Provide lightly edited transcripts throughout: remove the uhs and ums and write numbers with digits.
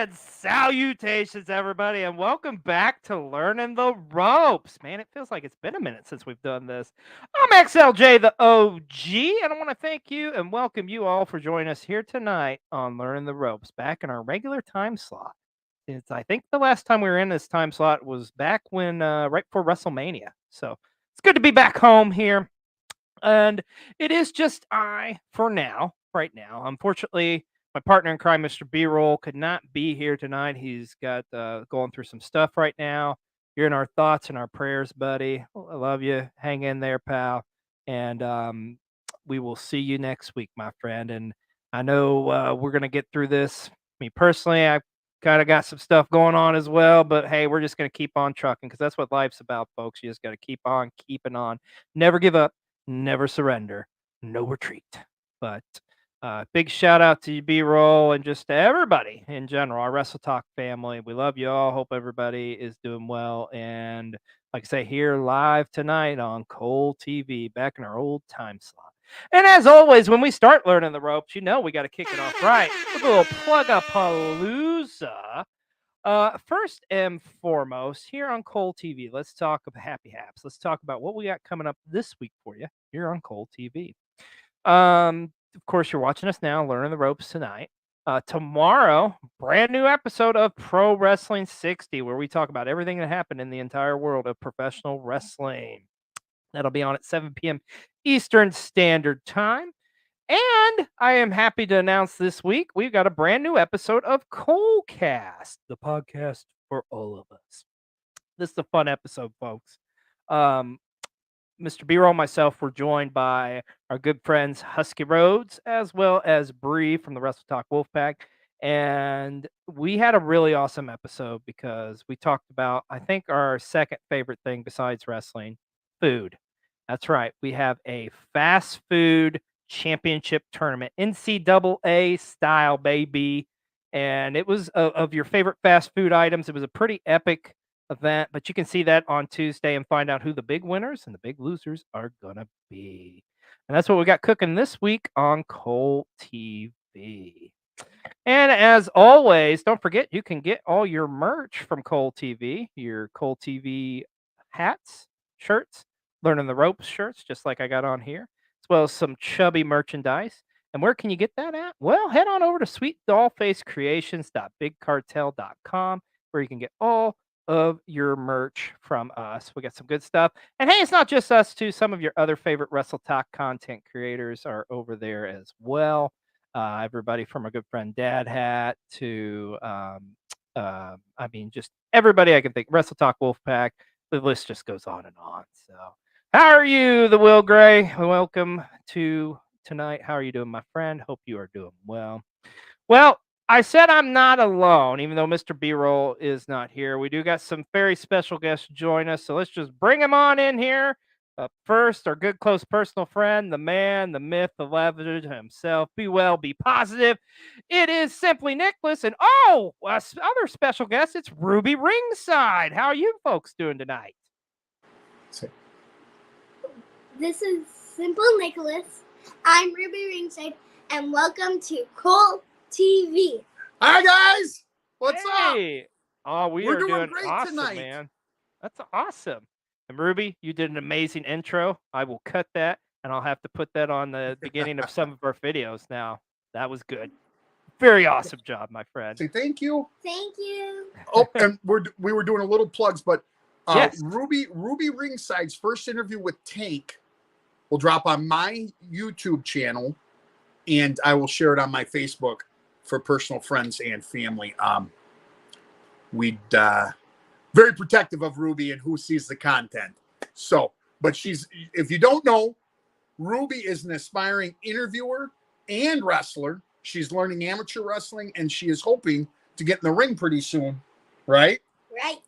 and salutations, everybody, and welcome back to Learning the Ropes. Man, it feels like it's been a minute since we've done this. I'm Xlj the Og, and I want to thank you and welcome you all for joining us here tonight on Learning the Ropes, back in our regular time slot. I think the last time we were in this time slot was back when, right before WrestleMania. So it's good to be back home here. And it is just I for now, right now. Unfortunately, my partner in crime, Mr. B-Roll, could not be here tonight. He's got going through some stuff right now. You're in our thoughts and our prayers, buddy. I love you. Hang in there, pal. And we will see you next week, my friend. And I know we're going to get through this. Me personally, I kind of got some stuff going on as well. But hey, we're just going to keep on trucking because that's what life's about, folks. You just got to keep on keeping on. Never give up. Never surrender, no retreat. But big shout out to you, B-Roll, and just to everybody in general, our Wrestle Talk family. We love you all. Hope everybody is doing well. And like I say, here live tonight on Cole TV, back in our old time slot. And as always, when we start learning the ropes, you know we got to kick it off right with a little plug-a-palooza. First and foremost, here on Cole TV, let's talk about Happy Haps. Let's talk about what we got coming up this week for you here on Cole TV. Of course, you're watching us now, learning the ropes tonight. Tomorrow, brand new episode of Pro Wrestling 60, where we talk about everything that happened in the entire world of professional wrestling. That'll be on at 7 p.m. Eastern Standard Time. And I am happy to announce this week we've got a brand new episode of Colecast, the podcast for all of us. This is a fun episode, folks. Mr. B-Roll and myself were joined by our good friends Husky Rhodes as well as Bree from the Wrestle Talk Wolfpack. And we had a really awesome episode because we talked about, I think, our second favorite thing besides wrestling, food. That's right. We have a fast food championship tournament, NCAA style, baby. And it was of your favorite fast food items. It was a pretty epic event, but you can see that on Tuesday and find out who the big winners and the big losers are going to be. And that's what we got cooking this week on Cole TV. And as always, don't forget you can get all your merch from Cole TV, your Cole TV hats, shirts, Learning the Ropes shirts, just like I got on here, as well as some chubby merchandise. And where can you get that at? Well, head on over to sweetdollfacecreations.bigcartel.com where you can get all of your merch from us. We got some good stuff. And hey, it's not just us too. Some of your other favorite Wrestle Talk content creators are over there as well. Everybody from our good friend Dad Hat to, just everybody I can think. Wrestle Talk Wolfpack. The list just goes on and on. So, how are you, the Will Gray? Welcome to tonight. How are you doing, my friend? Hope you are doing well. Well, I said I'm not alone, even though Mr. B-Roll is not here. We do got some very special guests join us, so let's just bring him on in here. First, our good, close, personal friend, the man, the myth, the legend himself. Be well, be positive. It is Simply Nicholas, and other special guest, it's Ruby Ringside. How are you folks doing tonight? This is Simple Nicholas. I'm Ruby Ringside, and welcome to Cole TV. Hi guys, what's up? Oh, we're doing great awesome, tonight, man. That's awesome. And Ruby, you did an amazing intro. I will cut that, and I'll have to put that on the beginning of some of our videos. Now, that was good. Very awesome job, my friend. Say thank you. Thank you. Oh, and we were doing a little plugs, but yes. Ruby Ringside's first interview with Tank will drop on my YouTube channel, and I will share it on my Facebook for personal friends and family. We'd very protective of Ruby and who sees the content. So, but if you don't know, Ruby is an aspiring interviewer and wrestler. She's learning amateur wrestling, and she is hoping to get in the ring pretty soon, right? Right.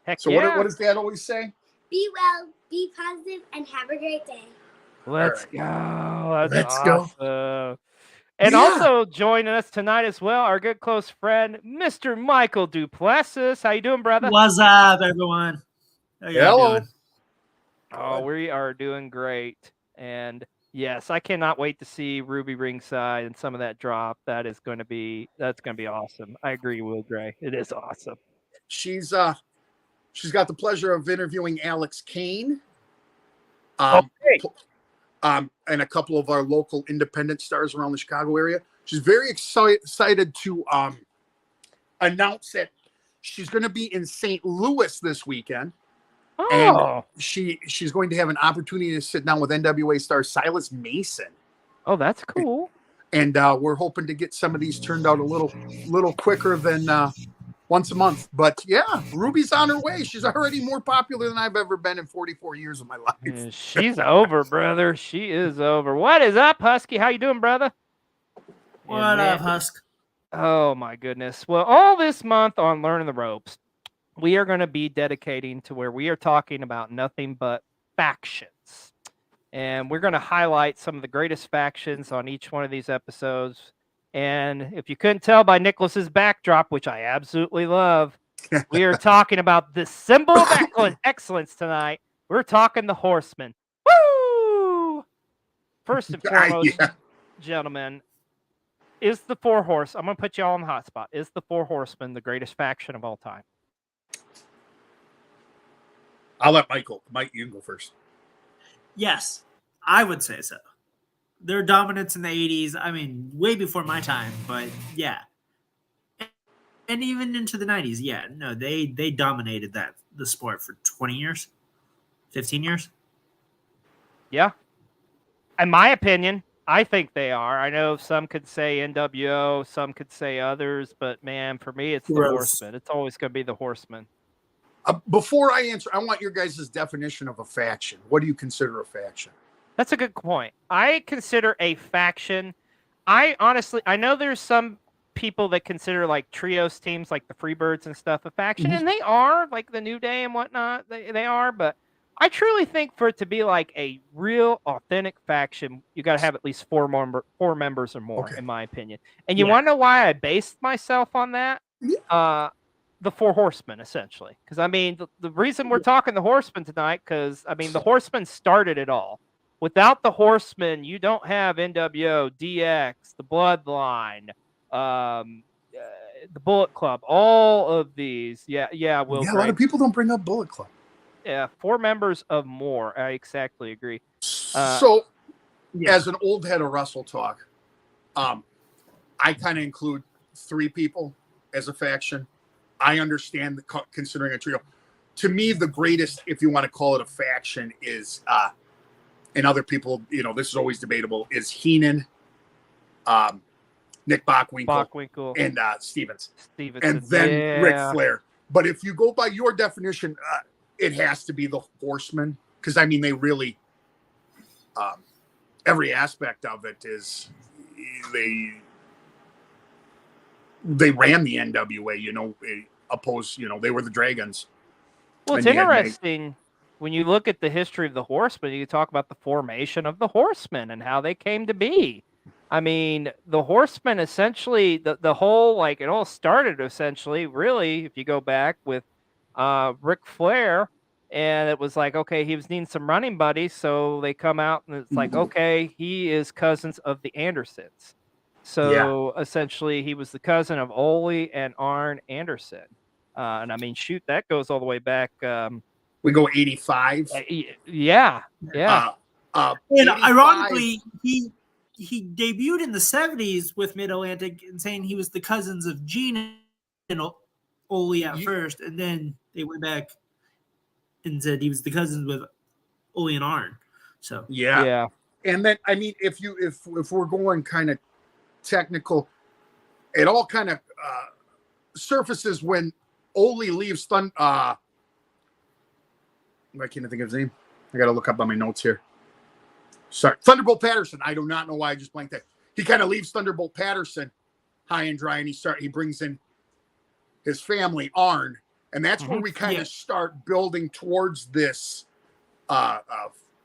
Heck so yeah. What does Dad always say? Be well, be positive, and have a great day. Let's go. That's Let's awesome. go. And also joining us tonight as well, our good close friend, Mr. MichaelJDuplesis. How you doing, brother? What's up, everyone? How y'all doing? Oh, we are doing great. And Yes, I cannot wait to see Ruby ringside and some of that drop. That's going to be awesome. I agree, Will Gray. It is awesome. She's got the pleasure of interviewing Alex Kane, and a couple of our local independent stars around the Chicago area. She's very excited to announce that she's going to be in St. Louis this weekend. And she's going to have an opportunity to sit down with NWA star Silas Mason. Oh, that's cool. And we're hoping to get some of these turned out a little quicker than once a month. But yeah, Ruby's on her way. She's already more popular than I've ever been in 44 years of my life. She's over, brother. She is over. What is up, Husky? How you doing, brother? What up, Husk? Oh, my goodness. Well, all this month on Learning the Ropes, we are going to be dedicating to where we are talking about nothing but factions. And we're going to highlight some of the greatest factions on each one of these episodes. And if you couldn't tell by Nicholas's backdrop, which I absolutely love, we are talking about the symbol of excellence tonight. We're talking the Horsemen. Woo! First and foremost, gentlemen, is the Four Horse, I'm going to put you all on the hot spot. Is the Four Horsemen the greatest faction of all time? I'll let Mike, you can go first. Yes, I would say so. Their dominance in the 80s, I mean, way before my time, but yeah. And even into the 90s, yeah. No, they dominated the sport for 20 years, 15 years. Yeah. In my opinion, I think they are. I know some could say NWO, some could say others, but man, for me, it's the Horsemen. It's always going to be the Horsemen. Before I answer, I want your guys' definition of a faction. What do you consider a faction? That's a good point. I consider a faction. I know there's some people that consider like trios teams like the Freebirds and stuff a faction, and they are, like the New Day and whatnot. They are, but I truly think for it to be like a real authentic faction, you got to have at least four members or more, in my opinion. And you want to know why I based myself on that? The Four Horsemen, essentially. Because, I mean, the reason we're talking the Horsemen tonight, because, I mean, the Horsemen started it all. Without the Horsemen, you don't have NWO, DX, the Bloodline, the Bullet Club, all of these. Yeah, a lot of people don't bring up Bullet Club. Yeah, 4 members of more. I exactly agree. So, as an old head of Wrestle Talk, I kind of include 3 people as a faction. I understand considering a trio. To me, the greatest, if you want to call it a faction, is, and other people, this is always debatable, is Heenan, Nick Bockwinkel, and Stevens. And then Ric Flair. But if you go by your definition, it has to be the Horsemen. Because, I mean, they really, every aspect of it is, they ran the NWA, they were the Dragons. Well, it's interesting when you look at the history of the Horsemen, you talk about the formation of the Horsemen and how they came to be. I mean, the Horsemen essentially, the whole, like, it all started essentially, really, if you go back with Ric Flair, and it was like, okay, he was needing some running buddies, so they come out and it's like, okay, he is cousins of the Andersons. So essentially, he was the cousin of Ole and Arn Anderson. And I mean, shoot, that goes all the way back. We go 85. Yeah. And ironically, he debuted in the 70s with Mid-Atlantic and saying he was the cousins of Gene and Ole at first, and then they went back and said he was the cousins with Ole and Arn. So yeah. And then, I mean, if we're going kind of technical, it all kind of surfaces when Ole leaves why can't I think of his name? I got to look up on my notes here. Sorry, Thunderbolt Patterson. I do not know why I just blanked that. He kind of leaves Thunderbolt Patterson high and dry, and he brings in his family, Arn, and that's where we kind of start building towards this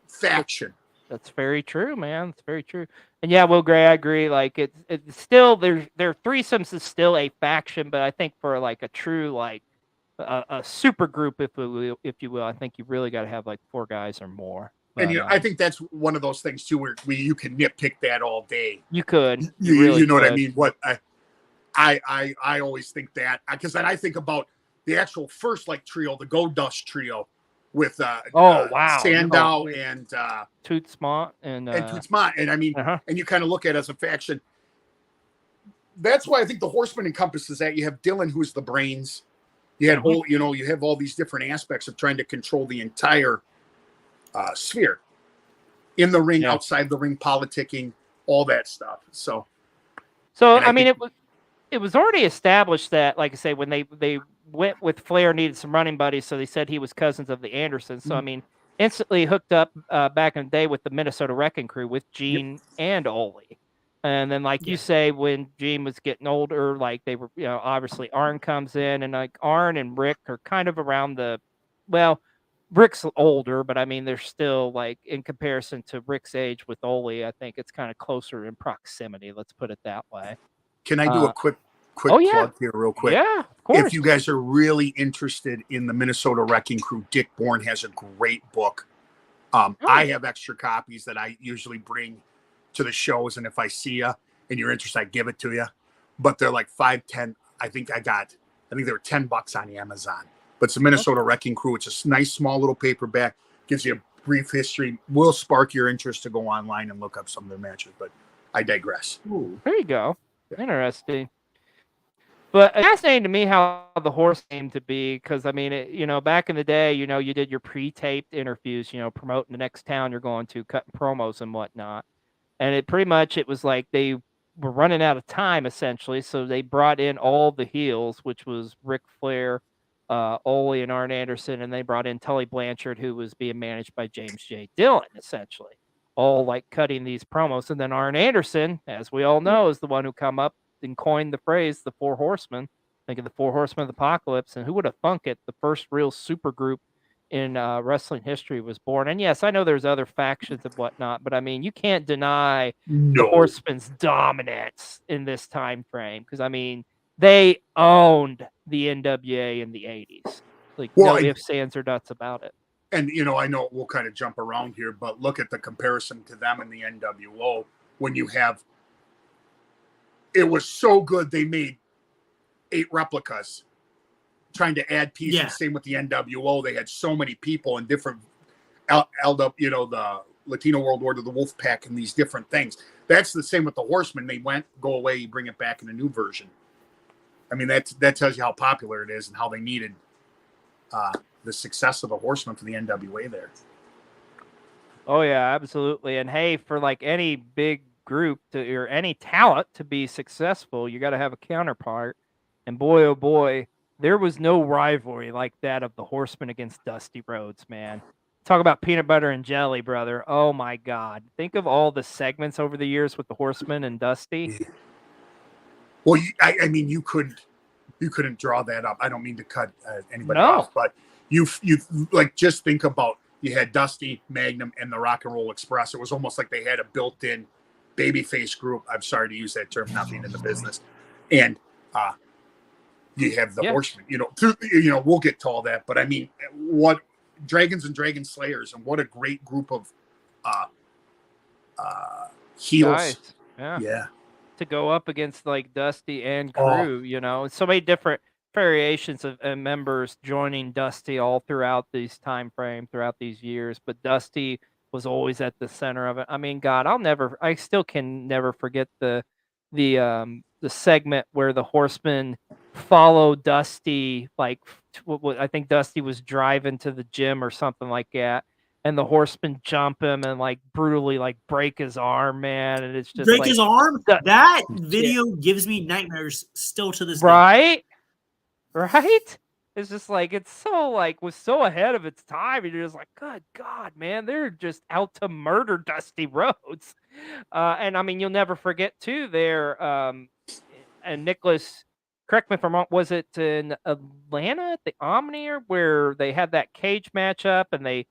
faction. That's very true, man. It's very true. And yeah, Will Gray, I agree. Like it's still their threesomes is still a faction, but I think for like a true like a super group, if you will, I think you really got to have like 4 guys or more. And I think that's one of those things too, where you can nitpick that all day. You could. You really know could. what I mean? What I always think that, because then I think about the actual first like trio, the Go Dust trio, with Sandow and Tootsmont and Tootsmont, and I mean, and you kind of look at it as a faction. That's why I think the Horsemen encompasses that. You have Dylan, who's the brains. You had you have all these different aspects of trying to control the entire sphere, in the ring, outside the ring, politicking, all that stuff. So I mean, it was already established that, like I say, when they went with Flair, needed some running buddies, so they said he was cousins of the Andersons. So I mean, instantly hooked up back in the day with the Minnesota Wrecking Crew with Gene and Ole. And then, like you say, when Gene was getting older, like they were, obviously Arn comes in, and like Arn and Rick are kind of around Rick's older, but I mean, they're still like, in comparison to Rick's age with Ole, I think it's kind of closer in proximity. Let's put it that way. Can I do a quick plug here real quick? Yeah, of course. If you guys are really interested in the Minnesota Wrecking Crew, Dick Bourne has a great book. I have extra copies that I usually bring to the shows, and if I see you and you're interested, I give it to you. But they're like 5, 10. I think they were $10 on Amazon. But it's a Minnesota Wrecking Crew. It's a nice small little paperback. Gives you a brief history. Will spark your interest to go online and look up some of their matches. But I digress. Ooh, there you go. Yeah. Interesting. But it's fascinating to me how the horse came to be, because I mean, back in the day, you did your pre-taped interviews, promoting the next town you're going to, cutting promos and whatnot. And it was like they were running out of time, essentially. So they brought in all the heels, which was Ric Flair, Ole and Arn Anderson, and they brought in Tully Blanchard, who was being managed by James J. Dillon, essentially. All like cutting these promos. And then Arn Anderson, as we all know, is the one who come up and coined the phrase, the Four Horsemen. Think of the Four Horsemen of the Apocalypse. And who would have thunk it? The first real super group in wrestling history was born. And yes, I know there's other factions and whatnot, but I mean, you can't deny the Horsemen's dominance in this time frame, because I mean, they owned the NWA in the 80s. Like, no ifs, ands, or nuts about it. And I know we'll kind of jump around here, but look at the comparison to them in the NWO. When you have, it was so good they made 8 replicas, trying to add pieces. Yeah. Same with the NWO. They had so many people and different, the Latino World Order, the Wolf Pack, and these different things. That's the same with the Horsemen. They go away, you bring it back in a new version. I mean, that tells you how popular it is and how they needed the success of the Horsemen for the NWA there. Oh yeah, absolutely. And hey, for like any big group or any talent to be successful, you got to have a counterpart. And boy, oh boy, there was no rivalry like that of the Horsemen against Dusty Rhodes, man. Talk about peanut butter and jelly, brother. Oh my God. Think of all the segments over the years with the Horsemen and Dusty. Well, I mean, you couldn't draw that up. I don't mean to cut anybody off, but you like, just think about, you had Dusty, Magnum, and the Rock and Roll Express. It was almost like they had a built-in babyface group. I'm sorry to use that term, not being in the business. And you have the Horsemen. We'll get to all that, but I mean, what Dragons and Dragon Slayers, and what a great group of heels. Nice. Yeah. To go up against like Dusty and crew, so many different variations of members joining Dusty all throughout these time frame, throughout these years. But Dusty was always at the center of it. I mean, God, I still can never forget the segment where the Horsemen followed Dusty. Like, I think Dusty was driving to the gym or something like that, and the Horsemen jump him and like brutally like break his arm, man. And it's just break his arm. That video gives me nightmares still to this day. Right? It's just like, it's so like, was so ahead of its time. And you're just like, good God, man, they're just out to murder Dusty Rhodes. And I mean, you'll never forget too there. And Nicholas, correct me if I'm wrong, was it in Atlanta at the Omni where they had that cage matchup and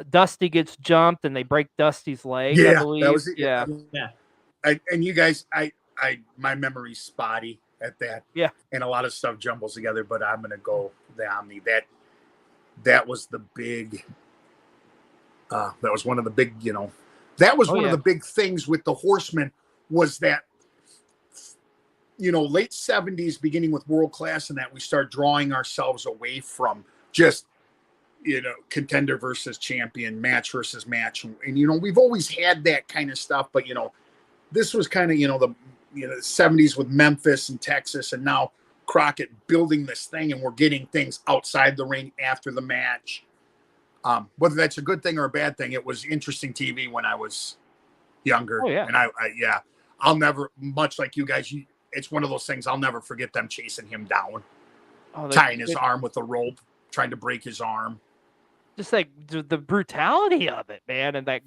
Dusty gets jumped and they break Dusty's leg? Yeah, I believe. That was it. Yeah. And you guys, my memory's spotty at that. Yeah. And a lot of stuff jumbles together, but I'm gonna go the Omni. That was the big That was one of the big, that was one of the big things with the Horsemen was that, late 70s, beginning with World Class and that, we start drawing ourselves away from just, contender versus champion, match versus match. And, we've always had that kind of stuff, but, this was kind of, the 70s with Memphis and Texas, and now Crockett building this thing, and we're getting things outside the ring after the match. Whether that's a good thing or a bad thing, it was interesting TV when I was younger. Oh, yeah. And I'll never, much like you guys, it's one of those things I'll never forget them chasing him down, tying his arm with a rope, trying to break his arm. Just like the brutality of it, man, and that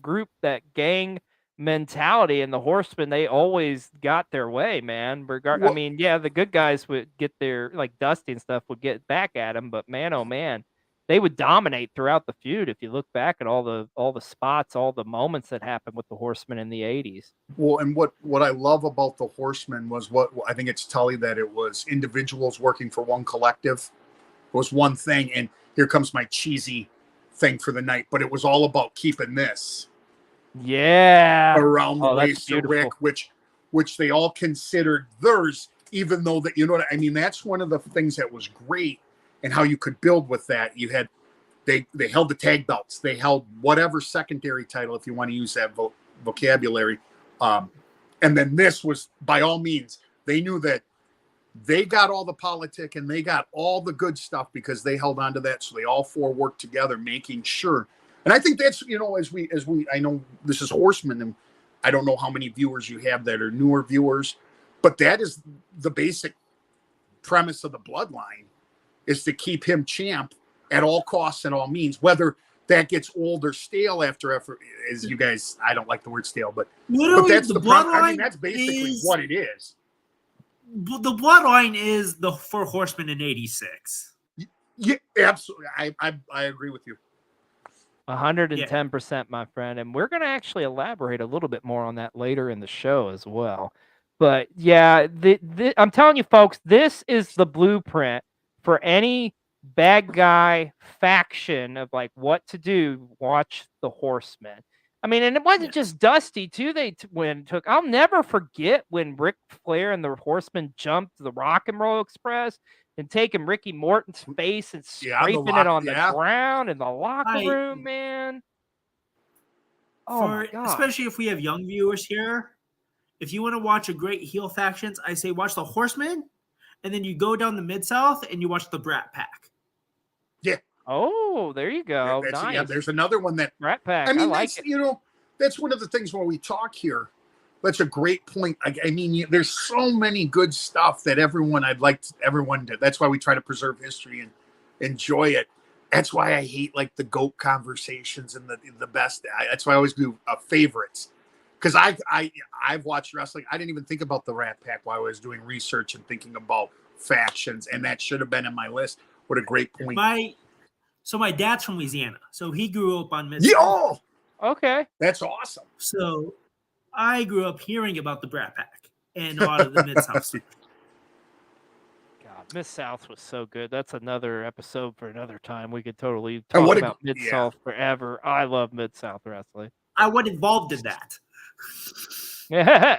gang mentality, and the Horsemen, they always got their way, man. I mean, yeah, the good guys would get their, like Dusty and stuff would get back at him, but man, oh man, they would dominate throughout the feud. If you look back at all the spots, all the moments that happened with the Horsemen in the 80s. Well, and what I love about the Horsemen was what I think it's Tully that it was individuals working for one collective. It was one thing, and here comes my cheesy thing for the night, but it was all about keeping this around the waist of Rick, which they all considered theirs, even though that, what I mean, that's one of the things that was great, and how you could build with that. You had they held the tag belts, they held whatever secondary title, if you want to use that vocabulary, and then this was, by all means, they knew that they got all the politic and they got all the good stuff because they held on to that. So they all four worked together, making sure. And I think that's, as we, I know this is Horsemen, and I don't know how many viewers you have that are newer viewers, but that is the basic premise of the bloodline, is to keep him champ at all costs and all means, whether that gets old or stale after effort. As you guys, I don't like the word stale, but that's the bloodline. I mean, that's basically what it is. The bloodline is the four Horsemen in '86. Yeah, absolutely. I agree with you. 110%, my friend. And we're going to actually elaborate a little bit more on that later in the show as well. But yeah, I'm telling you, folks, this is the blueprint for any bad guy faction of like what to do. Watch the Horsemen. I mean, and it wasn't just Dusty, too. I'll never forget when Ric Flair and the Horsemen jumped the Rock and Roll Express and taking Ricky Morton's face and scraping it on the ground in the locker room, man. Oh, my God. Especially if we have young viewers here, if you want to watch a great heel factions, I say watch the Horsemen, and then you go down the Mid-South and you watch the Brat Pack. Yeah. Oh, there you go. Nice. Yeah, there's another one that Brat Pack. I mean, like it. That's one of the things when we talk here. That's a great point. I mean, there's so many good stuff that everyone to. That's why we try to preserve history and enjoy it. That's why I hate like the GOAT conversations and the best. That's why I always do favorites, because I've watched wrestling. I didn't even think about the Rat Pack while I was doing research and thinking about factions, and that should have been in my list. What a great point. So my dad's from Louisiana, so he grew up on Mid-South. Yeah, oh, okay. That's awesome. So I grew up hearing about the Brat Pack and a lot of the Mid-South stuff. God, Mid-South was so good. That's another episode for another time. We could totally talk about Mid-South forever. I love Mid-South wrestling. I was involved in that.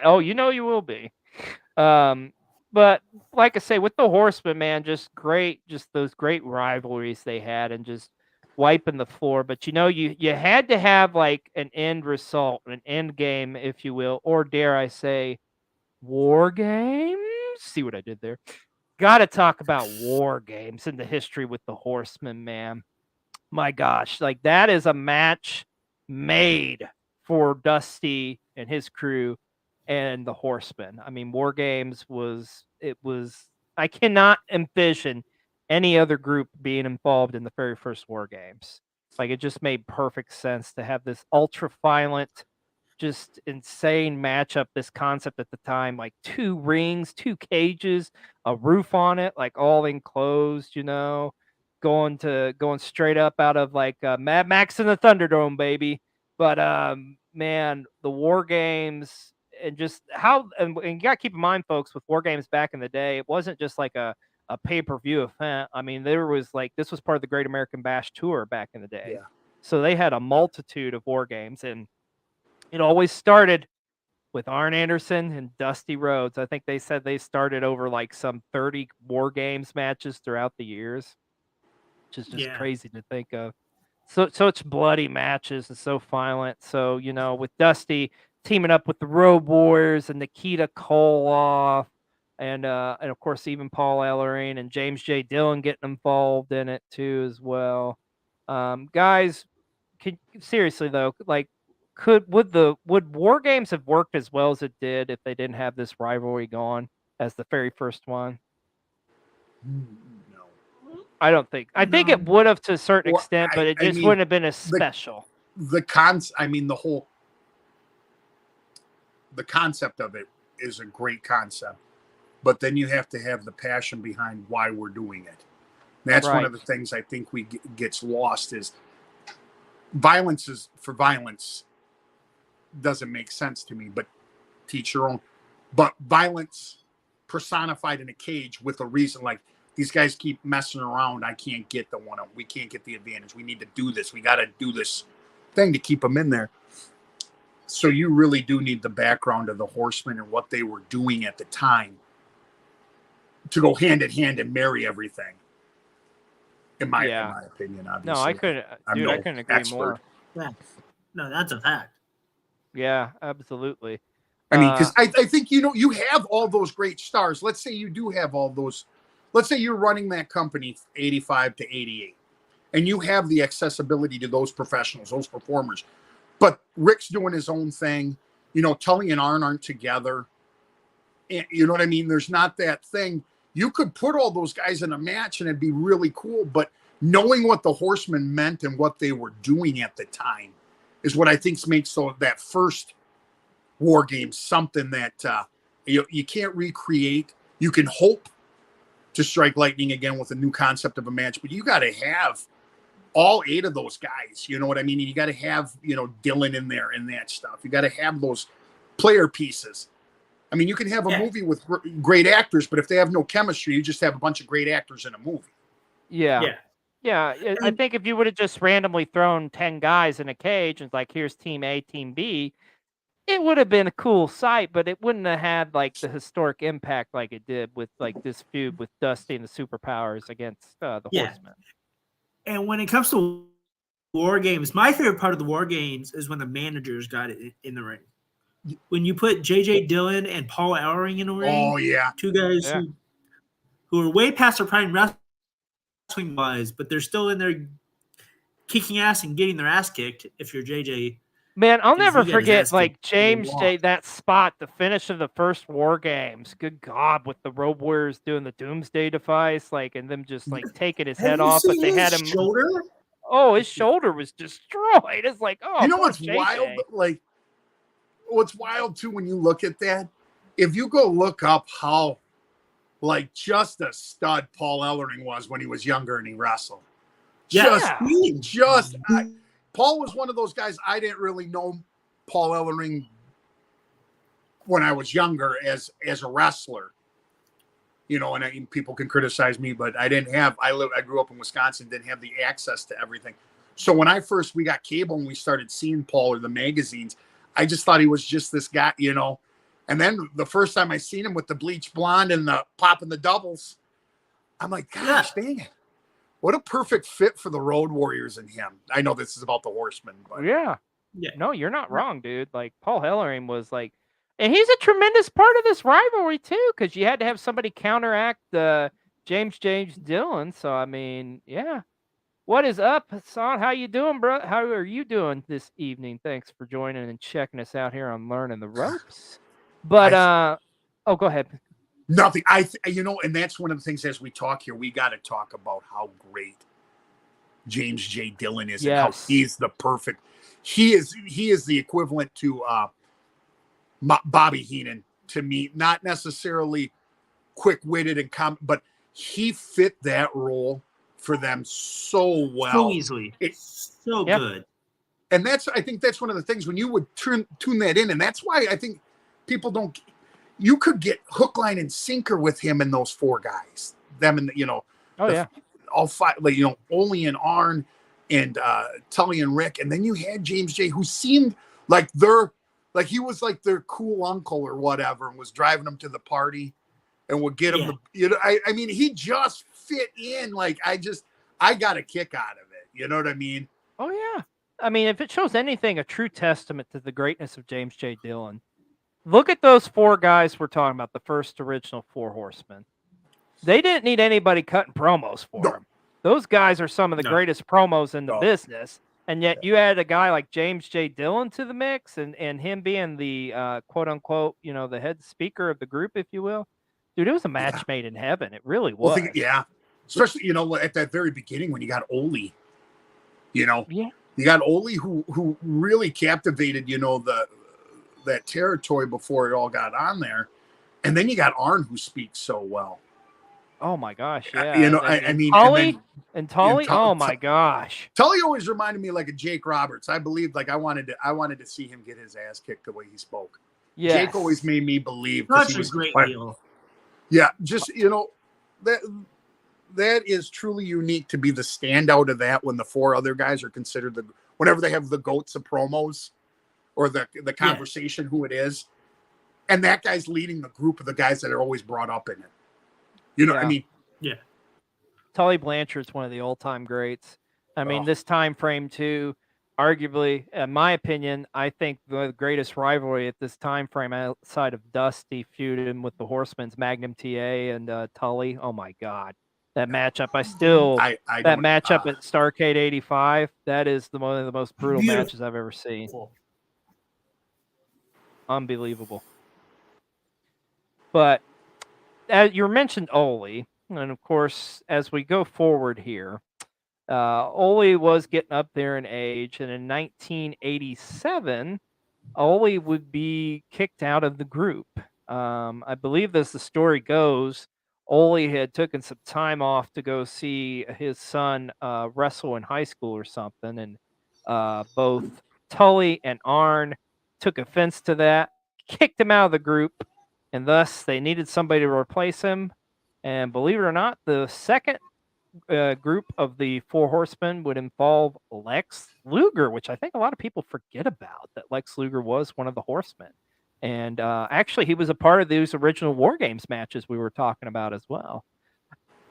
Oh, you will be. But like I say, with the Horsemen, man, just those great rivalries they had, and just wiping the floor. But you had to have like an end result, an end game, if you will, or dare I say, war games. See what I did there? Got to talk about war games in the history with the Horsemen, man. My gosh, like that is a match made for Dusty and his crew and the Horsemen. I mean, War Games I cannot envision any other group being involved in the very first War Games. Like, it just made perfect sense to have this ultra violent, just insane matchup, this concept at the time, like 2 rings, 2 cages, a roof on it, like all enclosed, going straight up out of like Mad Max in the Thunderdome, baby. But man, the War Games, and just how, and you got to keep in mind, folks, with War Games back in the day, it wasn't just like a pay-per-view event. I mean, there was like, this was part of the Great American Bash Tour back in the day. Yeah. So they had a multitude of war games, and it always started with Arn Anderson and Dusty Rhodes. I think they said they started over like some 30 war games matches throughout the years, which is just crazy to think of. So such bloody matches and so violent. So, you know, with Dusty teaming up with the Road Warriors and Nikita Koloff, and of course even Paul Ellering and James J. Dillon getting involved in it too as well. Guys, seriously though, like would War Games have worked as well as it did if they didn't have this rivalry going as the very first one? No. I don't think. I think it would have to a certain extent, but it just wouldn't have been as special. The concept of it is a great concept, but then you have to have the passion behind why we're doing it. That's one of the things I think gets lost is violence is for violence doesn't make sense to me, but teach your own. But violence personified in a cage with a reason, like these guys keep messing around. I can't get the one. We can't get the advantage. We need to do this. We got to do this thing to keep them in there. So you really do need the background of the Horsemen and what they were doing at the time to go hand in hand and marry everything. In my opinion, obviously. No, I couldn't. Dude, I couldn't agree more. Yeah. No, that's a fact. Yeah, absolutely. I mean, because I think, you know, you have all those great stars. Let's say you do have all those. Let's say you're running that company 85 to 88, and you have the accessibility to those professionals, those performers. But Rick's doing his own thing. You know, Tully and Arn aren't together. And, you know what I mean? There's not that thing. You could put all those guys in a match and it'd be really cool. But knowing what the Horsemen meant and what they were doing at the time is what I think makes that first War Game something that you can't recreate. You can hope to strike lightning again with a new concept of a match, but you got to have all 8 of those guys. You know what I mean? You got to have, you know, Dylan in there and that stuff. You got to have those player pieces. I mean, you can have a movie with great actors, but if they have no chemistry, you just have a bunch of great actors in a movie. Yeah. I think if you would have just randomly thrown 10 guys in a cage and like, here's team A, team B, it would have been a cool sight, but it wouldn't have had like the historic impact like it did with like this feud with Dusty and the Superpowers against the Horsemen. And when it comes to War Games, my favorite part of the War Games is when the managers got it in the ring. When you put J.J. Dillon and Paul Ellering in a ring, two guys who are way past their prime wrestling wise, but they're still in there kicking ass and getting their ass kicked. If you're JJ, man, I'll never forget like James J. That spot, the finish of the first War Games. Good God, with the Road Warriors doing the Doomsday device, like, and them just like taking his head off, but they had him. Shoulder? Oh, his shoulder was destroyed. It's like, oh, you know what's JJ. wild? Like, what's wild too when you look at that, if you go look up how like just a stud Paul Ellering was when he was younger and he wrestled. Paul was one of those guys. I didn't really know Paul Ellering when I was younger as a wrestler, you know, and people can criticize me, but I grew up in Wisconsin, didn't have the access to everything. So when we got cable and we started seeing Paul or the magazines, I just thought he was just this guy, you know. And then the first time I seen him with the bleach blonde and the popping the doubles, I'm like, gosh, dang it. What a perfect fit for the Road Warriors and him. I know this is about the Horsemen, but no, you're not wrong, dude. Like Paul Ellering was like, and he's a tremendous part of this rivalry too, because you had to have somebody counteract James Dillon. So I mean, what is up, Hassan? How you doing, bro? How are you doing this evening? Thanks for joining and checking us out here on Learning the Ropes. But go ahead. Nothing. And that's one of the things as we talk here, we got to talk about how great James J. Dillon is and how he's the perfect. He is the equivalent to Bobby Heenan to me. Not necessarily quick-witted and but he fit that role for them so well, so easily, good. And I think that's one of the things when you would tune that in, and that's why I think people don't. You could get hook, line, and sinker with him and those 4 guys. Them and all 5, like Ole and Arn, and Tully and Rick, and then you had James J, who seemed like he was like their cool uncle or whatever, and was driving them to the party and would get them. I mean, he just fit in. Like I got a kick out of it. You know what I mean? Oh yeah. I mean, if it shows anything, a true testament to the greatness of James J. Dillon. Look at those 4 guys we're talking about, the first original 4 Horsemen. They didn't need anybody cutting promos for them. Those guys are some of the greatest promos in the business. And yet you add a guy like James J. Dillon to the mix, and him being the quote unquote, the head speaker of the group, if you will. Dude, it was a match made in heaven. It really was. Well, especially, at that very beginning when you got Ole, Yeah. You got Ole who really captivated, that territory before it all got on there. And then you got Arn, who speaks so well. Oh my gosh, yeah. I mean, Tully and Tully. Oh my gosh, Tully always reminded me like a Jake Roberts. I believed, like I wanted to see him get his ass kicked the way he spoke. Yes. Jake always made me believe. Such a great deal. Yeah, just that is truly unique to be the standout of that when the 4 other guys are considered whenever they have the goats of promos or the conversation who it is, and that guy's leading the group of the guys that are always brought up in it. I mean? Yeah. Tully Blanchard's one of the all-time greats. I mean, this time frame too, arguably, in my opinion, I think the greatest rivalry at this time frame outside of Dusty feuding with the Horsemen's Magnum TA and Tully. Oh my God. That matchup, that matchup at Starrcade 85, that is one of the most brutal matches I've ever seen. Unbelievable. But as you mentioned Ole, and of course, as we go forward here, Ole was getting up there in age, and in 1987, Ole would be kicked out of the group. I believe, as the story goes, Ole had taken some time off to go see his son wrestle in high school or something, and both Tully and Arn took offense to that, kicked him out of the group, and thus they needed somebody to replace him. And believe it or not, the second group of the 4 Horsemen would involve Lex Luger, which I think a lot of people forget about, that Lex Luger was one of the Horsemen. And actually, he was a part of those original War Games matches we were talking about as well.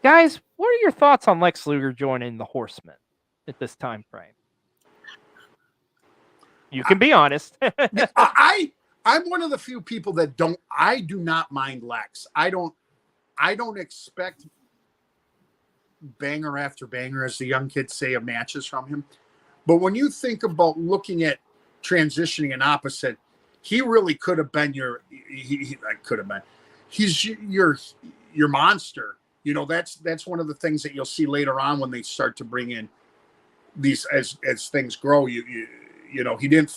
Guys, what are your thoughts on Lex Luger joining the Horsemen at this time frame? You can be honest. I'm one of the few people that I do not mind Lex. I don't expect banger after banger, as the young kids say, of matches from him. But when you think about looking at transitioning an opposite, he really could have been he's your monster. That's one of the things that you'll see later on when they start to bring in these as things grow. He didn't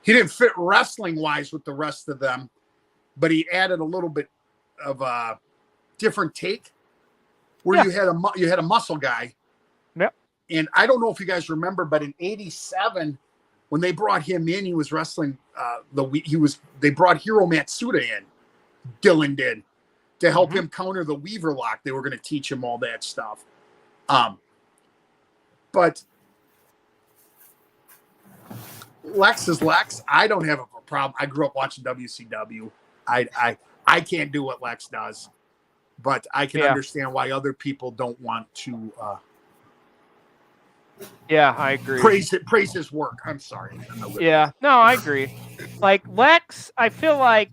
fit wrestling wise with the rest of them, but he added a little bit of a different take where you had a muscle guy. Yep. And I don't know if you guys remember, but in 87, when they brought him in, he was wrestling they brought Hiro Matsuda in. Dylan did, to help him counter the Weaver lock. They were going to teach him all that stuff. But Lex is Lex. I don't have a problem. I grew up watching WCW. I can't do what Lex does, but I can understand why other people don't want to. Yeah, I agree. Praise his work. I'm sorry. Yeah, no, I agree. Like Lex, I feel like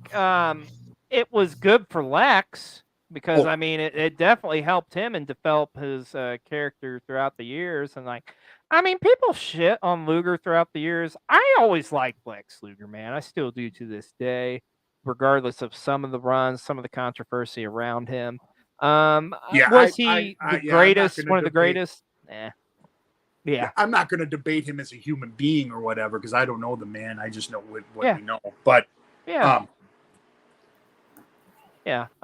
it was good for Lex because I mean it definitely helped him and develop his character throughout the years. And people shit on Luger throughout the years. I always liked Lex Luger, man. I still do to this day, regardless of some of the runs, some of the controversy around him. Was he the greatest? One of the greatest? Yeah. I'm not going to debate him as a human being or whatever, because I don't know the man. I just know what we know. But I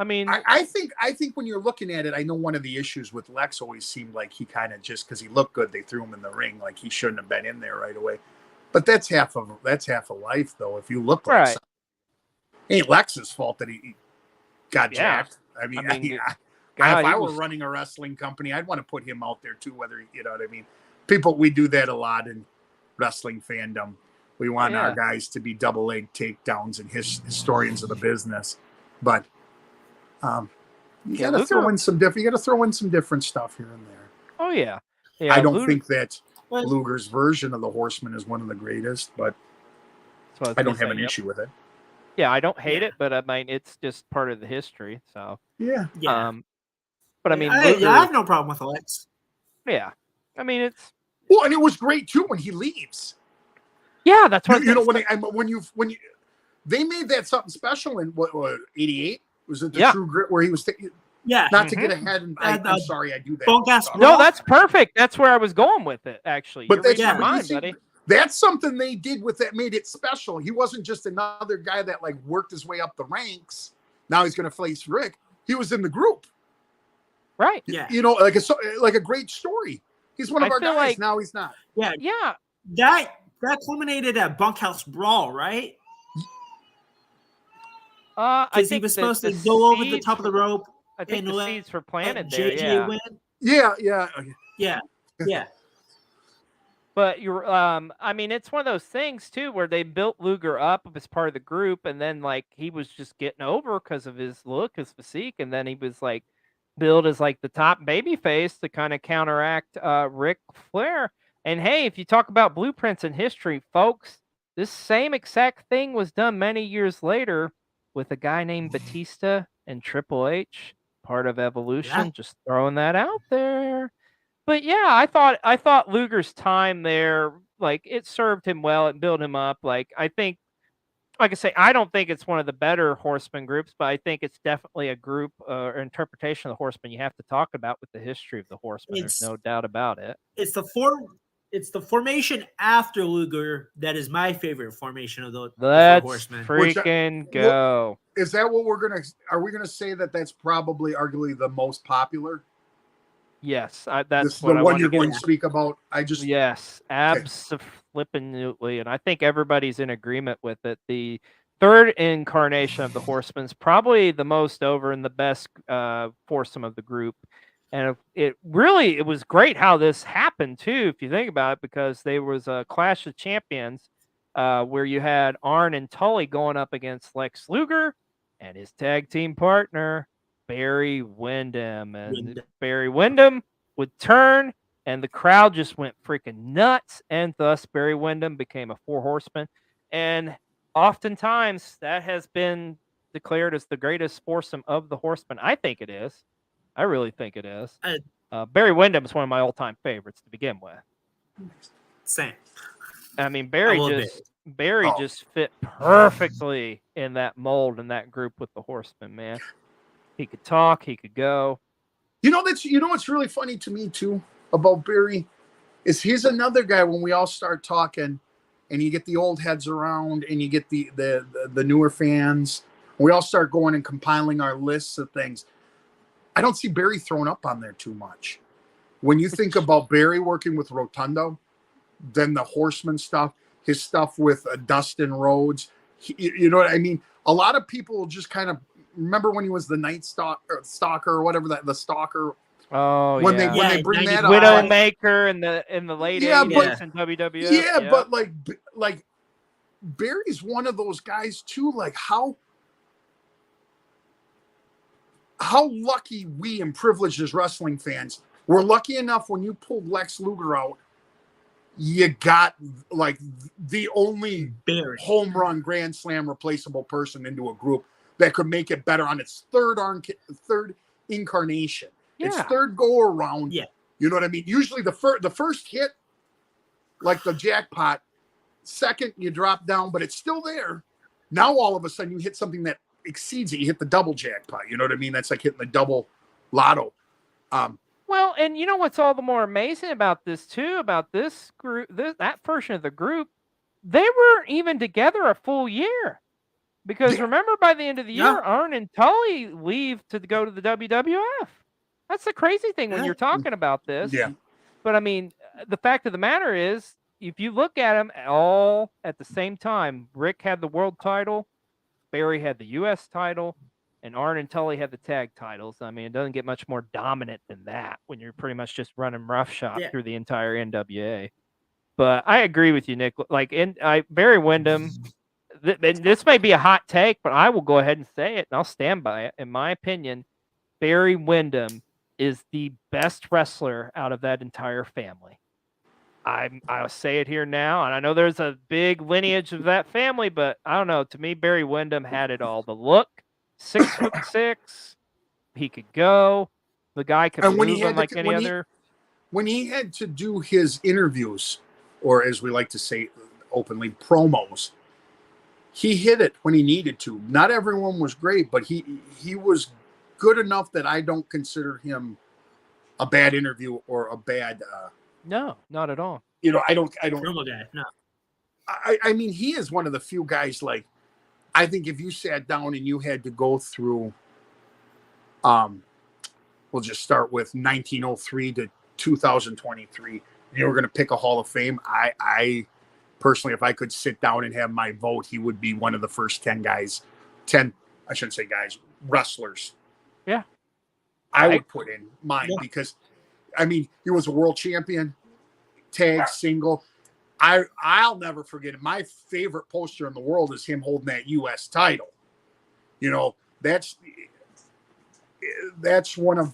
mean, I think when you're looking at it, I know one of the issues with Lex always seemed like he kind of just because he looked good, they threw him in the ring, like he shouldn't have been in there right away. But that's half of life, though. If you look like something, it ain't Lex's fault that he got jacked. If I were running a wrestling company, I'd want to put him out there too. Whether you know what I mean. we do that a lot in wrestling fandom. We want our guys to be double leg takedowns and historians of the business, but you got to throw in some different. You got to throw in some different stuff here and there. Oh yeah. I don't think that Luger's version of the Horseman is one of the greatest, but I don't have an issue with it. Yeah, I don't hate it, but I mean, it's just part of the history. So yeah. But I mean, I have no problem with Alex. Yeah, I mean, it's and it was great too when he leaves. Yeah, that's what when you they made that something special in what 88 was it the True Grit where he was not to get ahead and I'm sorry I do that. No, that's perfect. That's where I was going with it actually. But that's buddy. That's something they did with that made it special. He wasn't just another guy that like worked his way up the ranks. Now he's going to face Rick. He was in the group. Right. Yeah. You know, like a great story. He's one of our guys. Like, now he's not. Yeah. Yeah. That culminated at Bunkhouse Brawl, right? Because he was supposed to go over the top of the rope. I think the seeds were planted there. JJ win. Yeah. But you're, I mean, it's one of those things too where they built Luger up as part of the group, and then like he was just getting over because of his look, his physique, and then he was like billed as like the top baby face to kind of counteract Ric Flair. And hey, if you talk about blueprints in history, folks, this same exact thing was done many years later with a guy named Batista and Triple H, part of Evolution. Just throwing that out there. But yeah, I thought Luger's time there, like it served him well. It built him up. Like I think, like I say, I don't think it's one of the better Horseman groups, but I think it's definitely a group or interpretation of the Horseman you have to talk about with the history of the Horseman. There's no doubt about it. It's the formation after Luger that is my favorite formation of the Horsemen. Freaking go! Is that what we're gonna? Are we gonna say that that's probably arguably the most popular? Yes, that's the one you're going to speak about. Yes, absolutely, and I think everybody's in agreement with it. The third incarnation of the Horsemen is probably the most over and the best foursome of the group, and it was great how this happened too, if you think about it, because there was a Clash of Champions where you had Arn and Tully going up against Lex Luger and his tag team partner Barry Windham, and Barry Windham would turn and the crowd just went freaking nuts, and thus Barry Windham became a four horseman, and oftentimes that has been declared as the greatest foursome of the Horsemen. I think it is. I really think it is. Barry Windham is one of my all-time favorites to begin with. Same. I mean, Barry just fit perfectly in that mold and that group with the Horsemen, man. He could talk. He could go. What's really funny to me too about Barry is he's another guy when we all start talking, and you get the old heads around, and you get the newer fans. We all start going and compiling our lists of things. I don't see Barry thrown up on there too much. When you think about Barry working with Rotundo, then the Horseman stuff, his stuff with Dustin Rhodes, you know what I mean? A lot of people just kind of remember when he was the Night Stalker or whatever the Stalker. Oh, when they bring that up, Widowmaker in the late 80s in WWF. Yeah, but like Barry's one of those guys too. Like how lucky we and privileged as wrestling fans were lucky enough when you pulled Lex Luger out, you got like the only home run grand slam replaceable person into a group that could make it better on its third incarnation, its third go around. Yeah, you know what I mean. Usually the first hit, like the jackpot, second you drop down, but it's still there. Now all of a sudden you hit something that exceeds it. You hit the double jackpot. You know what I mean? That's like hitting the double lotto. Well, and you know what's all the more amazing about this too? About this group, that version of the group, they weren't even together a full year. Because remember, by the end of the year, Arn and Tully leave to go to the WWF. That's the crazy thing when you're talking about this. Yeah. But I mean, the fact of the matter is, if you look at them all at the same time, Rick had the world title, Barry had the U.S. title, and Arn and Tully had the tag titles. I mean, it doesn't get much more dominant than that when you're pretty much just running roughshod through the entire NWA. But I agree with you, Nick. Like, Barry Windham, this may be a hot take, but I will go ahead and say it, and I'll stand by it. In my opinion, Barry Windham is the best wrestler out of that entire family. I'll say it here now, and I know there's a big lineage of that family, but I don't know. To me, Barry Windham had it all. The look, 6'6", he could go. The guy could move him like any other. When he had to do his interviews, or as we like to say openly, promos, he hit it when he needed to. Not everyone was great, but he was good enough that I don't consider him a bad interview or a bad. No, not at all. You know, I don't. Promo guy, no. I mean, he is one of the few guys. Like, I think if you sat down and you had to go through, we'll just start with 1903 to 2023. You were going to pick a Hall of Fame. I personally, if I could sit down and have my vote, he would be one of the first 10 guys. 10, I shouldn't say guys, wrestlers. Yeah, I would put in mine because, I mean, he was a world champion, tag, single. I'll never forget it. My favorite poster in the world is him holding that U.S. title. You know, that's one of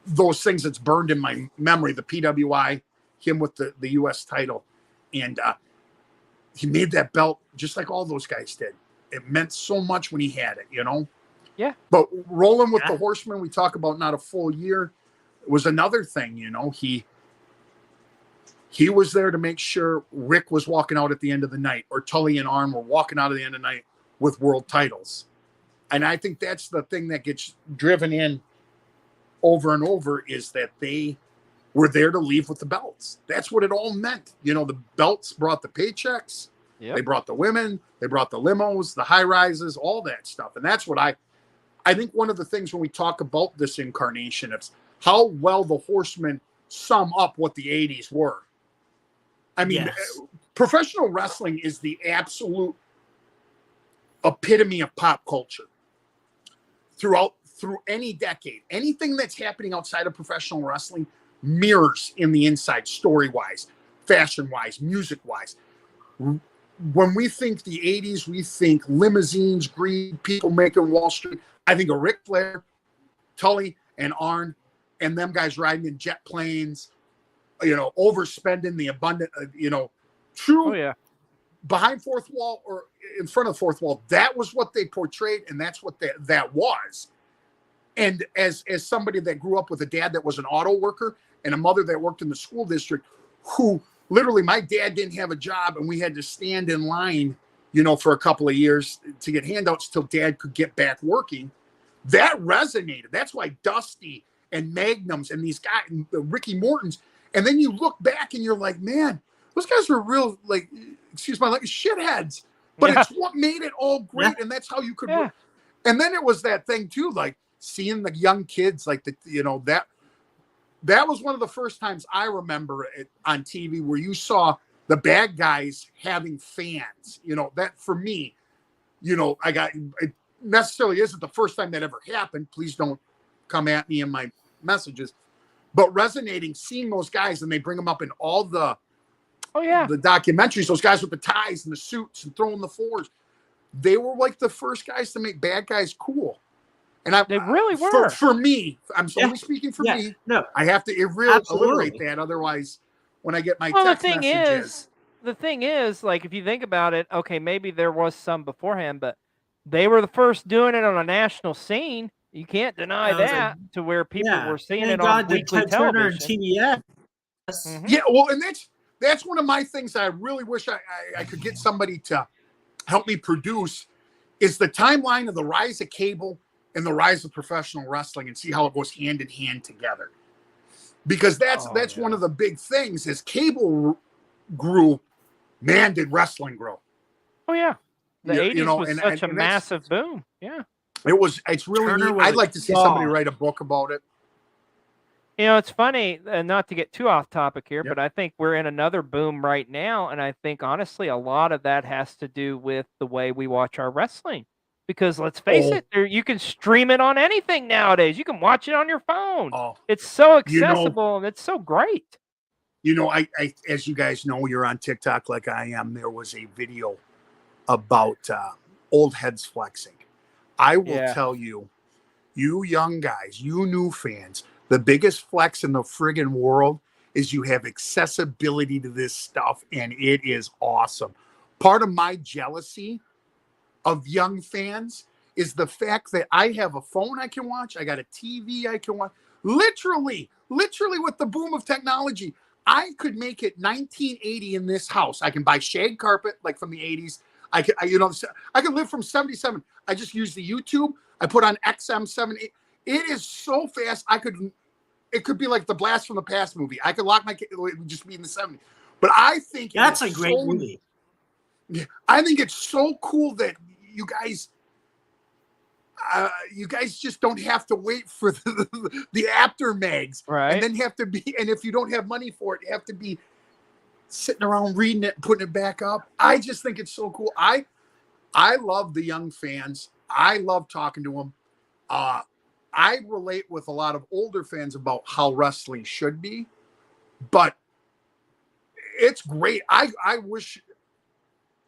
those things that's burned in my memory. The PWI, him with the U.S. title, and he made that belt just like all those guys did. It meant so much when he had it, you know. Yeah. But rolling with the Horsemen, we talk about not a full year. It was another thing, you know. He was there to make sure Rick was walking out at the end of the night, or Tully and Arn were walking out at the end of the night with world titles. And I think that's the thing that gets driven in over and over, is that they were there to leave with the belts. That's what it all meant. You know, the belts brought the paychecks. Yep. They brought the women. They brought the limos, the high rises, all that stuff. And that's what I think one of the things when we talk about this incarnation is how well the Horsemen sum up what the 80s were. I mean, professional wrestling is the absolute epitome of pop culture through any decade. Anything that's happening outside of professional wrestling mirrors in the inside, story-wise, fashion-wise, music-wise. When we think the 80s, we think limousines, greed, people making Wall Street. I think of Ric Flair, Tully, and Arn, and them guys riding in jet planes, you know, overspending the abundant, you know, true behind fourth wall or in front of the fourth wall. That was what they portrayed, and that's what that was. And as somebody that grew up with a dad that was an auto worker and a mother that worked in the school district, who literally, my dad didn't have a job and we had to stand in line, you know, for a couple of years to get handouts till dad could get back working. That resonated. That's why Dusty and Magnums and these guys, Ricky Morton's. And then you look back and you're like, man, those guys were real, like, excuse my language, shitheads. But it's what made it all great. And that's how you could. And then it was that thing too, like seeing the young kids, like you know, that was one of the first times I remember it on TV where you saw the bad guys having fans. You know, that for me, you know, it necessarily isn't the first time that ever happened. Please don't come at me in my messages. But resonating, seeing those guys, and they bring them up in all the the documentaries, those guys with the ties and the suits and throwing the fours. They were like the first guys to make bad guys cool. And they really were. For me, I'm only speaking for me. No, I have to alliterate that. Otherwise, when I get my text messages. The thing is, like, if you think about it, okay, maybe there was some beforehand, but they were the first doing it on a national scene. You can't deny that, to where people were seeing it on weekly television. TBS. Yeah, well, and that's one of my things I really wish I could get somebody to help me produce, is the timeline of the rise of cable and the rise of professional wrestling, and see how it goes hand in hand together. Because that's one of the big things. As cable grew, man, did wrestling grow. Oh yeah, the 80s was such a massive boom. Yeah, it's really neat. I'd like to see somebody write a book about it. You know, it's funny, not to get too off topic here, but I think we're in another boom right now, and I think honestly a lot of that has to do with the way we watch our wrestling. Because let's face it, you can stream it on anything nowadays. You can watch it on your phone. Oh, it's so accessible and it's so great. I as you guys know, you're on TikTok like I am. There was a video about old heads flexing. I will tell you, you young guys, you new fans, the biggest flex in the friggin' world is you have accessibility to this stuff, and it is awesome. Part of my jealousy of young fans is the fact that I have a phone I can watch. I got a TV I can watch. Literally with the boom of technology, I could make it 1980 in this house. I can buy shag carpet like from the 80s. I could live from 77. I just use the YouTube. I put on XM7. It is so fast. It could be like the Blast from the Past movie. I could lock my kid. It would just be in the 70s. But I think that's a great movie. I think it's so cool that you guys just don't have to wait for the after mags, right? And then and if you don't have money for it, you have to be sitting around reading it, putting it back up. I just think it's so cool. I love the young fans. I love talking to them. I relate with a lot of older fans about how wrestling should be, but it's great. I wish.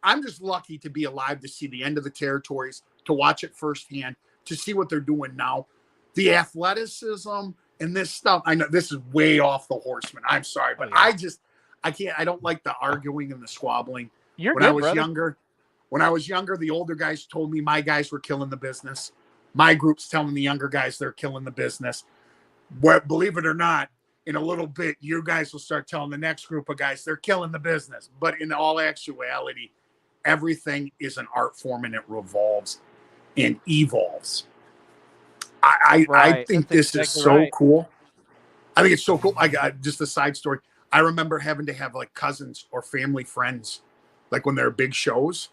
I'm just lucky to be alive to see the end of the territories, to watch it firsthand, to see what they're doing now. The athleticism and this stuff. I know this is way off the Horsemen. I'm sorry, but I can't. I don't like the arguing and the squabbling. When I was younger, the older guys told me my guys were killing the business. My group's telling the younger guys they're killing the business. Believe it or not, in a little bit, you guys will start telling the next group of guys they're killing the business. But in all actuality, everything is an art form and it revolves and evolves. I think this is so cool. I think it's so cool. I got just a side story. I remember having to have like cousins or family friends, like when there are big shows,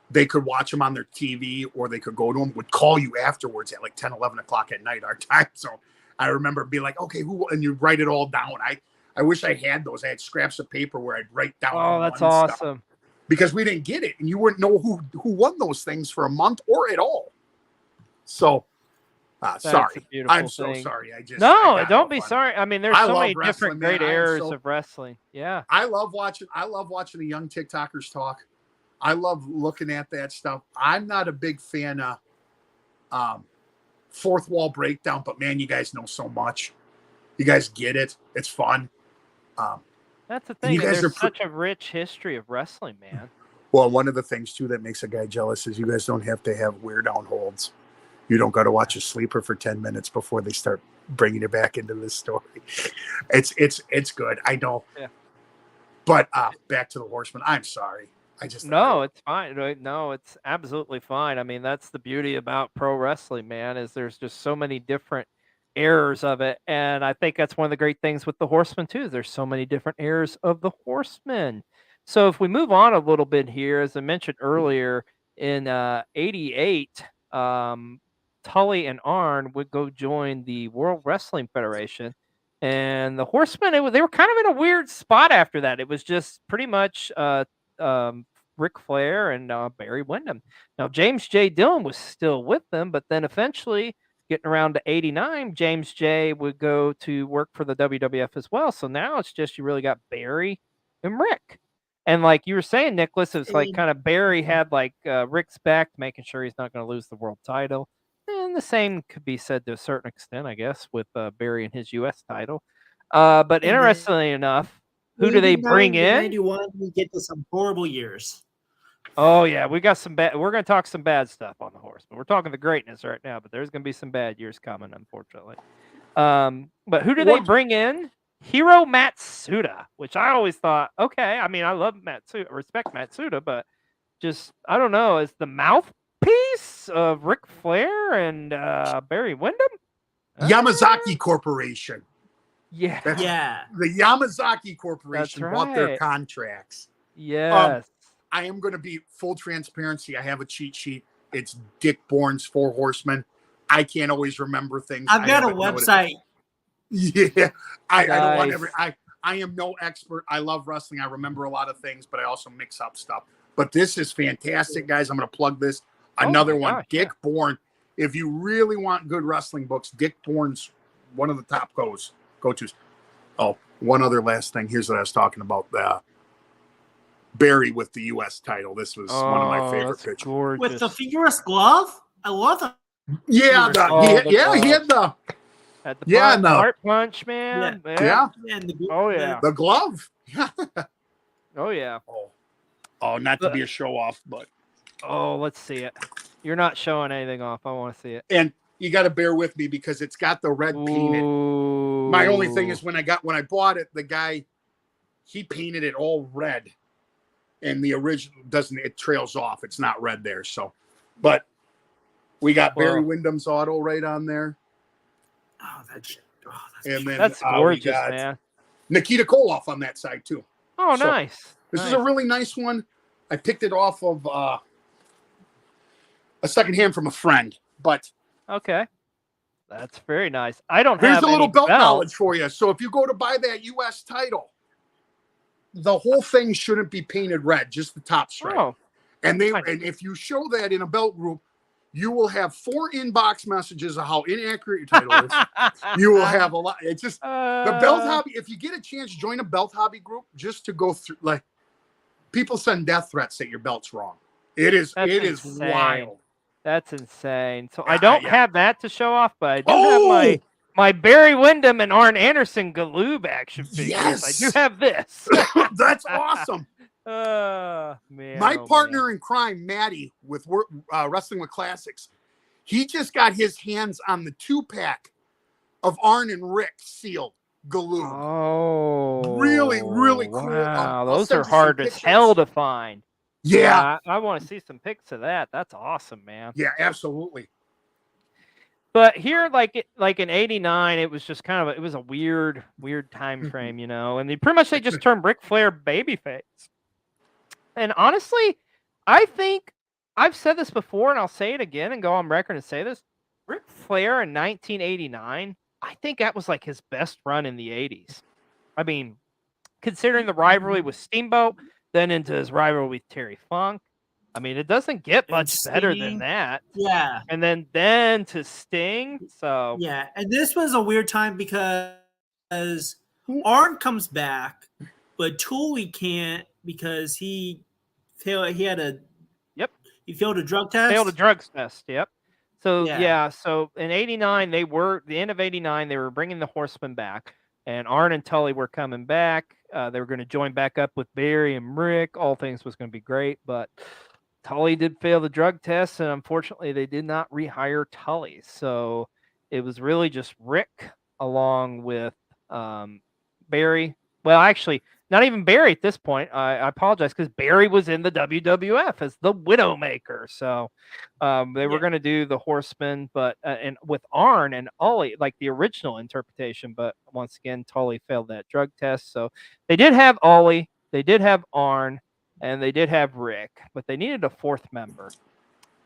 they could watch them on their TV or they could go to them, would call you afterwards at like 10, 11 o'clock at night, our time. So I remember being like, okay, and you write it all down. I wish I had those. I had scraps of paper where I'd write down. Oh, that's awesome. Stuff, because we didn't get it and you wouldn't know who won those things for a month or at all. So sorry. I'm so sorry. Don't be sorry. I mean, there's so many different great eras of wrestling. Yeah. I love watching the young TikTokers talk. I love looking at that stuff. I'm not a big fan of fourth wall breakdown, but man, you guys know so much. You guys get it. It's fun. That's the thing. There's such a rich history of wrestling, man. Well, one of the things too that makes a guy jealous is you guys don't have to have wear down holds. You don't got to watch a sleeper for 10 minutes before they start bringing it back into the story. It's good. I know. Yeah. But back to the Horsemen. I'm sorry. It's fine. No, it's absolutely fine. I mean, that's the beauty about pro wrestling, man, is there's just so many different eras of it. And I think that's one of the great things with the Horsemen too. There's so many different eras of the Horsemen. So if we move on a little bit here, as I mentioned earlier, in 88, Tully and Arn would go join the World Wrestling Federation. And the Horsemen, they were kind of in a weird spot after that. It was just pretty much Ric Flair and Barry Windham. Now, James J. Dillon was still with them, but then eventually, getting around to 89, James J. would go to work for the WWF as well. So now it's just you really got Barry and Rick. And like you were saying, Nicholas, it's like kind of Barry had like Rick's back, making sure he's not going to lose the world title. And the same could be said to a certain extent, I guess, with Barry and his U.S. title. But interestingly enough, who do they bring in? 91, we get to some horrible years. Oh, yeah. We got some bad. We're going to talk some bad stuff on the Horsemen. We're talking the greatness right now, but there's going to be some bad years coming, unfortunately. But who do they bring in? Hiro Matsuda, which I always thought, okay. I mean, I love Matsuda, respect Matsuda, but just, I don't know, is the mouthpiece of Ric Flair and Barry Windham? Yamazaki Corporation. Yeah. The Yamazaki Corporation bought their contracts. Yes. I am going to be full transparency. I have a cheat sheet. It's Dick Bourne's Four Horsemen. I can't always remember things. I've got a website. Yeah. I don't want I am no expert. I love wrestling. I remember a lot of things, but I also mix up stuff. But this is fantastic, guys. I'm going to plug this. Another my one, gosh, Dick Bourne. If you really want good wrestling books, Dick Bourne's one of the top go-tos. Oh, one other last thing. Here's what I was talking about. Barry with the U.S. title. This was one of my favorite pictures. Gorgeous. With the fingerless glove? I love that. Yeah, he had the At the Yeah, punch, no. heart punch, man. Yeah. And Oh, yeah. the glove. Oh, yeah. Oh, not to be a show off, but Oh, let's see it. You're not showing anything off. I want to see it. and you got to bear with me because it's got the red painted. Ooh. My only thing is when I bought it, the guy he painted it all red, and the original doesn't. It trails off. It's not red there. So, but we got Barry Windham's auto right on there. Oh, that's And then That's we gorgeous, got man. Nikita Koloff on that side too. Oh, So, nice. This is a really nice one. I picked it off of a secondhand from a friend. But okay. That's very nice. I don't here's have a little any belt belts. knowledge for you. So if you go to buy that U.S. title, the whole thing shouldn't be painted red, just the top stripe. Oh, And if you show that in a belt group, you will have 4 inbox messages of how inaccurate your title is. You will have a lot. It's just the belt hobby. If you get a chance, join a belt hobby group just to go through. Like people send death threats that your belt's wrong. It is insane. wild. That's insane. So Yeah, I don't have that to show off, but I do have my Barry Windham and Arn Anderson Galoob action figures. Yes. I do have this. That's awesome. Man, My partner in crime, Maddie, with Wrestling with Classics, he just got his hands on the 2-pack of Arn and Rick sealed Galoob. Oh, really, really cool. Wow, I'll those send are you some hard as pictures. hell to find. Yeah. I want to see some pics of that. That's awesome, man. Yeah, absolutely. But here, like in '89, it was just kind of it was a weird time frame, you know. And they just turned Ric Flair babyface. And honestly, I think I've said this before, and I'll say it again and go on record and say this: Ric Flair in 1989, I think that was like his best run in the '80s. I mean, considering the rivalry with Steamboat, then into his rivalry with Terry Funk. I mean, it doesn't get much better than that. Yeah. And then to Sting. So yeah, and this was a weird time because Arn comes back, but Tully can't because he failed a drug test. Failed a drug test. Yep. So so in '89 the end of '89 they were bringing the Horsemen back, and Arn and Tully were coming back. They were going to join back up with Barry and Rick. All things was going to be great, but Tully did fail the drug test, and unfortunately, they did not rehire Tully. So it was really just Rick along with Barry. Well, actually, not even Barry at this point. I apologize because Barry was in the WWF as the Widowmaker. So they were going to do the Horsemen, but and with Arn and Ollie, like the original interpretation. But once again, Tully failed that drug test. So they did have Ollie, they did have Arn, and they did have Rick, but they needed a 4th member.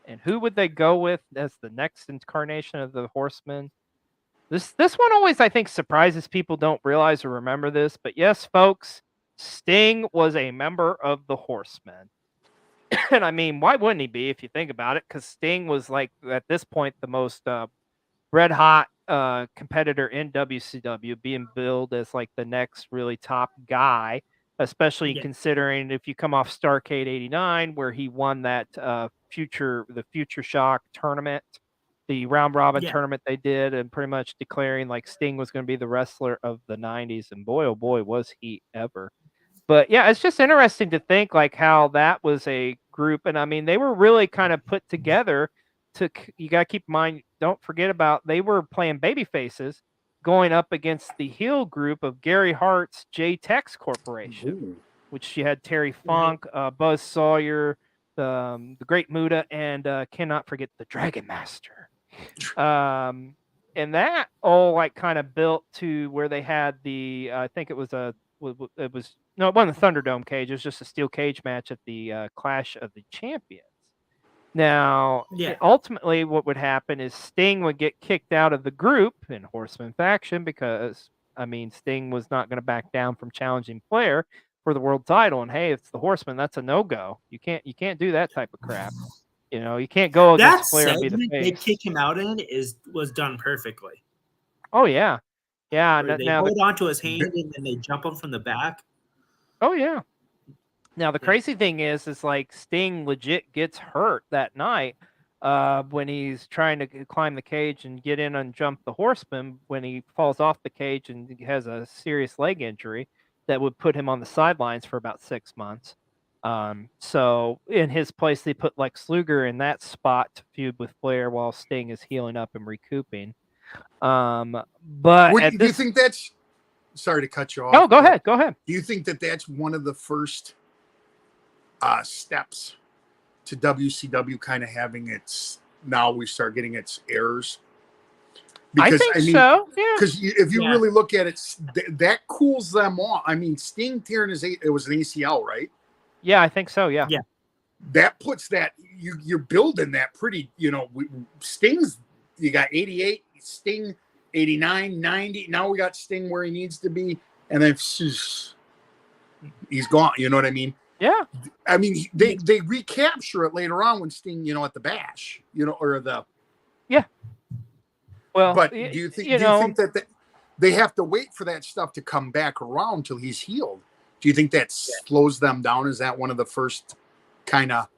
And who would they go with as the next incarnation of the Horsemen? This one always, I think, surprises people, don't realize or remember this. But yes, folks, Sting was a member of the Horsemen. And I mean, why wouldn't he be if you think about it? Because Sting was, like, at this point, the most red-hot competitor in WCW, being billed as, like, the next really top guy. Especially considering if you come off Starrcade '89, where he won that Future Shock tournament, the round robin tournament they did, and pretty much declaring like Sting was going to be the wrestler of the '90s, and boy, oh boy, was he ever! But yeah, it's just interesting to think like how that was a group, and I mean they were really kind of put together. You got to keep in mind, don't forget about they were playing baby faces, going up against the heel group of Gary Hart's J-Tex Corporation, which you had Terry Funk, Buzz Sawyer, the Great Muta, and cannot forget the Dragon Master. And that all like kind of built to where they had I think it wasn't a Thunderdome cage. It was just a steel cage match at the Clash of the Champions. Now, ultimately, what would happen is Sting would get kicked out of the group in Horseman faction because, I mean, Sting was not going to back down from challenging Flair for the world title. And hey, it's the Horseman. That's a no-go. You can't do that type of crap. You know, you can't go That against Flair and be the segment they face. kick him out in was done perfectly. Oh yeah, yeah. Where they hold onto his hand and then they jump him from the back. Oh yeah. Now the crazy thing is like Sting legit gets hurt that night when he's trying to climb the cage and get in and jump the Horseman, when he falls off the cage and he has a serious leg injury that would put him on the sidelines for about 6 months. So in his place, they put Lex Luger in that spot to feud with Flair while Sting is healing up and recouping. But do you think that's? Sorry to cut you off. No, go ahead. Go ahead. Do you think that that's one of the first steps to WCW kind of having its? Now we start getting its errors. Because, I think so. Yeah. Because if you really look at it, that cools them off. I mean, Sting tearing it was an ACL, right? Yeah, I think so. Yeah. Yeah. That puts that you're building that pretty. You know, Sting's. You got 88, Sting 89, 90. Now we got Sting where he needs to be, and then he's gone. You know what I mean? Yeah. I mean, they recapture it later on when Sting, you know, at the Bash, you know, or the. Yeah. Well, but do you think that they have to wait for that stuff to come back around till he's healed? Do you think that slows them down? Is that one of the first kind of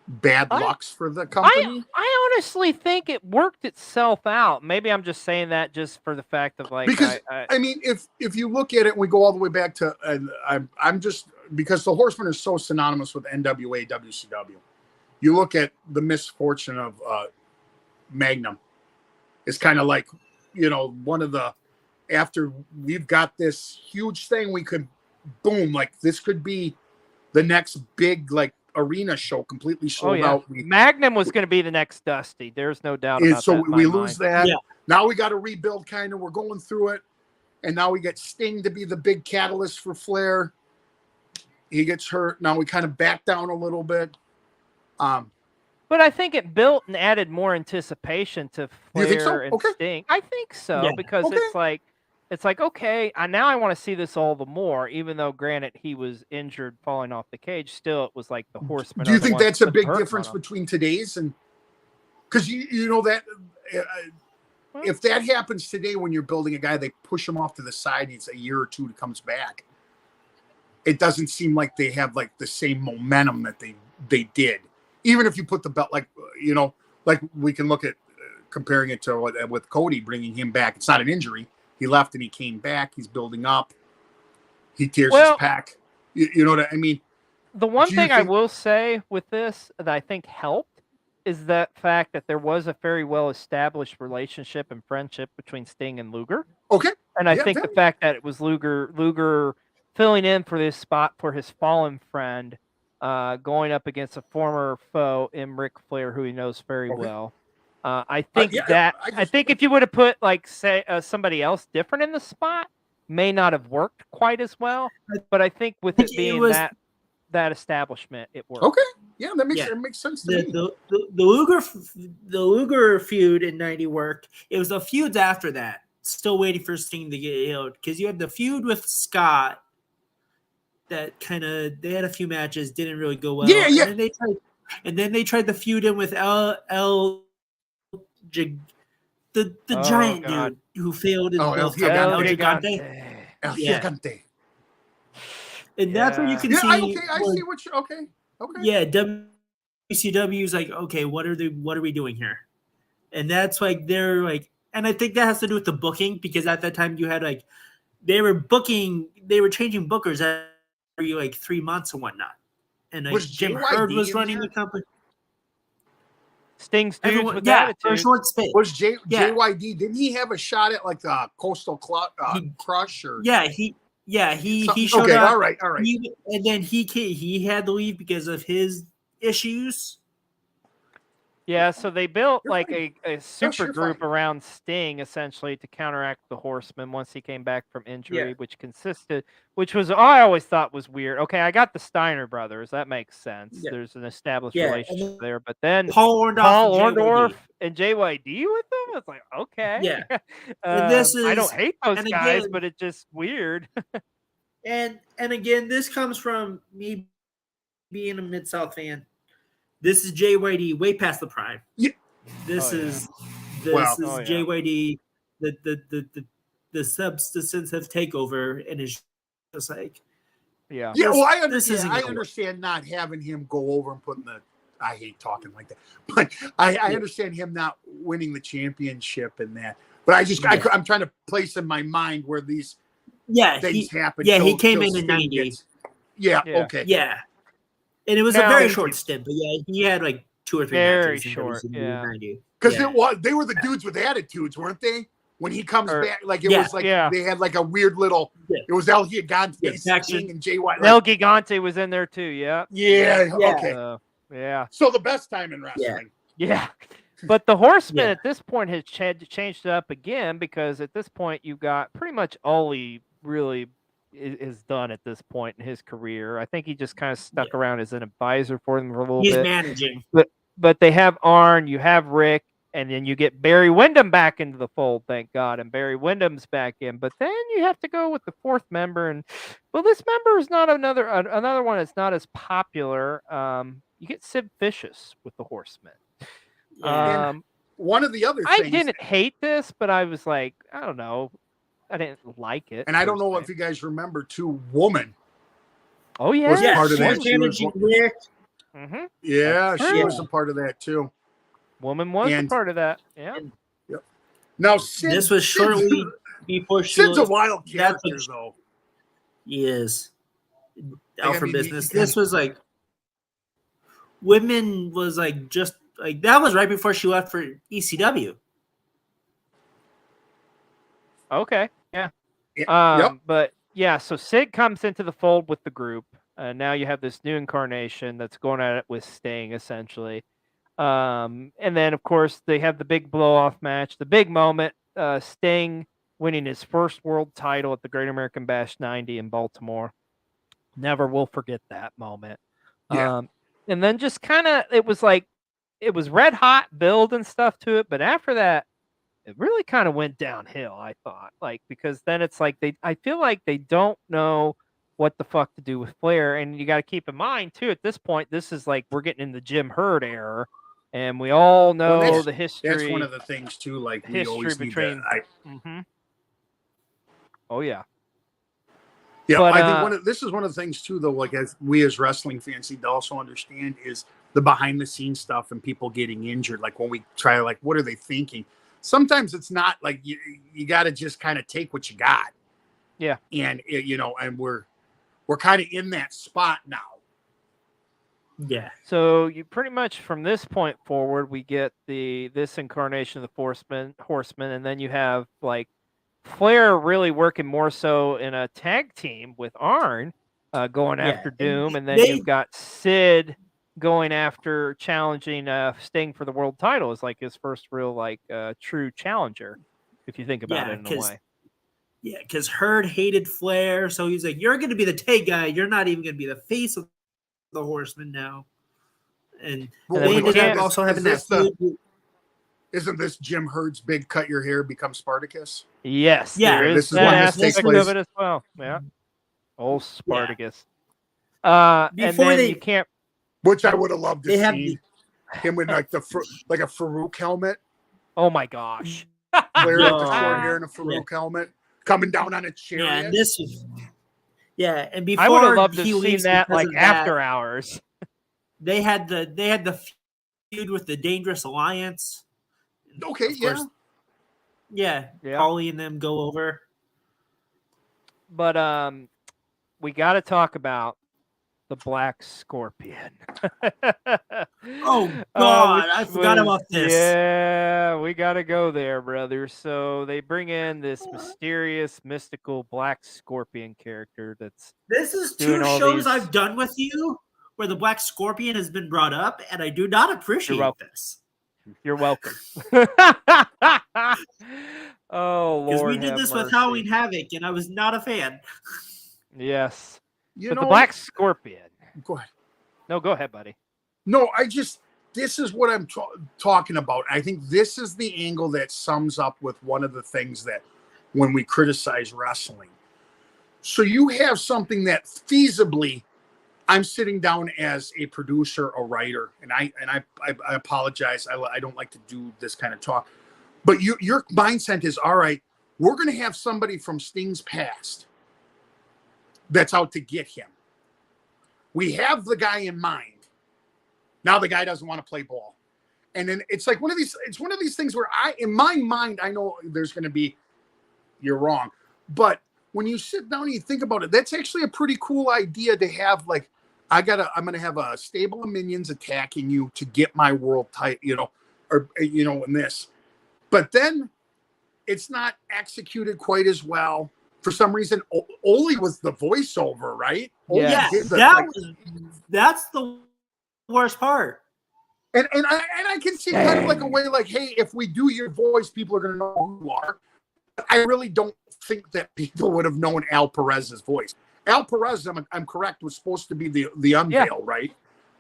bad lucks for the company? I honestly think it worked itself out. Maybe I'm just saying that just for the fact of like, because I mean, if you look at it, and we go all the way back to I'm just because the Horsemen are so synonymous with NWA, WCW. You look at the misfortune of Magnum. It's kind of like, you know, one of the after we've got this huge thing, we could boom, like this could be the next big like arena show completely sold out. Magnum was going to be the next Dusty. There's no doubt about so that. So we lose that. Yeah. Now we got to rebuild kind of. We're going through it. And now we get Sting to be the big catalyst for Flair. He gets hurt. Now we kind of back down a little bit. But I think it built and added more anticipation to Flair and Sting. I think so because it's like okay, now I want to see this all the more. Even though, granted, he was injured falling off the cage, still it was like the Horsemen. Do you think that's a big difference between today's and because you know that if that happens today when you're building a guy, they push him off to the side. It's a year or two that comes back. It doesn't seem like they have like the same momentum that they did. Even if you put the belt, like, you know, like we can look at comparing it to with Cody, bringing him back. It's not an injury. He left and he came back. He's building up. He tears his pack. You know what I mean? The one thing I will say with this that I think helped is that fact that there was a very well-established relationship and friendship between Sting and Luger. Okay. And I think the fact that it was Luger filling in for this spot for his fallen friend, going up against a former foe in Ric Flair, who he knows very well. I think I think if you would have put like say somebody else different in the spot, may not have worked quite as well. But I think with it being that establishment, it worked. Okay, yeah, that makes sense to me. The Luger feud in '90 worked. It was the feuds after that, still waiting for Sting to get healed, because you had the feud with Scott. That kind of they had a few matches, didn't really go well. Yeah. And then they tried the feud in with the giant dude who failed in El Gigante. El Gigante. And that's where you can see. I see what you. Okay. Yeah, WCW is like, okay, what are we doing here? And that's like they're like, and I think that has to do with the booking, because at that time you had like they were changing bookers every like 3 months and whatnot. And like Jim Herd was running the company. Sting's dudes with attitude. For a short spin. Was JYD? Didn't he have a shot at like the Coastal Crush? Or he showed okay, up. All right. And then he had to leave because of his issues. Yeah, so they built like a super group around Sting essentially to counteract the Horsemen once he came back from injury, which was I always thought was weird. Okay, I got the Steiner brothers, that makes sense. Yeah. There's an established relationship there, but then Paul Orndorff and JYD with them, it's like okay, yeah. I don't hate those guys, but it's just weird. and again, this comes from me being a Mid-South fan. This is JYD way past the prime. Yeah. This Oh, is yeah. JYD. The substantive takeover, and it's just like, Yeah. Yeah, well, I gonna understand not having him go over and putting the. I hate talking like that, but I understand him not winning the championship and that. But I'm trying to place in my mind where these things happen. Yeah, he came in 90. Yeah, okay. Yeah, and it was a Now- very short stint, but yeah, he had like 2 or 3 Very matches in short, WCW yeah. 90. Because they were the dudes with attitudes, weren't they? When he comes back, like it was like they had like a weird little. Yeah. It was El Gigante, Yeah, Sting, and Jay White. El Gigante was in there too. Yeah. Yeah. Yeah. Okay. Yeah. So the best time in wrestling. Yeah. But the Horseman Yeah. at this point has changed it up again, because at this point you've got pretty much all he really is done at this point in his career. I think he just kind of stuck around as an advisor for them for a little He's bit. managing. But they have Arn, you have Rick, and then you get Barry Windham back into the fold, thank God, and Barry Windham's back in. But then you have to go with the 4th member, and well, this member is not another one that's not as popular. You get Sid Vicious with the Horsemen. Yeah. One of the other I things, didn't hate this, but I was like, I don't know, I didn't like it. and I don't know if you guys remember too, Woman. Oh yeah, was part of she that. was She was managing Rick. Mm-hmm. Yeah, That's she true. was a part of that too. Woman was a And- part of that. Yeah. Now, Sid, This was shortly before she Sid's a was. wild that's character, what- though. He is. I Out for mean, business. he- This was like. Women was like just like that was right before she left for ECW. Okay. Yeah. Yep. But yeah, so Sid comes into the fold with the group. Now you have this new incarnation that's going at it with Sting, essentially. And then, of course, they have the big blow-off match, the big moment, Sting winning his first world title at the Great American Bash 90 in Baltimore. Never will forget that moment. Yeah. And then just kind of, it was red hot build and stuff to it. But after that, it really kind of went downhill, I thought, because then it's like I feel like they don't know what the fuck to do with Flair. And you got to keep in mind too, at this point, this is like, we're getting in the Jim Herd era, and we all know the history. That's one of the things too. Like we always need between. to. Oh yeah. Yeah, But, I think this is one of the things too, though. Like as wrestling fans need to also understand is the behind the scenes stuff and people getting injured. Like when we try, like, what are they thinking? Sometimes it's not like you got to just kind of take what you got. Yeah. And and we're kind of in that spot now. Yeah. So you pretty much from this point forward, we get this incarnation of the Horsemen, and then you have like Flair really working more so in a tag team with Arn, going after Doom, and then you've got Sid going after challenging Sting for the world title is like his first real true challenger, if you think about it in a way. Yeah, because Herd hated Flair, so he's like, "You're going to be the tag guy. You're not even going to be the face of the Horsemen now." And they ended up also having that. Isn't this Jim Herd's big cut your hair become Spartacus? Yes. Yeah. This is that one this takes aspect place. of it as well. Yeah. Old Spartacus. And then you can't. Which I would have loved to They see him with like a Farouk helmet. Oh my gosh. Flair with the short hair and a Farouk helmet coming down on a chariot. Yeah, and this was. Yeah, and before I would have loved to he have seen leaves that because like of after hours. They had the feud with the Dangerous Alliance. Okay, Of course, yeah. Paulie and them go over. But we got to talk about the Black Scorpion. Oh God, I forgot about this. Yeah, we got to go there, brother. So they bring in this mysterious, mystical Black Scorpion character. This is doing two all shows these- I've done with you where the Black Scorpion has been brought up, and I do not appreciate this. You're welcome. Oh Lord, Because we did this have with mercy. Halloween Havoc, and I was not a fan. Yes, You but know, the Black Scorpion. Go ahead. No, go ahead, buddy. No, this is what I'm talking about. I think this is the angle that sums up with one of the things that when we criticize wrestling. So you have something that feasibly I'm sitting down as a producer, a writer, and I apologize. I don't like to do this kind of talk, but your mindset is, all right, we're going to have somebody from Sting's past that's out to get him. We have the guy in mind. Now the guy doesn't want to play ball. And then it's like one of these things where in my mind, I know there's going to be, you're wrong. But when you sit down and you think about it, that's actually a pretty cool idea to have. Like, I'm going to have a stable of minions attacking you to get my world title, in this. But then it's not executed quite as well. For some reason, Oli was the voiceover, right? Yeah, that's the worst part. And I can see kind of like a way like, hey, if we do your voice, people are going to know who you are. But I really don't think that people would have known Al Perez's voice. Al Perez, I'm correct, was supposed to be the unveil, right?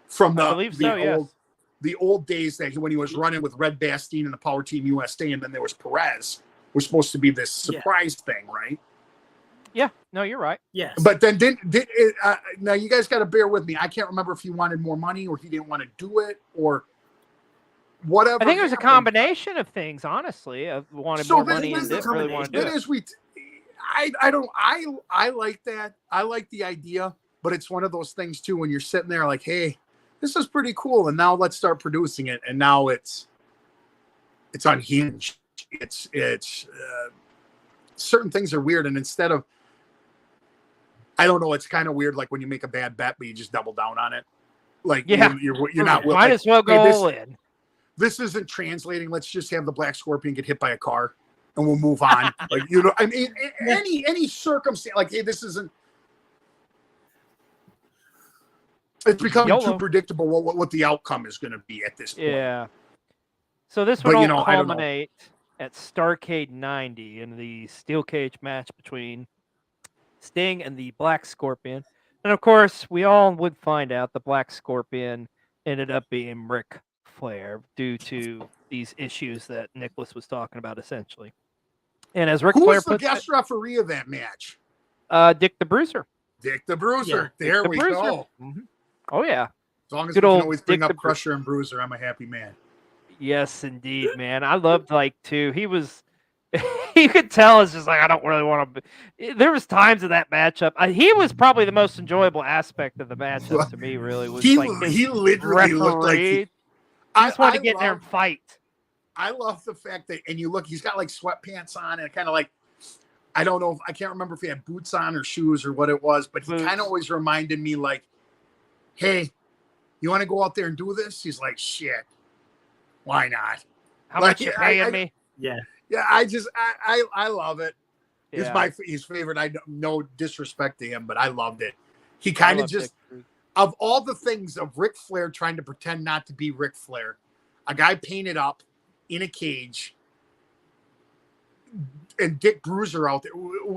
From the old days that when he was running with Red Bastien and the Power Team USA, and then there was Perez, was supposed to be this surprise thing, right? Yeah, no, you're right. Yes. But then now you guys got to bear with me. I can't remember if he wanted more money or he didn't want to do it or whatever. I think there's a combination of things, honestly. Of wanted more money and didn't really want to do it. I like that. I like the idea, but it's one of those things too when you're sitting there like, hey, this is pretty cool, and now let's start producing it, and now it's unhinged. It's certain things are weird, and instead of, I don't know, it's kind of weird, like when you make a bad bet, but you just double down on it. Like, you're not willing. Might as well go all in. This isn't translating. Let's just have the Black Scorpion get hit by a car, and we'll move on. Like, I mean, any circumstance, like, hey, this isn't. It's becoming too predictable what the outcome is going to be at this point. Yeah. So this would all culminate at Starrcade 90 in the steel cage match between Sting and the Black Scorpion. And of course, we all would find out the Black Scorpion ended up being Ric Flair due to these issues that Nicholas was talking about, essentially. And as Ric Flair was the guest referee of that match? Dick the Bruiser. Dick the Bruiser. Yeah, there we go. Mm-hmm. Oh, yeah. As long as we can always bring up Crusher and Bruiser, I'm a happy man. Yes, indeed, man. I loved, too. He was, you could tell it's just like, I don't really want to. There was times of that matchup. He was probably the most enjoyable aspect of the matchup to me, really. Was he literally looked like he just wanted to get in there and fight. I love the fact that, and you look, he's got like sweatpants on and kind of like, I don't know, I can't remember if he had boots on or shoes or what it was, but he kind of always reminded me like, hey, you want to go out there and do this? He's like, shit, why not? How much you paying me? Yeah. Yeah, I love it. Yeah. He's favorite. I no disrespect to him, but I loved it. He kind of just, of all the things of Ric Flair trying to pretend not to be Ric Flair, a guy painted up in a cage, and Dick Bruiser out there,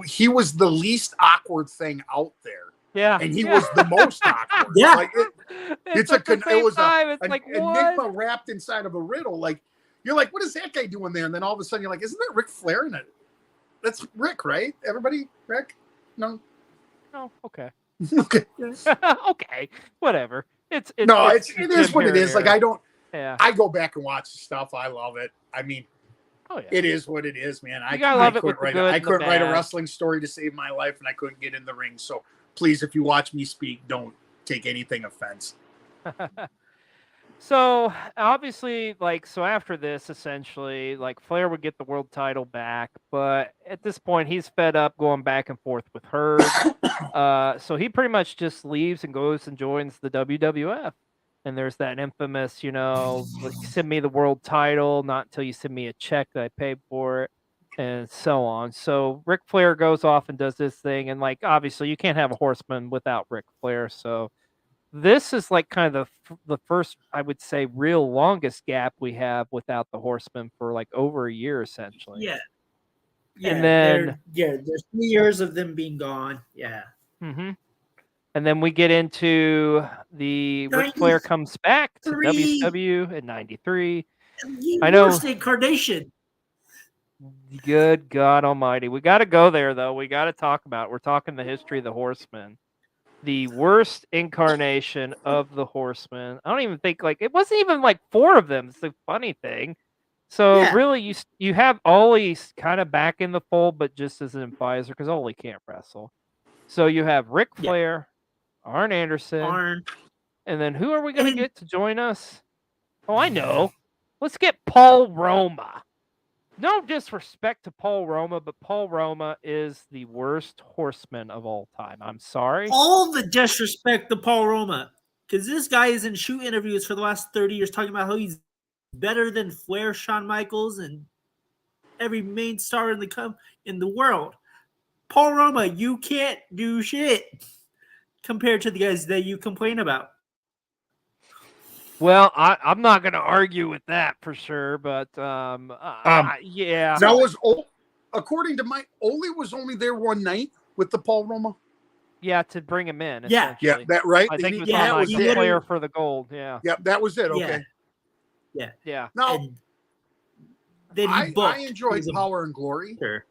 he was the least awkward thing out there. Yeah, and he was the most awkward. Yeah, like it was an enigma wrapped inside of a riddle. Like, you're like, what is that guy doing there? And then all of a sudden you're like, isn't that Ric Flair in it? That's Rick, right? Everybody, Rick? No. Oh, okay. Okay. Okay. Whatever. It is what it is. Like, I don't. Yeah. I go back and watch the stuff. I love it. I mean, it is what it is, man. I couldn't write a wrestling story to save my life, and I couldn't get in the ring. So please, if you watch me speak, don't take anything offense. So obviously, so after this, essentially, Flair would get the world title back, but at this point, he's fed up going back and forth with her. So he pretty much just leaves and goes and joins the WWF. And there's that infamous, send me the world title, not until you send me a check that I paid for it, and so on. So Ric Flair goes off and does this thing, and obviously you can't have a Horseman without Ric Flair. So this is kind of the first, I would say, real longest gap we have without the Horseman for over a year, essentially. Yeah. And then there's 3 years of them being gone. Yeah. Mm-hmm. And then we get into the Ric Flair comes back to WCW in '93. I know. First incarnation. Good God Almighty! We got to go there, though. We got to talk about it. We're talking the history of the Horsemen. the worst incarnation of the Horsemen. I don't even think it wasn't even 4 of them. It's the funny thing. So Yeah. really, you have Ollie kind of back in the fold, but just as an advisor because Ollie can't wrestle. So you have Ric Flair, Arn Anderson, and then who are we going to get to join us? Oh, I know. Let's get Paul Roma. No disrespect to Paul Roma, but Paul Roma is the worst Horseman of all time. I'm sorry. All the disrespect to Paul Roma, because this guy is in shoot interviews for the last 30 years talking about how he's better than Flair, Shawn Michaels, and every main star in the world. Paul Roma, you can't do shit compared to the guys that you complain about. Well, I'm not going to argue with that for sure, but yeah. That was according to Ole was only there one night with the Paul Roma. Yeah, to bring him in. Yeah, that right. I think that was the player for the gold. Yeah. Yep, that was it. Okay. Yeah. Now, I enjoyed Power and Glory. Sure.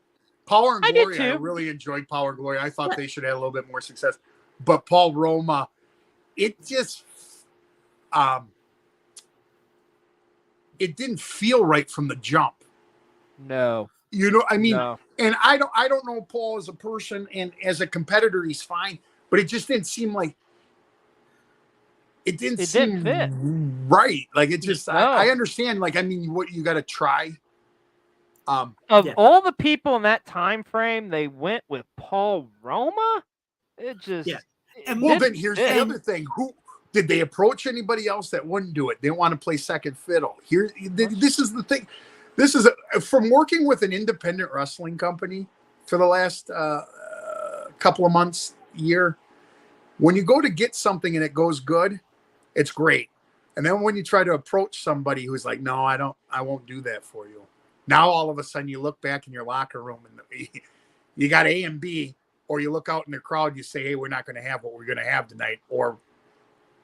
Power and Glory, I really enjoyed Power and Glory. I thought they should have a little bit more success. But Paul Roma, it just it didn't feel right from the jump. No. You know, I mean, and I don't know Paul as a person, and as a competitor, he's fine, but it just didn't seem like it didn't fit right. Like it just, I understand. Like, I mean, what you got to try. Of all the people in that time frame, they went with Paul Roma. It just, and well, then here's the other thing: who did they approach? Anybody else that wouldn't do it? They want to play second fiddle. Here, this is the thing. This is from working with an independent wrestling company for the last couple of months, year. When you go to get something and it goes good, it's great. And then when you try to approach somebody who's like, "No, I won't do that for you." Now all of a sudden you look back in your locker room and you got A and B, or you look out in the crowd, you say, "Hey, we're not going to have what we're going to have tonight," or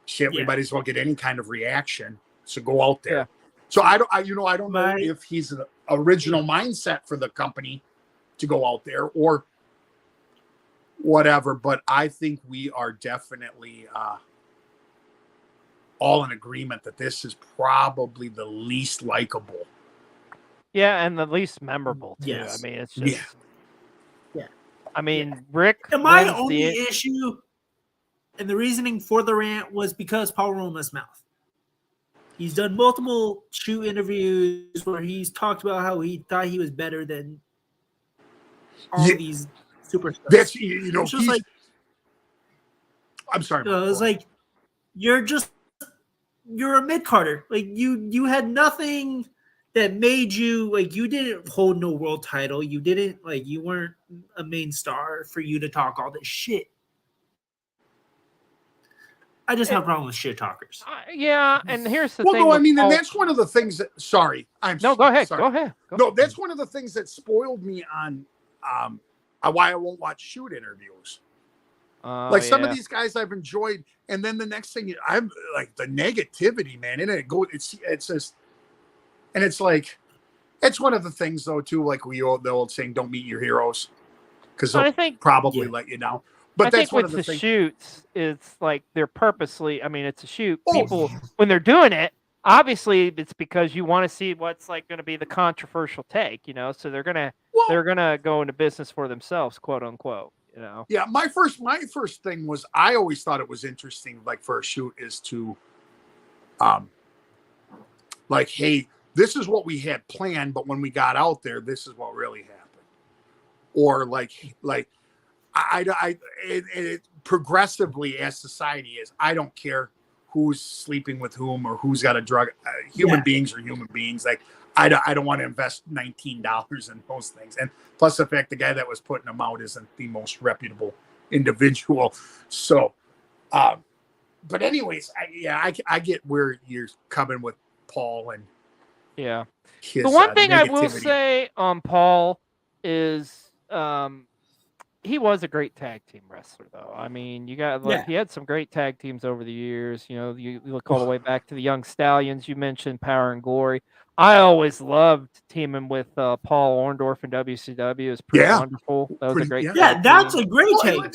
shit, we might as well get any kind of reaction. So go out there. Yeah. So I don't know if he's an original mindset for the company to go out there or whatever, but I think we are definitely all in agreement that this is probably the least likable. Yeah, and the least memorable too. Yes. I mean, it's just I mean, Rick. And my only issue and the reasoning for the rant was because Paul Roma's mouth. He's done multiple shoot interviews where he's talked about how he thought he was better than all these superstars. That's he's like, I'm sorry. It's like you're a mid-carder. Like you had nothing that made you like you didn't hold no world title. You didn't you weren't a main star for you to talk all this shit. I just have a problem with shit talkers. Yeah, and here's the thing. Well, no, I mean, and that's one of the things that. Sorry, go ahead. Go ahead. No, that's one of the things that spoiled me on why I won't watch shoot interviews. Some of these guys I've enjoyed, and then the next thing I'm like the negativity, man. And it's just, and it's like, it's one of the things though too. Like the old saying, "Don't meet your heroes," because they'll probably let you down. But that's one of the things. Shoots, it's like they're purposely. I mean, it's a shoot. People when they're doing it, obviously it's because you want to see what's going to be the controversial take, So they're gonna go into business for themselves, quote unquote, Yeah, my first thing was I always thought it was interesting, for a shoot, is to, hey, this is what we had planned, but when we got out there, this is what really happened, or it progressively as society is, I don't care who's sleeping with whom or who's got a drug. Human beings are human beings. I don't want to invest $19 in those things. And plus the fact the guy that was putting them out isn't the most reputable individual. So, but anyways, I get where you're coming with Paul and his, the one thing negativity. I will say on Paul is, he was a great tag team wrestler, though. I mean, he had some great tag teams over the years. You look all the way back to the Young Stallions. You mentioned Power and Glory. I always loved teaming with Paul Orndorff in WCW. It was pretty wonderful. That was a great. Yeah, that's a great tag.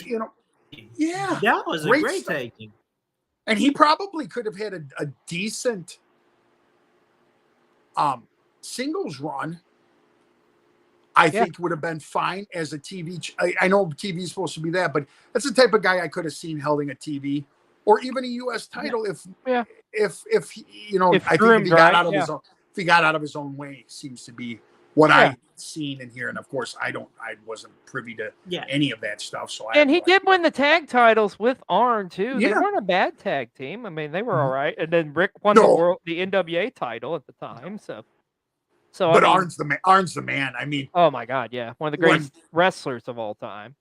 Yeah, That was a great stuff. tag team. And he probably could have had a decent singles run. I think would have been fine as a TV. I know TV is supposed to be that, but that's the type of guy I could have seen holding a TV or even a U.S. title if you know, If I think groomed if he got right, out of his own, if he got out of his own way, seems to be what I've seen and hear. And of course, I wasn't privy to any of that stuff. So and he did win the tag titles with Arn too. They Yeah. weren't a bad tag team. I mean, they were all right. And then Rick won the NWA title at the time. So but I mean, Arn's the man. I mean, oh my God, yeah, one of the greatest wrestlers of all time.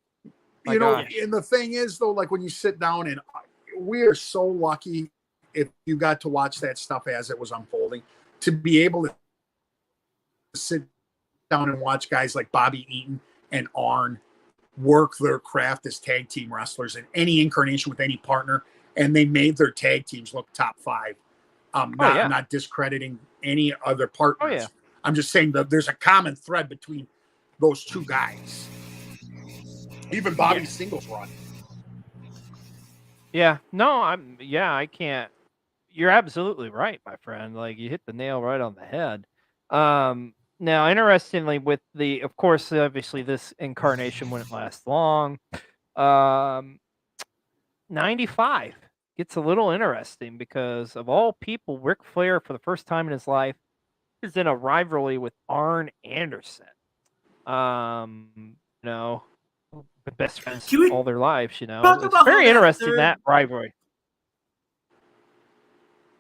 You know, and the thing is though, like when you sit down, and we are so lucky if you got to watch that stuff as it was unfolding, to be able to sit down and watch guys like Bobby Eaton and Arn work their craft as tag team wrestlers in any incarnation with any partner, and they made their tag teams look top 5. I'm not discrediting any other partners. I'm just saying that there's a common thread between those two guys. Even Bobby's singles run. Yeah, no, I can't. You're absolutely right, my friend. Like you hit the nail right on the head. Now, interestingly, with of course, obviously, this incarnation wouldn't last long. 95 gets a little interesting because of all people, Ric Flair, for the first time in his life, is in a rivalry with Arn Anderson. You know, best friends all their lives. You know, it's very interesting that rivalry.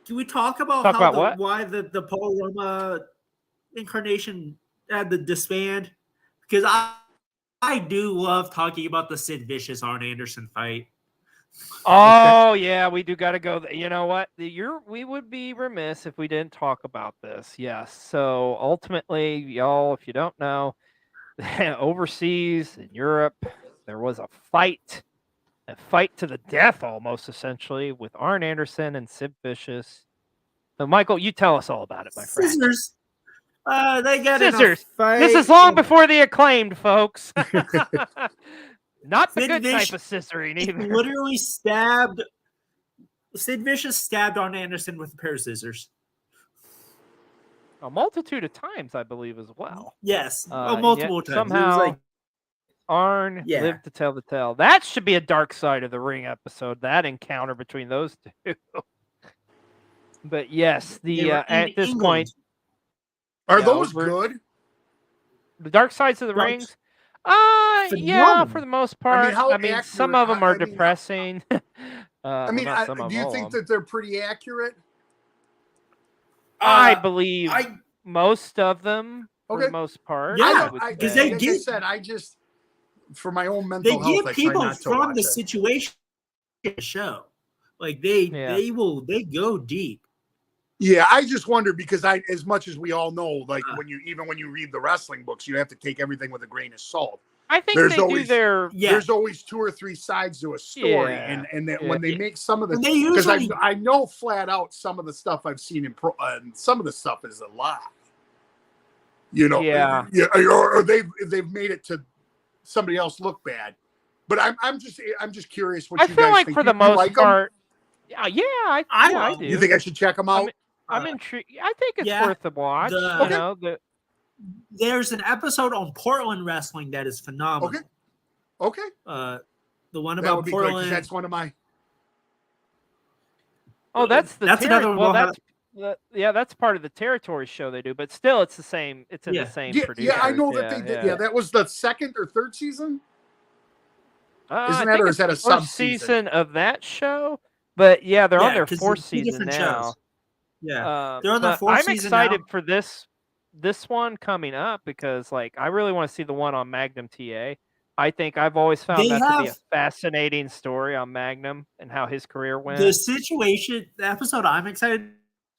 Can we talk about why the Paul Roma incarnation had to disband? Because I do love talking about the Sid Vicious Arn Anderson fight. Oh yeah, we do got to go. You know what? We would be remiss if we didn't talk about this. Yes. So ultimately, y'all, if you don't know, overseas in Europe, there was a fight to the death, almost essentially, with Arn Anderson and Sid Vicious. So, Michael, you tell us all about it, my friend. Scissors. They got scissors. Fight. This is long before the Acclaimed, folks. Not the good type of scissoring either. Literally stabbed. Sid Vicious stabbed Arn Anderson with a pair of scissors. A multitude of times, I believe, as well. Yes, multiple times. Somehow, Arn lived to tell the tale. That should be a Dark Side of the Ring episode. That encounter between those two. But yes, at this point, are those good? The Dark Sides of the Rings. Yeah, for the most part. I mean some of them are depressing. Do you think that they're pretty accurate? I believe most of them, for the most part. Yeah, because I just, for my own mental health, give people from the situation a show. Like they go deep. Yeah, I just wonder because as much as we all know, like when you read the wrestling books, you have to take everything with a grain of salt. I think there's always 2 or 3 sides to a story, and that when they make some of the, because I know flat out some of the stuff I've seen in some of the stuff is a lie. You know, or they've made it to somebody else look bad. But I'm just curious what you guys think. I feel like for the most part, I do. You think I should check them out? I'm intrigued. I think it's worth a watch. You know, there's an episode on Portland wrestling that is phenomenal. Okay. The one about Portland. Great, that's one of my. Oh, that's another one. That's part of the territory show they do, but still, it's the same. It's in the same producer. Yeah, I know that they did. Yeah, that was the 2nd or 3rd season. Isn't that, or is that a sub-season of that show? But yeah, they're on their 4th season now. Shows. Yeah, they're on their 4th season. I'm excited for this one coming up because, like, I really want to see the one on Magnum TA. I think I've always found that to be a fascinating story on Magnum and how his career went. The episode I'm excited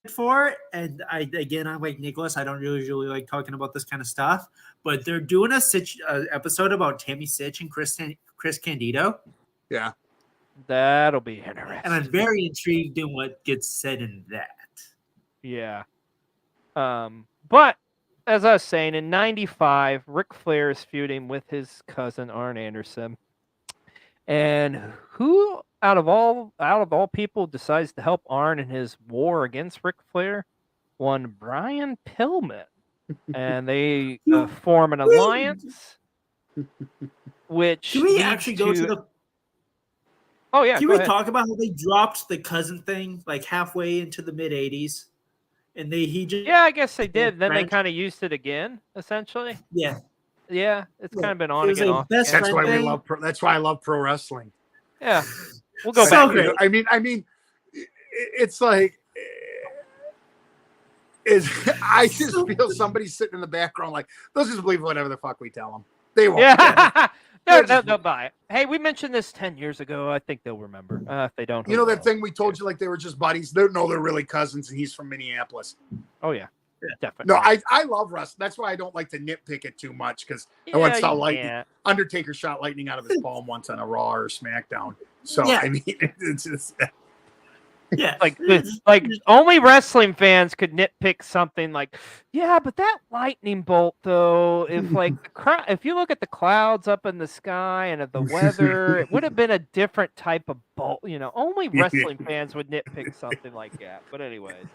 for, and I'm like Nicholas. I don't usually like talking about this kind of stuff, but they're doing a episode about Tammy Sitch and Chris Candido. Yeah. That'll be interesting. And I'm very intrigued in what gets said in that. Yeah. But as I was saying, in 95, Ric Flair is feuding with his cousin Arn Anderson. And who out of all people decides to help Arn in his war against Ric Flair? One Brian Pillman. And they form an alliance, which Can we leads actually go to the? Oh yeah, Can go we ahead. talk about how they dropped the cousin thing like halfway into the mid '80s, and he just Yeah, I guess they did. Then they kind of used it again, essentially. yeah. It's kind of been on It was again, a off best again. That's friend why we thing. love. That's why I love pro wrestling. Yeah, we'll go So back. great. I mean, it's like. I just feel somebody sitting in the background like they'll just believe whatever the fuck we tell them. They won't. Yeah, they'll buy it. Hey, we mentioned this 10 years ago. I think they'll remember. If they don't, You know that thing we told you like they were just buddies. They're really cousins, and he's from Minneapolis. Oh yeah, definitely. No, I love wrestling. That's why I don't like to nitpick it too much because I once saw lightning. Undertaker shot lightning out of his palm once on a Raw or SmackDown. So I mean, it's just. Yeah, like only wrestling fans could nitpick something like, yeah, but that lightning bolt though, if you look at the clouds up in the sky and at the weather, it would have been a different type of bolt. Only wrestling fans would nitpick something like that. But anyways,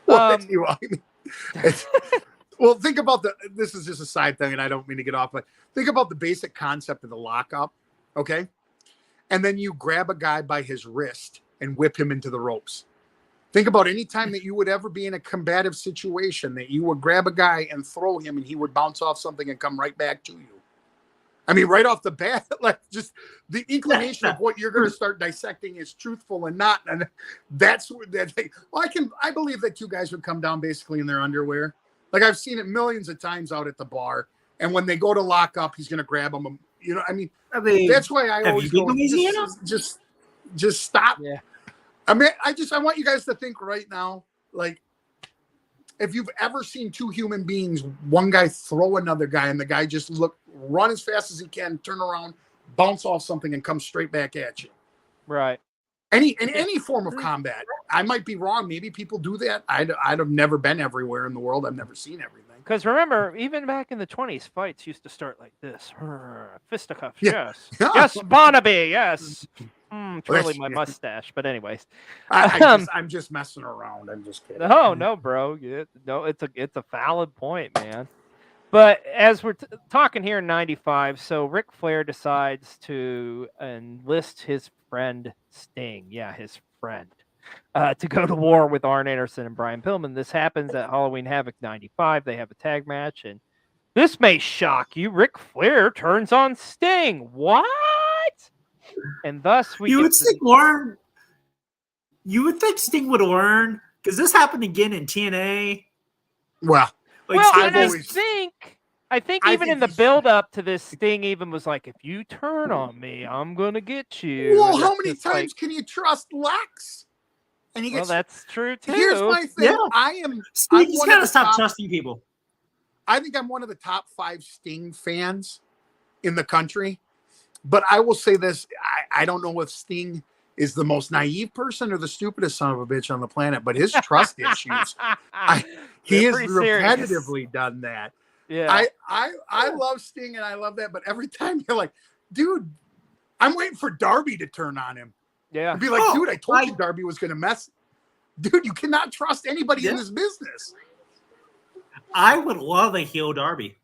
well, well, think about this is just a side thing, and I don't mean to get off, but think about the basic concept of the lockup, okay? And then you grab a guy by his wrist and whip him into the ropes. Think about any time that you would ever be in a combative situation that you would grab a guy and throw him and he would bounce off something and come right back to you. I mean, right off the bat, like just the inclination of what you're going to start dissecting is truthful and not. And that's what I believe that two guys would come down basically in their underwear. Like I've seen it millions of times out at the bar. And when they go to lock up, he's going to grab them. I mean, that's why I always go, just stop. Yeah. I mean, I want you guys to think right now, like, if you've ever seen two human beings, one guy throw another guy and the guy just run as fast as he can, turn around, bounce off something and come straight back at you. Right. Any form of combat. I might be wrong. Maybe people do that. I've never been everywhere in the world. I've never seen everything. Because remember, even back in the 20s, fights used to start like this. Fisticuffs, yes. Yes, Barnaby, yes. Truly my mustache. But anyways. I'm just messing around. I'm just kidding. No, bro. No, it's a valid point, man. But as we're talking here in 95, so Ric Flair decides to enlist his friend Sting. Yeah, his friend. To go to war with Arn Anderson and Brian Pillman. This happens at Halloween Havoc 95. They have a tag match, and this may shock you. Ric Flair turns on Sting. What? And thus you would think Sting would learn because this happened again in TNA. Well, I think even in the build-up to this, Sting even was like, if you turn on me, I'm going to get you. Well, how many times can you trust Lex? And he gets, that's true, too. Here's my thing. Yeah. Sting's got to stop trusting people. I think I'm one of the top 5 Sting fans in the country. But I will say this. I don't know if Sting is the most naive person or the stupidest son of a bitch on the planet, but his trust issues, he has repetitively done that. Yeah, I love Sting and I love that, but every time you're like, dude, I'm waiting for Darby to turn on him. Yeah, and be like, dude, I told you Darby was going to mess. Dude, you cannot trust anybody in this business. I would love a heel Darby.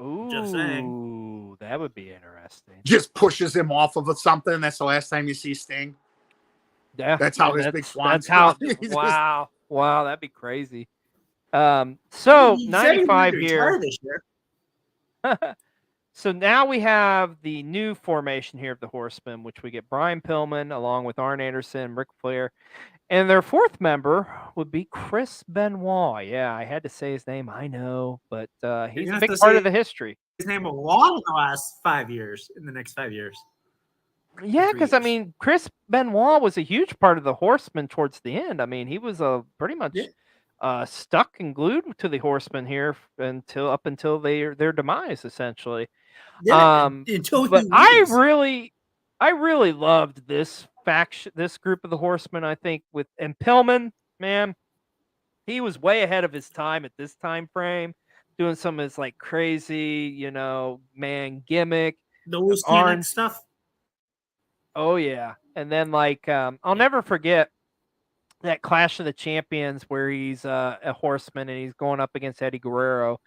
Ooh, just saying. That would be interesting. Just pushes him off of something. That's the last time you see Sting. Yeah, that's how his big swan. That's how. Wow, that'd be crazy. So 95 here. So now we have the new formation here of the Horsemen, which we get Brian Pillman along with Arn Anderson, Ric Flair, and their fourth member would be Chris Benoit. Yeah, I had to say his name. I know, but he's a big part of the history. His name a lot in the last 5 years. In the next 5 years. Yeah, because I mean, Chris Benoit was a huge part of the Horsemen towards the end. I mean, he was pretty much stuck and glued to the Horsemen here until their demise, essentially. Yeah, but I really loved this faction, this group of the Horsemen. I think and Pillman, man, he was way ahead of his time at this time frame, doing some of his like crazy, man, gimmick, the loose cannon stuff. Oh yeah. And then like I'll never forget that Clash of the Champions where he's a horseman and he's going up against Eddie Guerrero,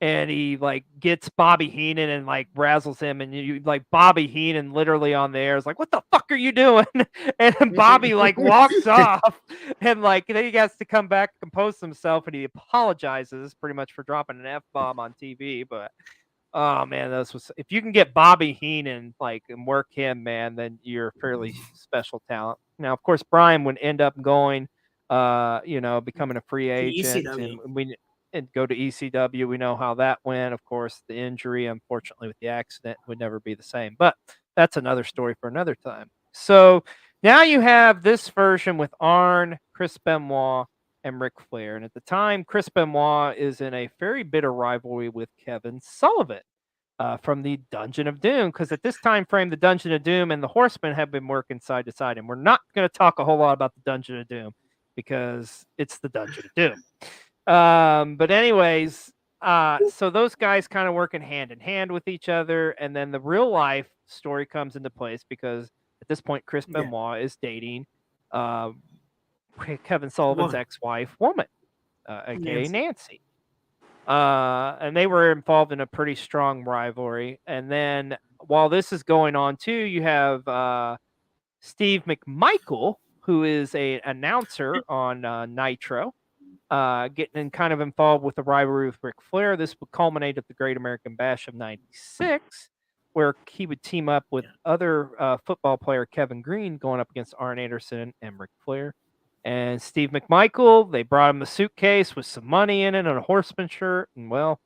and he like gets Bobby Heenan and like razzles him, and you like Bobby Heenan literally on the air is like, "What the fuck are you doing?" And Bobby like walks off, and like then he has to come back, compose himself, and he apologizes pretty much for dropping an F-bomb on TV. But oh man, if you can get Bobby Heenan like and work him, man, then you're a fairly special talent. Now, of course, Brian would end up going, becoming a free agent, and go to ECW. We know how that went. Of course, the injury, unfortunately, with the accident, would never be the same. But that's another story for another time. So now you have this version with Arn, Chris Benoit, and Ric Flair. And at the time, Chris Benoit is in a very bitter rivalry with Kevin Sullivan from the Dungeon of Doom, because at this time frame, the Dungeon of Doom and the Horsemen have been working side to side. And we're not going to talk a whole lot about the Dungeon of Doom because it's the Dungeon of Doom. But anyways, so those guys kind of working hand in hand with each other. And then the real life story comes into place because at this point, Chris Benoit is dating Kevin Sullivan's ex-wife, Woman, aka Nancy. And they were involved in a pretty strong rivalry. And then while this is going on too, you have Steve McMichael, who is an announcer on Nitro, getting kind of involved with the rivalry with Ric Flair. This would culminate at the Great American Bash of '96, where he would team up with other football player Kevin Green going up against Arn Anderson and Ric Flair. And Steve McMichael, they brought him a suitcase with some money in it and a Horseman shirt. And, well,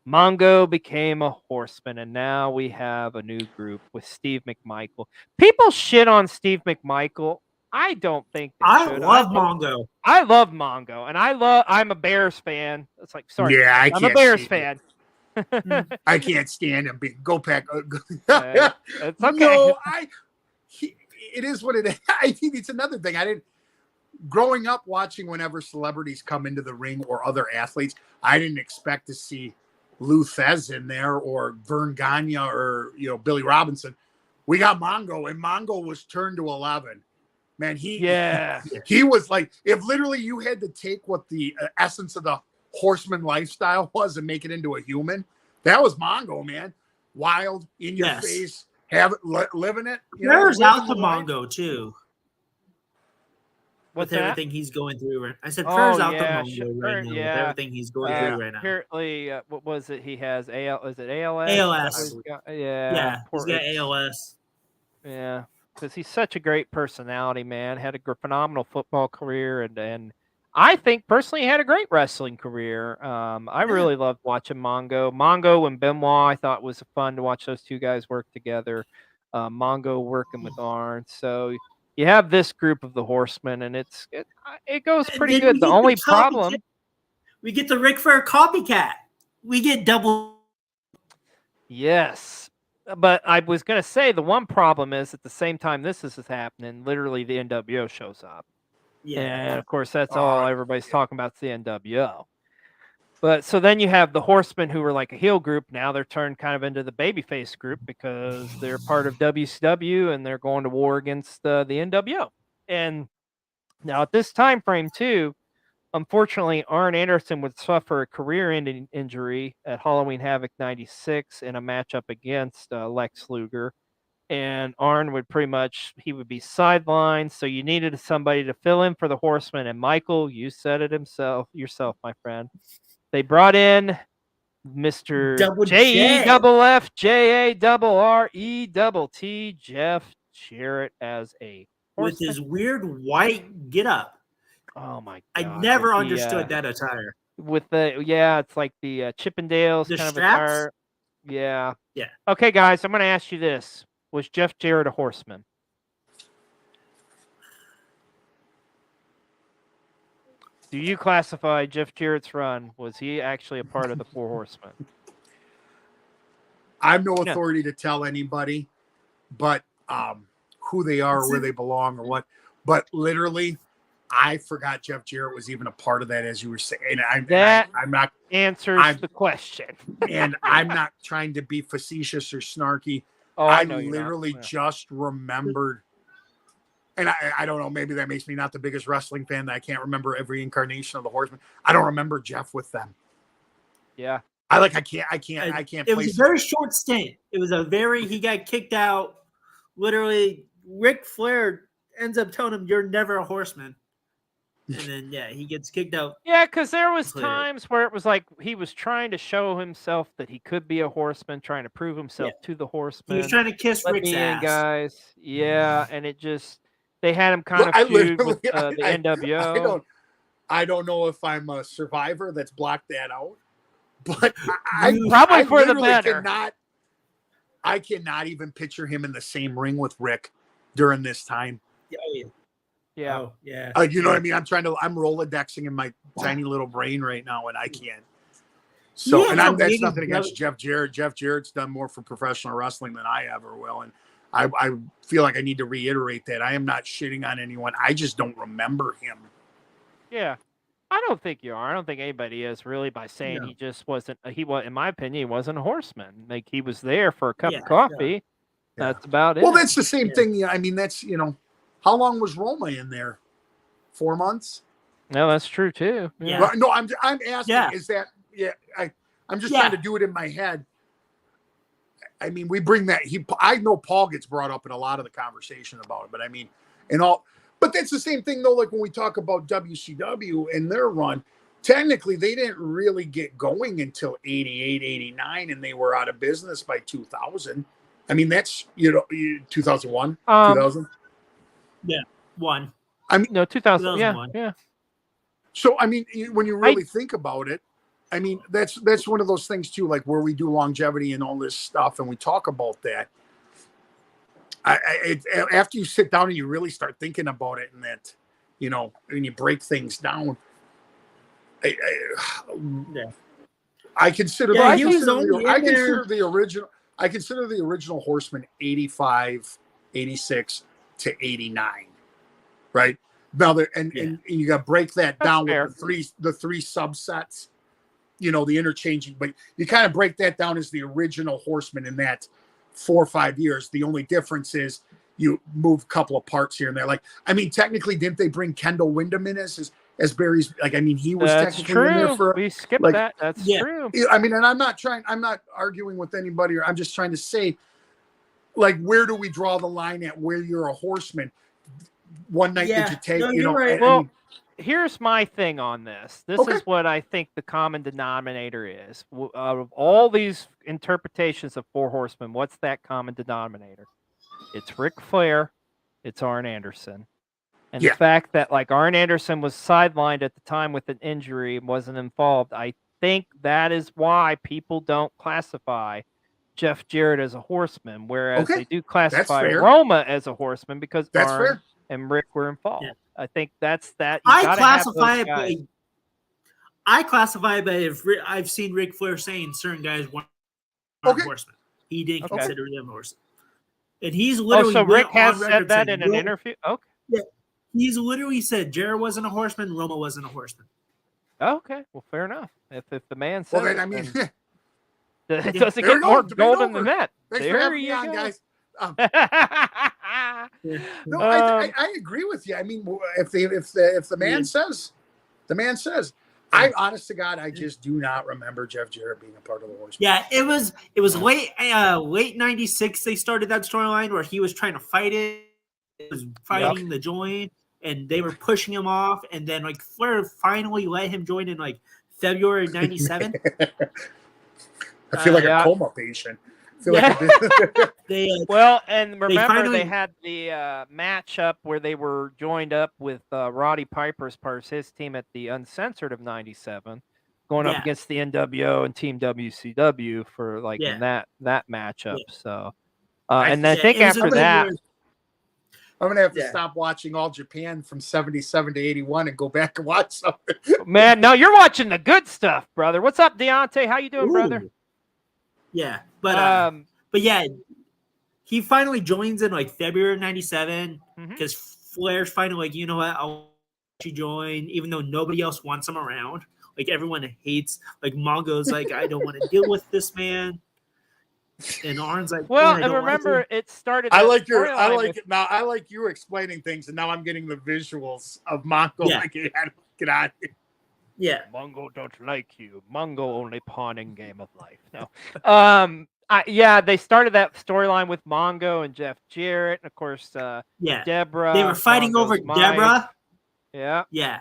Mongo became a Horseman. And now we have a new group with Steve McMichael. People shit on Steve McMichael. I don't think they should. I love Mongo. I love Mongo. And I'm a Bears fan. It's like, sorry. Yeah, I'm a Bears fan. I can't stand him. Go Pack. It's okay. No, it is what it is. I think it's another thing. Growing up watching whenever celebrities come into the ring or other athletes, I didn't expect to see Lou Thez in there or Vern Gagne or Billy Robinson. We got Mongo, and Mongo was turned to 11. Man, he was like, if literally you had to take what the essence of the Horseman lifestyle was and make it into a human, that was Mongo, man. Wild, in your face, living it. There's out to Mongo too. What's with everything he's going through right. I said prayers out to Mongo right now with everything he's going through right now. Apparently, what was it? He has is it ALS? ALS. Yeah, he's got ALS. Yeah, because he's such a great personality, man. Had a phenomenal football career, and I think personally he had a great wrestling career. I really loved watching Mongo. Mongo and Benoit, I thought was fun to watch those two guys work together. Mongo working with Arn, so. You have this group of the Horsemen, and it goes pretty good. The only problem, we get the Ric Flair copycat. We get double. Yes, but I was gonna say the one problem is at the same time this is happening, literally the NWO shows up. Yeah, and of course that's all everybody's talking about is the NWO. But so then you have the Horsemen who were like a heel group. Now they're turned kind of into the babyface group because they're part of WCW and they're going to war against the NWO. And now at this time frame too, unfortunately, Arn Anderson would suffer a career-ending injury at Halloween Havoc '96 in a matchup against Lex Luger. And Arn would he would be sidelined. So you needed somebody to fill in for the Horsemen. And Michael, you said it yourself, my friend. They brought in Mr. JEFFJARRETT Jeff Jarrett as a Horseman. With his weird white get-up. Oh my I god! never understood that attire. With it's like the Chippendales the kind straps? of attire. Yeah. Yeah. Okay, guys, I'm going to ask you this: was Jeff Jarrett a Horseman? Do you classify Jeff Jarrett's run? Was he actually a part of the Four Horsemen? I'm no authority to tell anybody, but who they are, where they belong, or what. But literally, I forgot Jeff Jarrett was even a part of that, as you were saying. I'm not answers the question. And I'm not trying to be facetious or snarky. Oh, I literally just remembered and I don't know, maybe that makes me not the biggest wrestling fan that I can't remember every incarnation of the Horsemen. I don't remember Jeff with them. Yeah. I can't. It was a very short stint. It was he got kicked out. Literally, Ric Flair ends up telling him, "You're never a Horseman." And then, he gets kicked out. Yeah, because there was times where it was like he was trying to show himself that he could be a Horseman, trying to prove himself to the Horsemen. He was trying to kiss Rick's ass. Guys. Yeah, and it just they had him kind of feud with the NWO. I don't know if I'm a survivor that's blocked that out, but I probably for the better. I cannot even picture him in the same ring with Rick during this time. Yeah. Oh, yeah. You know what I mean? I'm Rolodexing in my tiny little brain right now, and I can't. So, that's nothing against Jeff Jarrett. Jeff Jarrett's done more for professional wrestling than I ever will. And I feel like I need to reiterate that. I am not shitting on anyone. I just don't remember him. Yeah. I don't think you are. I don't think anybody is really by saying he just wasn't. In my opinion, he wasn't a Horseman. Like he was there for a cup of coffee. Yeah. That's about it. Well, that's the same thing. Yeah, I mean, that's how long was Roma in there? 4 months. No, that's true too. Yeah. Well, no, I'm asking. Yeah. Is that? Yeah, I'm just trying to do it in my head. I mean, we bring that. I know Paul gets brought up in a lot of the conversation about it, but I mean, But that's the same thing, though, like when we talk about WCW and their run, technically they didn't really get going until 88, 89, and they were out of business by 2000. I mean, that's, 2001, 2000? Yeah, one. I mean, no, 2001. Yeah. So, I mean, when you really think about it, I mean, that's one of those things, too, like where we do longevity and all this stuff, and we talk about that. After you sit down and you really start thinking about it, and that, and you break things down, I consider the original Horseman 85, 86 to 89, right? Now and you got to break that down with the three subsets, the interchanging, but you kind of break that down as the original Horseman in that 4 or 5 years. The only difference is you move a couple of parts here and there. Like, I mean, technically, didn't they bring Kendall Windham in as Barry's? Like, I mean, he was technically in there for. We skipped that. That's true. I mean, and I'm not arguing with anybody. I'm just trying to say, like, where do we draw the line at where you're a Horseman? One night did you take? No, right. Well, here's my thing on this. This is what I think the common denominator is. Out of all these interpretations of Four Horsemen, what's that common denominator? It's Ric Flair, it's Arn Anderson. And the fact that, like, Arn Anderson was sidelined at the time with an injury and wasn't involved, I think that is why people don't classify Jeff Jarrett as a Horseman, whereas they do classify Roma as a Horseman because Arn and Rick were involved. Yeah. I think that's that. I classify it by if I've seen Ric Flair saying certain guys weren't Horsemen. He didn't consider them Horsemen. And he's literally so Rick has said that in an interview? Okay. Yeah. He's literally said Jarrett wasn't a Horseman, Roma wasn't a Horseman. Okay. Well, fair enough. If the man said then, I mean, it doesn't get more golden than that. Thanks there for having me on, guys. I agree with you. I mean, if the man says, I honest to God, I just do not remember Jeff Jarrett being a part of the Horsemen. Yeah, it was late 96. They started that storyline where he was trying to fight it, fighting the joint, and they were pushing him off, and then like Flair finally let him join in like February 97. I feel like a coma patient. Well, and remember they had the matchup where they were joined up with Roddy Piper as part of his team at the Uncensored of 97, going up against the NWO and Team WCW for in that matchup. Yeah. So, and I think after that, I'm gonna have to stop watching All Japan from 77 to 81 and go back and watch something. Man, no, you're watching the good stuff, brother. What's up, Deontay? How you doing, brother? Yeah, but yeah, he finally joins in like February 97 because Flair's finally like, you know what, I'll let you join, even though nobody else wants him around. Like everyone hates, like Mongo's like, I don't want to deal with this man. And Arn's like, Well, I and don't remember, like it started. I that like your. I storyline like with- it now. I like you explaining things, and now I'm getting the visuals of Mongo. Yeah. Like, get out of here. Yeah. Mongo don't like you. Mongo only pawning Game of Life. No. They started that storyline with Mongo and Jeff Jarrett, and of course, Yeah. Deborah. They were fighting Mongo's over wife. Deborah. Yeah. Yeah.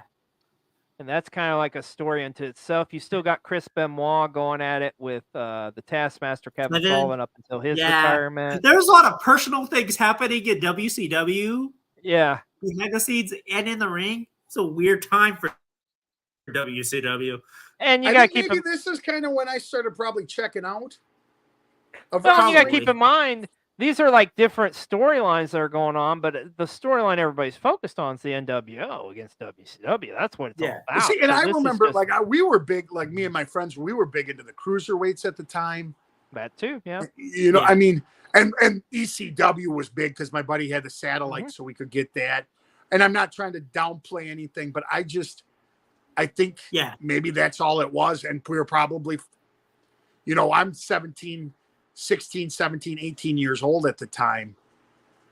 And that's kind of like a story unto itself. You still got Chris Benoit going at it with the Taskmaster Kevin Sullivan up until his retirement. There's a lot of personal things happening in WCW. Yeah. Behind the scenes and in the ring. It's a weird time for WCW. And you I got to think keep maybe this is kind of when I started probably checking out. Well, you got to keep in mind, these are like different storylines that are going on, but the storyline everybody's focused on is the NWO against WCW. That's what it's all about. See, and So I this is remember, just- like, we were big, like me and my friends, we were big into the cruiserweights at the time. that too, yeah. You know, Yeah. I mean, and ECW was big because my buddy had the satellite, so we could get that. And I'm not trying to downplay anything, but I think maybe that's all it was. And we were probably, you know, I'm 16, 17, 18 years old at the time.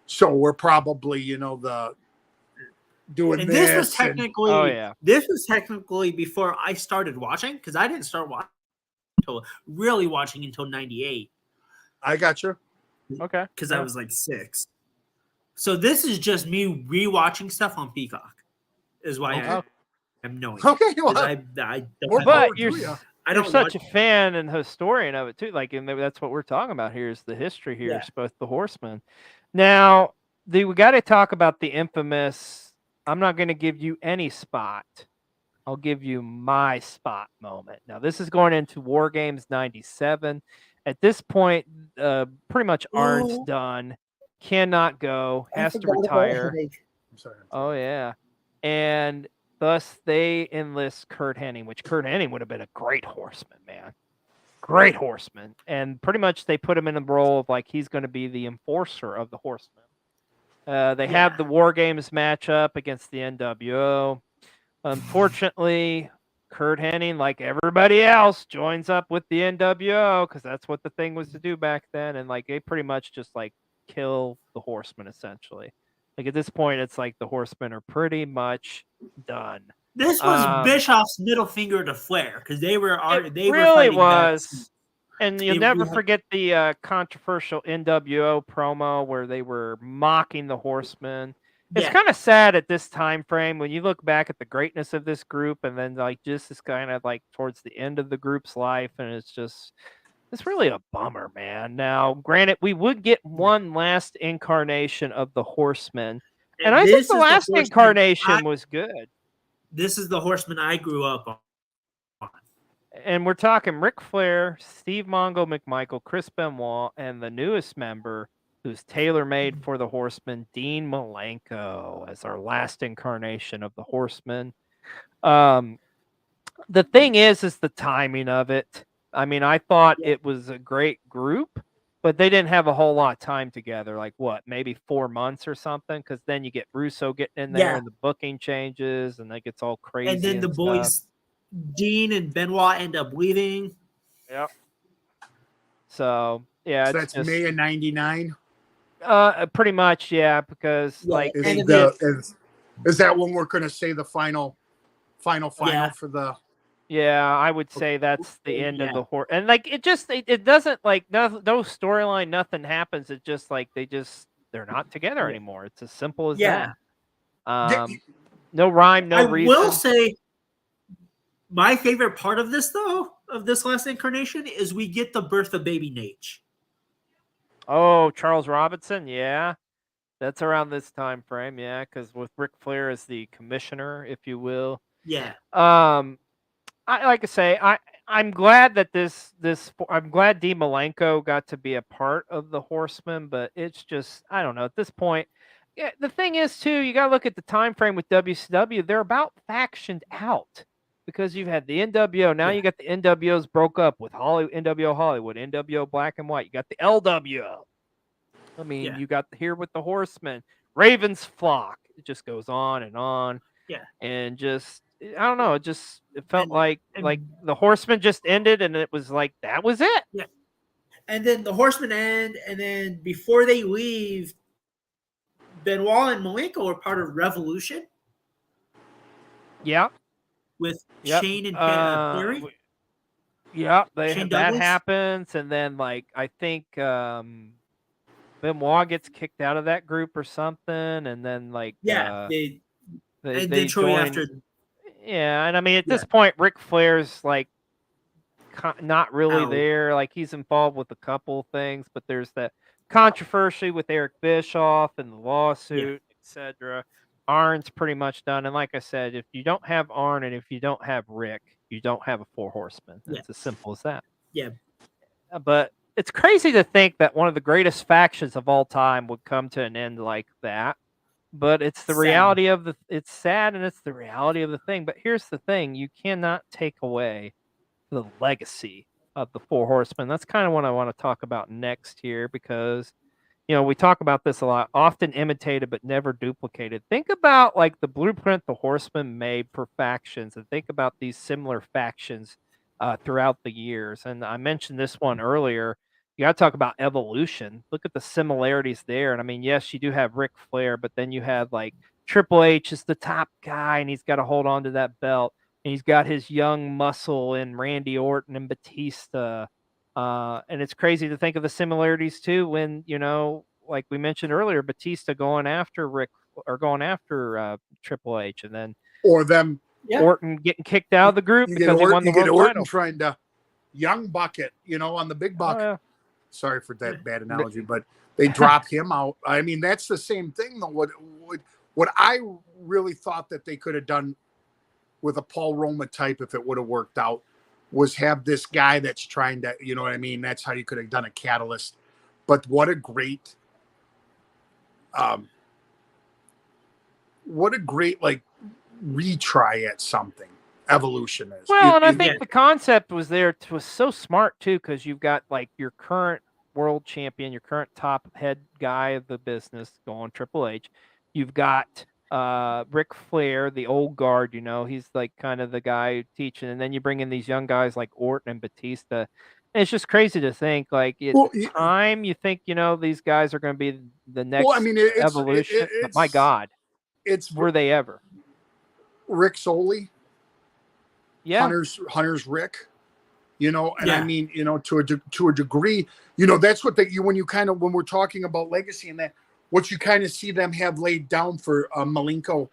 So we're probably, you know, doing And this. this was technically, Oh, this was technically before I started watching, because I didn't start watching until 98. I got you. Okay. Because I was like 6. So this is just me rewatching stuff on Peacock. Is why I am knowing. Okay, well, I more don't, power But to you're, you. I you're don't such watch, a fan and historian of it too. Like, and maybe that's what we're talking about here is the history here. Yeah. It's both the Horsemen. Now, we got to talk about the infamous. I'm not going to give you any spot. I'll give you my spot moment. Now, this is going into War Games '97. At this point, pretty much Arn's done. Cannot go. Has to retire. I'm sorry. Oh yeah, and thus they enlist Kurt Hennig, which Kurt Hennig would have been a great horseman, man. Great horseman, and pretty much they put him in the role of like he's going to be the enforcer of the Horsemen. They have the War Games matchup against the NWO. Unfortunately, Kurt Hennig, like everybody else, joins up with the NWO because that's what the thing was to do back then, and like they pretty much just like kill the Horsemen essentially. Like at this point, it's like the Horsemen are pretty much done. this was Bischoff's middle finger to Flair because they were Really fighting was. And you'll They- never we have- forget the controversial NWO promo where they were mocking the Horsemen. It's Yeah. kind of sad at this time frame when you look back at the greatness of this group, and then like just is kind of like towards the end of the group's life, and it's really a bummer, man. Now, granted, we would get one last incarnation of the Horsemen, and I think this the is last Horseman incarnation was good. This is the Horseman I grew up on. And we're talking Ric Flair, Steve Mongo McMichael, Chris Benoit, and the newest member who's tailor-made for the Horsemen, Dean Malenko, as our last incarnation of the Horsemen. The thing is the timing of it. I mean, I thought it was a great group, but they didn't have a whole lot of time together. Like what, maybe 4 months or something? Because then you get Russo getting in there, and the booking changes, and it gets all crazy. And then the stuff. boys, Dean and Benoit, end up leaving. Yep. So yeah, So it's that's just, May of '99. pretty much, yeah, because like Is, And is that when we're going to say the final Yeah. for the? yeah, I would say that's the end of Yeah. the horse, and like it just it doesn't like no storyline, nothing happens. It just like they're not together anymore. It's as simple as Yeah. that. No rhyme, no I reason. will say my favorite part of this, though, of this last incarnation, is we get the birth of baby Nate. Oh, Charles Robinson, yeah, that's around this time frame, yeah, because with Ric Flair as the commissioner, if you will. Yeah. I'm glad that I'm glad Dean Malenko got to be a part of the Horsemen, but it's just I don't know at this point. Yeah, the thing is too, you got to look at the time frame with WCW. They're about factioned out because you've had the NWO. Now you got the NWOs broke up with NWO Hollywood, NWO Black and White. You got the LWO. I mean, you got here with the Horsemen, Ravens Flock. It just goes on and on. Yeah. And just I don't know. It felt like the Horsemen just ended, and it was like that was it. Yeah. and then the Horsemen end, and then before they leave, Benoit and Malenko are part of Revolution. Yeah. With Yep. Shane and Perry. Yeah, Shane that Douglas? happens, and then like I think Benoit gets kicked out of that group or something, and then like they they shortly join. after. Yeah, and I mean at this point, Ric Flair's like not really Out. there. Like he's involved with a couple things, but there's that controversy with Eric Bischoff and the lawsuit, etc. Arn's pretty much done, and like I said, if you don't have Arn and if you don't have Rick, you don't have a Four Horsemen. It's as simple as that. Yeah. But it's crazy to think that one of the greatest factions of all time would come to an end like that. But it's the reality of the. It's sad, and it's the reality of the thing. But here's the thing: you cannot take away the legacy of the Four Horsemen. That's kind of what I want to talk about next here, because we talk about this a lot, often imitated but never duplicated. Think about like the blueprint the Horsemen made for factions, and think about these similar factions throughout the years. And I mentioned this one earlier. You got to talk about evolution. Look at the similarities there. And I mean, yes, you do have Ric Flair, but then you have like Triple H is the top guy, and he's got to hold on to that belt. And he's got his young muscle in Randy Orton and Batista. And it's crazy to think of the similarities too when, like we mentioned earlier, Batista going after Triple H, and then Orton getting kicked out of the group because he won the world Orton title. Trying to young bucket, on the big buck. Oh, yeah. Sorry for that bad analogy, but they drop him out. I mean, that's the same thing though. What I really thought that they could have done with a Paul Roma type, if it would have worked out, was have this guy that's trying to, you know what I mean? That's how you could have done a catalyst. But what a great like retry at something Evolution is. Well, and I think the concept was there was so smart too, because you've got like your current world champion, your current top head guy of the business going Triple H. You've got Ric Flair, the old guard, he's like kind of the guy teaching, and then you bring in these young guys like Orton and Batista. And it's just crazy to think, like at the time you think these guys are going to be the next Evolution. But my God, were they ever? Rick Soley, yeah, Hunter's Rick, and I mean, to a degree, that's what when we're talking about legacy and that. What you kind of see them have laid down for Malenko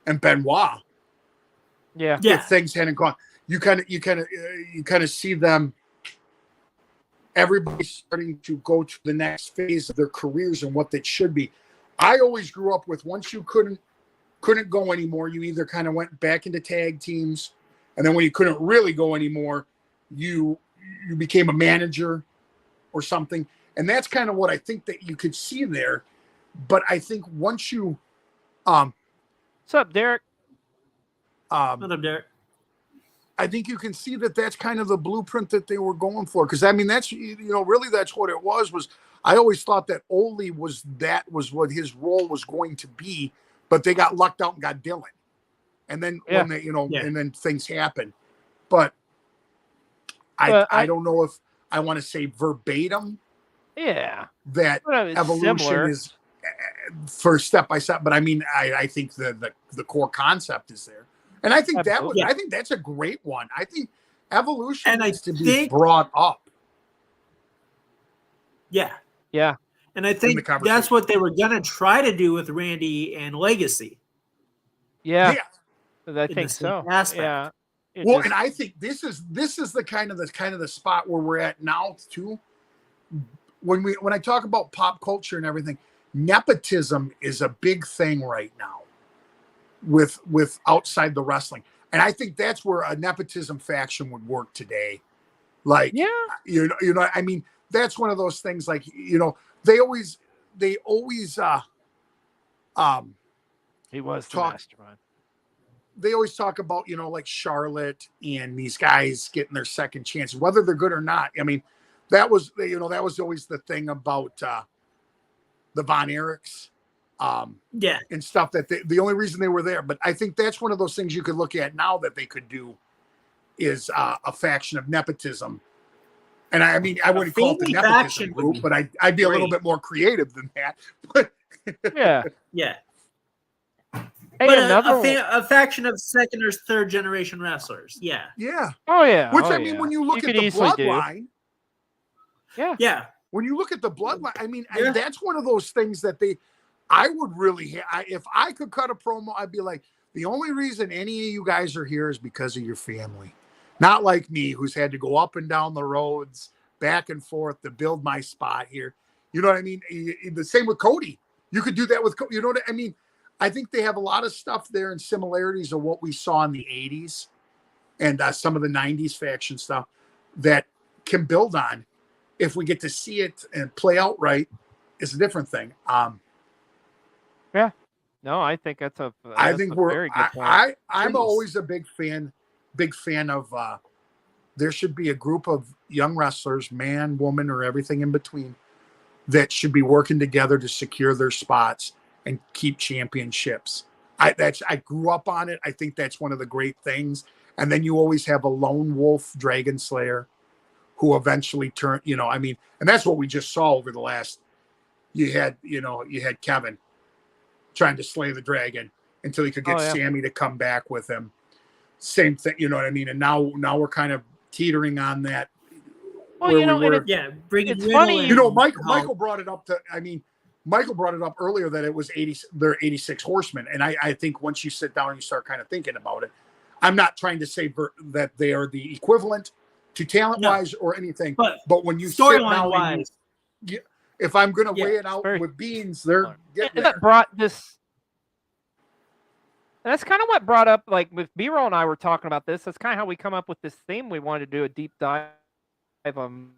and Benoit. Yeah. If things hadn't gone, you kind of see them. Everybody's starting to go to the next phase of their careers and what that should be. I always grew up with, once you couldn't go anymore, you either kind of went back into tag teams, and then when you couldn't really go anymore, you became a manager or something. And that's kind of what I think that you could see there. But I think once you what's up, Derek? What up, Derek? I think you can see that that's kind of the blueprint that they were going for. Because I mean, that's really that's what it was. I always thought that Ole was what his role was going to be, but they got lucked out and got Dylan. And then when they, and then things happen. But I don't know if I want to say verbatim. Yeah, that Evolution similar. Is for step by step, but I mean, I think the core concept is there, and I think I think that's a great one. I think Evolution needs to be brought up. Yeah, and I think that's what they were gonna try to do with Randy and Legacy. Yeah. I think so. Aspect. Yeah. And I think this is the kind of the spot where we're at now too. When I talk about pop culture and everything, nepotism is a big thing right now with outside the wrestling. And I think that's where a nepotism faction would work today. Like, I mean, that's one of those things, like, they always he was the mastermind. They always talk about, like Charlotte and these guys getting their second chances, whether they're good or not. I mean, that was always the thing about the Von Erichs, and stuff, that the only reason they were there. But I think that's one of those things you could look at now that they could do is a faction of nepotism And I mean, I wouldn't call it the family nepotism faction would group, be but I'd be a little great. bit more creative than that. But Yeah. Yeah. Hey, But another one. a faction of second or third generation wrestlers. Yeah. yeah, Oh yeah. which oh, I mean, yeah. when you look You at could the easily do. bloodline, Yeah. when you look at the bloodline, I mean, Yeah. that's one of those things that I would really, if I could cut a promo, I'd be like, the only reason any of you guys are here is because of your family. Not like me, who's had to go up and down the roads, back and forth to build my spot here. You know what I mean? The same with Cody. You could do that with Cody. You know what I mean? I think they have a lot of stuff there and similarities of what we saw in the 80s and some of the 90s faction stuff that can build on. If we get to see it and play out right, it's a different thing. Yeah. No, I think that's a. I think very good point. I'm Please. always a big fan of there should be a group of young wrestlers, man, woman, or everything in between, that should be working together to secure their spots and keep championships. I grew up on it. I think that's one of the great things. And then you always have a lone wolf dragon slayer who eventually turned, I mean, and that's what we just saw over the last. You had Kevin trying to slay the dragon until he could get Sammy to come back with him. Same thing, you know what I mean? And now we're kind of teetering on that. Well, bringing it's funny. Michael brought it up Michael brought it up earlier that it was 80. There are 86 horsemen, and I think once you sit down and you start kind of thinking about it, I'm not trying to say that they are the equivalent to talent wise or anything, but when you storyline wise, if I'm going to weigh it out with beans, they're getting there. That brought this. That's kind of what brought up, like with B-Roll and I were talking about this. That's kind of how we come up with this theme. We wanted to do a deep dive on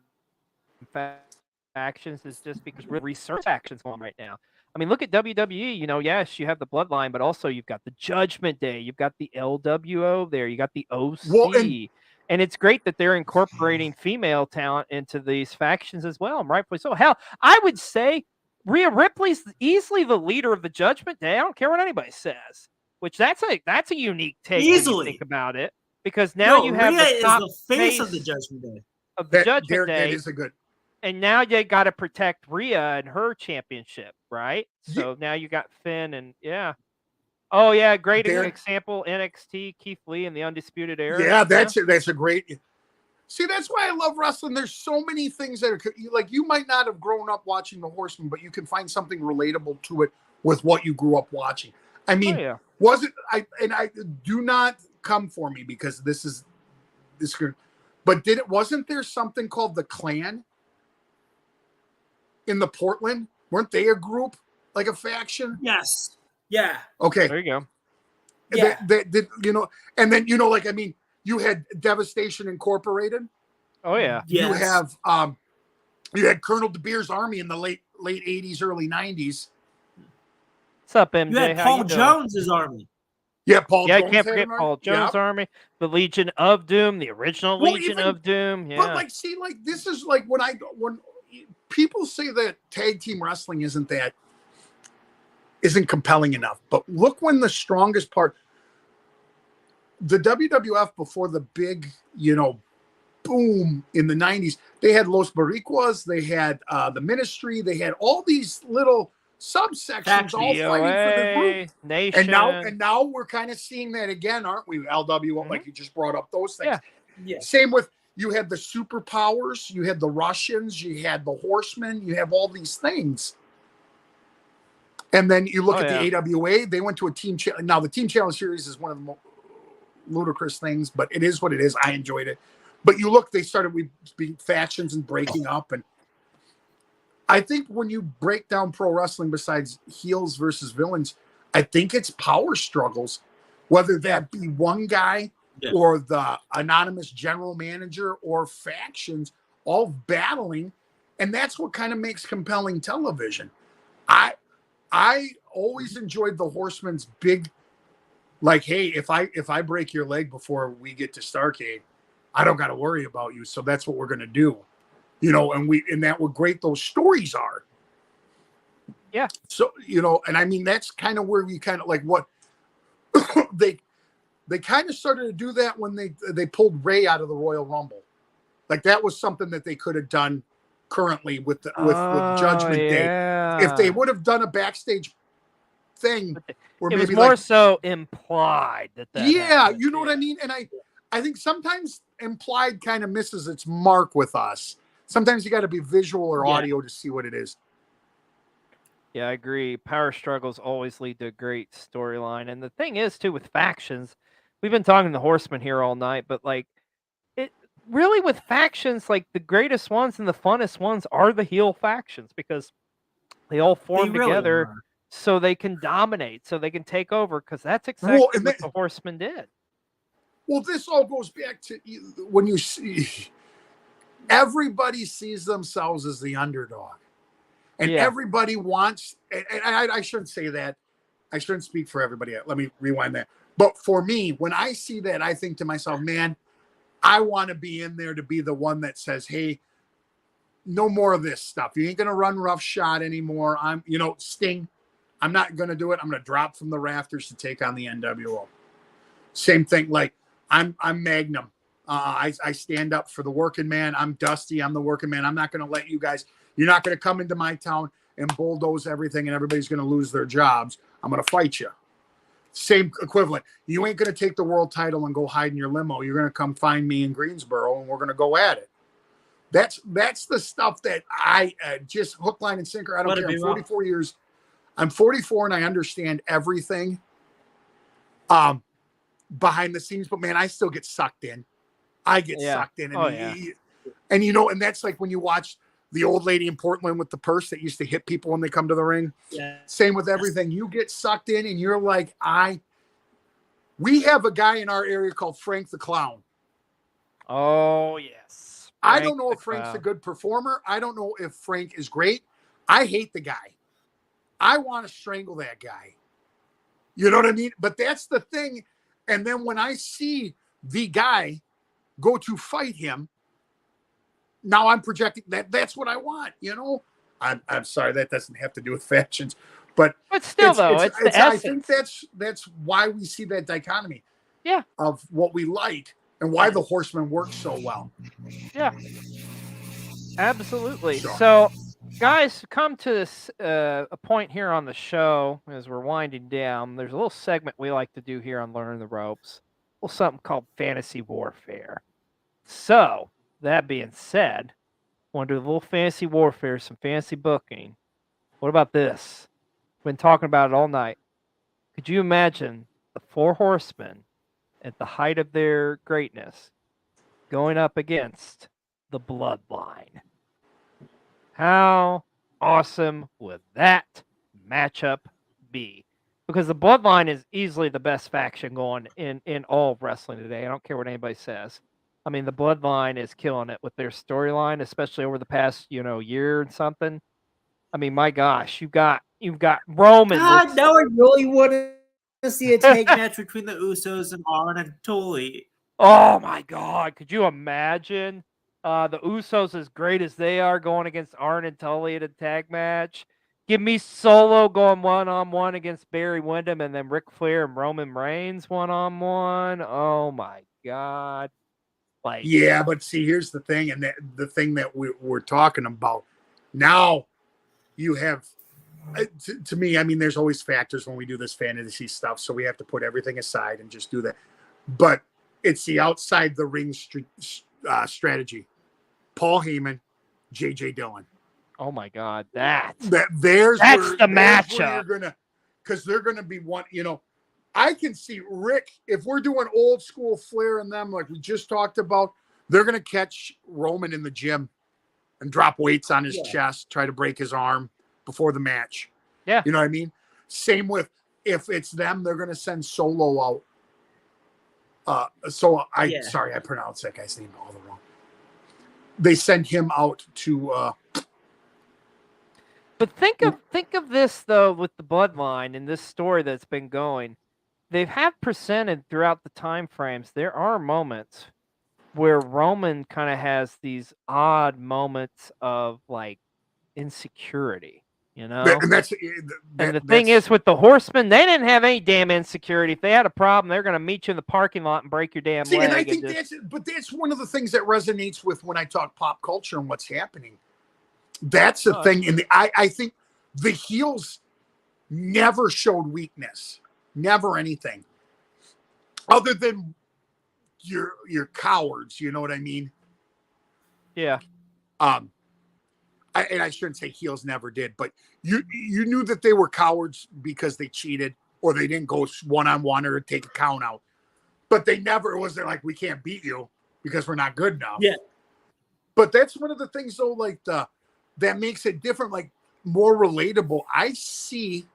factions, is just because we're research factions going right now. I mean, look at WWE. Yes, you have the Bloodline, but also you've got the Judgment Day. You've got the LWO there. You got the OC. And it's great that they're incorporating female talent into these factions as well, and rightfully so. Hell, I would say Rhea Ripley's easily the leader of the Judgment Day. I don't care what anybody says. Which that's a unique take when you think about it, because now you have Rhea the top is the face of the Judgment Day. Of the Judgment Day. That is a good. And now you got to protect Rhea and her championship, right? So now you got Finn and Oh yeah, great example. NXT, Keith Lee in the Undisputed Era. Yeah, that's a great. See, that's why I love wrestling. There's so many things that are like, you might not have grown up watching the Horsemen, but you can find something relatable to it with what you grew up watching. I mean, I do not come for me because this is good. But wasn't there something called the Clan in the Portland? Weren't they a group, like a faction? Yes. Yeah. Okay. There you go. Yeah. And then like, I mean, you had Devastation Incorporated. Oh yeah. You have you had Colonel De Beer's army in the late 80s, early 90s. What's up, MJ? You had Paul Jones's army. Yeah, Paul Jones. I can't forget Paul Jones' army, the Legion of Doom, the original Legion of Doom. Yeah. But this is like when people say that tag team wrestling isn't compelling enough. But look, when the strongest part, the WWF before the big, boom in the 90s, they had Los Boricuas, they had the Ministry, they had all these little subsections all fighting for the group. Nation. And now we're kind of seeing that again, aren't we? LWO, like you just brought up those things. Yeah. Same with, you had the superpowers, you had the Russians, you had the Horsemen, you have all these things. And then you look at the AWA, they went to a team challenge. Now the team challenge series is one of the most ludicrous things, but it is what it is. I enjoyed it. But you look, they started with factions and breaking up, and I think when you break down pro wrestling, besides heels versus villains, I think it's power struggles, whether that be one guy or the anonymous general manager or factions all battling. And that's what kind of makes compelling television. I always enjoyed the Horsemen's big, like, hey, if I break your leg before we get to Starrcade, I don't got to worry about you. So that's what we're going to do. And that what great those stories are. Yeah. So, and I mean, that's kind of where we kind of like what they kind of started to do that when they pulled Ray out of the Royal Rumble. Like that was something that they could have done currently with Judgment Day. If they would have done a backstage thing where it maybe was more like, so implied that happened. You know what I mean? And I think sometimes implied kind of misses its mark with us. Sometimes you got to be visual or audio to see what it is. Yeah, I agree. Power struggles always lead to a great storyline. And the thing is, too, with factions, we've been talking the Horsemen here all night, but like it really with factions, like the greatest ones and the funnest ones are the heel factions because they all form together so they can dominate, so they can take over, because that's exactly what the Horsemen did. Well, this all goes back to when you see everybody sees themselves as the underdog. And everybody wants, and I shouldn't say that. I shouldn't speak for everybody. Let me rewind that. But for me, when I see that, I think to myself, man, I want to be in there to be the one that says, hey, no more of this stuff. You ain't going to run roughshod anymore. Sting. I'm not going to do it. I'm going to drop from the rafters to take on the NWO. Same thing. Like I'm Magnum. I stand up for the working man. I'm Dusty. I'm the working man. I'm not going to let you guys. You're not going to come into my town and bulldoze everything and everybody's going to lose their jobs. I'm going to fight you. Same equivalent. You ain't going to take the world title and go hide in your limo. You're going to come find me in Greensboro and we're going to go at it. That's the stuff that I just hook, line, and sinker. I don't care. I'm 44 years. I'm 44 and I understand everything behind the scenes, but man, I still get sucked in. I get sucked in. And that's like when you watch the old lady in Portland with the purse that used to hit people when they come to the ring. Yeah. Same with everything. You get sucked in and you're like, we have a guy in our area called Frank the Clown. Oh, yes. I don't know if Frank's a good performer. I don't know if Frank is great. I hate the guy. I want to strangle that guy. You know what I mean? But that's the thing. And then when I see the guy go to fight him, now I'm projecting that's what I want, I'm sorry, that doesn't have to do with factions, but still it's the essence. I think that's why we see that dichotomy of what we like and why the Horsemen work so well. Yeah, absolutely. So guys, come to this a point here on the show as we're winding down. There's a little segment we like to do here on Learning the Ropes, a little something called Fantasy Warfare. So that being said, I want to do a little fantasy warfare, some fantasy booking. What about this? Been talking about it all night. Could you imagine the four horsemen at the height of their greatness going up against the Bloodline? How awesome would that matchup be? Because the Bloodline is easily the best faction going in all of wrestling today. I don't care what anybody says. I mean, the Bloodline is killing it with their storyline, especially over the past, year and something. I mean, my gosh, you've got Roman. God, now I really want to see a tag match between the Usos and Arn and Tully. Oh my God, could you imagine the Usos, as great as they are, going against Arn and Tully in a tag match? Give me Solo going one-on-one against Barry Windham, and then Ric Flair and Roman Reigns one-on-one. Oh my God. Yeah, but see, here's the thing, and the thing that we're talking about now, you have, to me, I mean, there's always factors when we do this fantasy stuff, so we have to put everything aside and just do that. But it's the outside the ring strategy. Paul Heyman, J.J. Dillon. Oh my God, that's the matchup. Because they're gonna be one. I can see Rick, if we're doing old school Flair and them, like we just talked about, they're going to catch Roman in the gym and drop weights on his chest, try to break his arm before the match. Yeah. You know what I mean? Same with, if it's them, they're going to send Solo out. Sorry, I pronounced that guy's name all the wrong. They send him out to... But think of this, though, with the Bloodline and this story that's been going. They have presented throughout the time frames, there are moments where Roman kind of has these odd moments of like insecurity. You know, and that's and the thing is with the Horsemen, they didn't have any damn insecurity. If they had a problem, they're going to meet you in the parking lot and break your damn leg. And I think that's one of the things that resonates with when I talk pop culture and what's happening. That's the thing. And I think the heels never showed weakness, never anything, other than you're cowards. You know what I mean? Yeah. And I shouldn't say heels never did, but you knew that they were cowards because they cheated or they didn't go one-on-one or take a count out. But they never wasn't like, we can't beat you because we're not good enough. Yeah. But that's one of the things though, like that makes it different, like more relatable. I see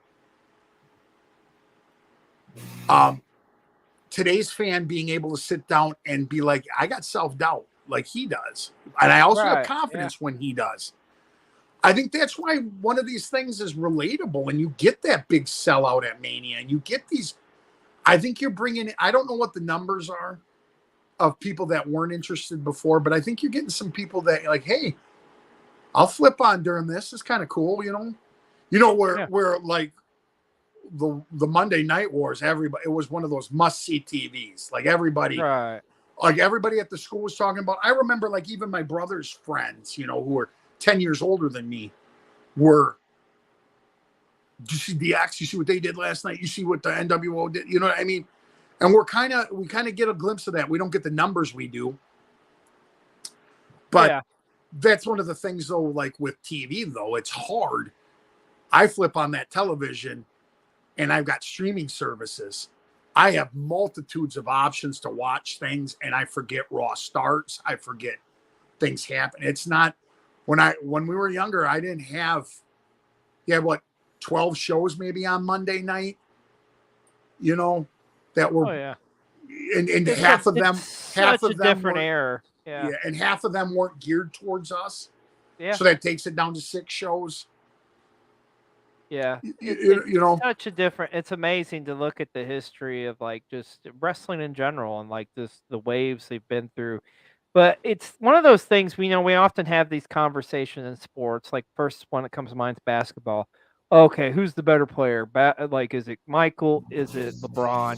today's fan being able to sit down and be like, I got self-doubt like he does. And I also have confidence when he does. I think that's why one of these things is relatable, and you get that big sellout at Mania, and you get these. I think you're bringing. I don't know what the numbers are of people that weren't interested before, but I think you're getting some people that like, hey, I'll flip on during this. It's kind of cool, where like the Monday Night Wars. Everybody, it was one of those must see TVs. Like everybody, like everybody at the school was talking about. I remember like even my brother's friends, who were 10 years older than me were, did you see DX? You see what they did last night? You see what the NWO did? You know what I mean? And we kind of get a glimpse of that. We don't get the numbers we do. But that's one of the things though, like with TV though, it's hard. I flip on that television and I've got streaming services. I have multitudes of options to watch things and I forget Raw starts. I forget things happen. It's not, when we were younger, I didn't have, 12 shows maybe on Monday night, that were, and half of them different era. Yeah. And half of them weren't geared towards us. Yeah. So that takes it down to 6 shows. Yeah. It's such a different, it's amazing to look at the history of like just wrestling in general and like just the waves they've been through. But it's one of those things we often have these conversations in sports. Like first one that comes to mind is basketball. Okay, who's the better player? Like, is it Michael? Is it LeBron?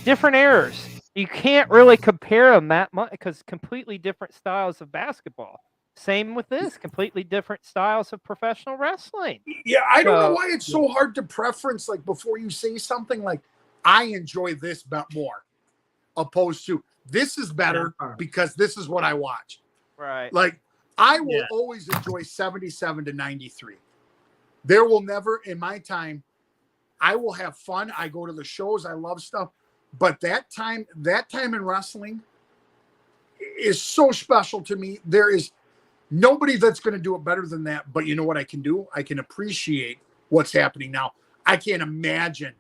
Different eras. You can't really compare them that much because completely different styles of basketball. Same with this, completely different styles of professional wrestling. Yeah, I don't know why it's so hard to preference. Like before you say something, like I enjoy this more, opposed to. This is better because this is what I watch. Right. Like I will always enjoy 77 to 93. There will never in my time, I will have fun. I go to the shows. I love stuff. But that time in wrestling is so special to me. There is nobody that's going to do it better than that. But you know what I can do? I can appreciate what's happening now. I can't imagine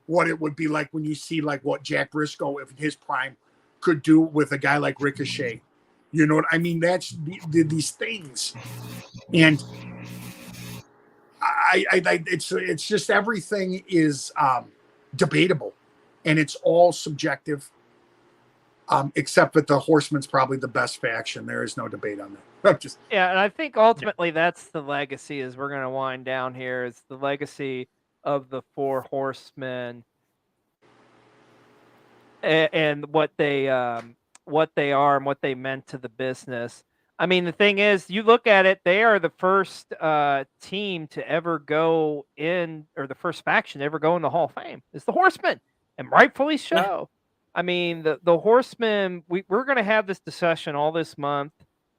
what it would be like when you see like what Jack Briscoe, if his prime, could do with a guy like Ricochet. You know what I mean? That's these things. And it's just everything is debatable and it's all subjective. Except that the Horsemen's probably the best faction. There is no debate on that. And I think ultimately that's the legacy as we're going to wind down here. Is the legacy of the 4 Horsemen and what they are and what they meant to the business. I mean, the thing is, you look at it, they are the first team to ever go in, or the first faction to ever go in the Hall of Fame. It's the Horsemen, and rightfully so. Yeah. I mean, the Horsemen, we're going to have this discussion all this month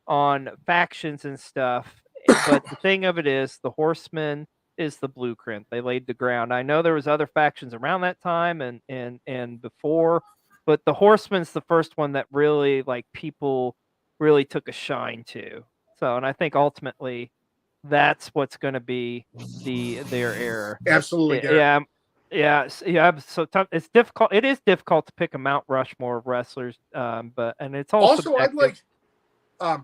on factions and stuff. But the thing of it is, the Horsemen is the blueprint. They laid the ground. I know there was other factions around that time and before, but the Horsemen's the first one that really like people really took a shine to. So, and I think ultimately that's what's going to be their era. Absolutely. Yeah. So tough. It's difficult. It is difficult to pick a Mount Rushmore of wrestlers. But it's also I'd like. Go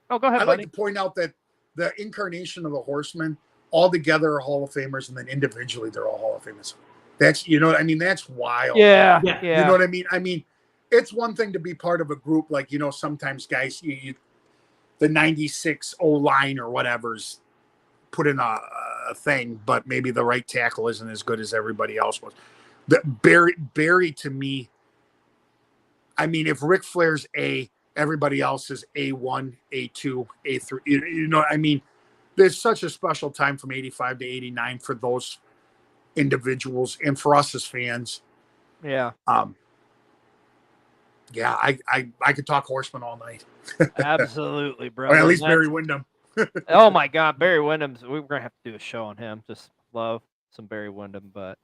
ahead. I'd like to point out that the incarnation of the Horsemen all together are Hall of Famers, and then individually they're all Hall of Famers. That's what I mean. That's wild. Yeah. You know what I mean? I mean, it's one thing to be part of a group like sometimes guys, the '96 O line or whatever's put in a thing, but maybe the right tackle isn't as good as everybody else was. Barry to me, I mean, if Ric Flair's A, everybody else is A1, A2, A3. You know, I mean, there's such a special time from 85 to 89 for those individuals and for us as fans. Yeah. Yeah, I could talk Horsemen all night. Absolutely, bro. Or at least Barry Windham. Oh my God, Barry Windham's. We're gonna have to do a show on him. Just love some Barry Windham, but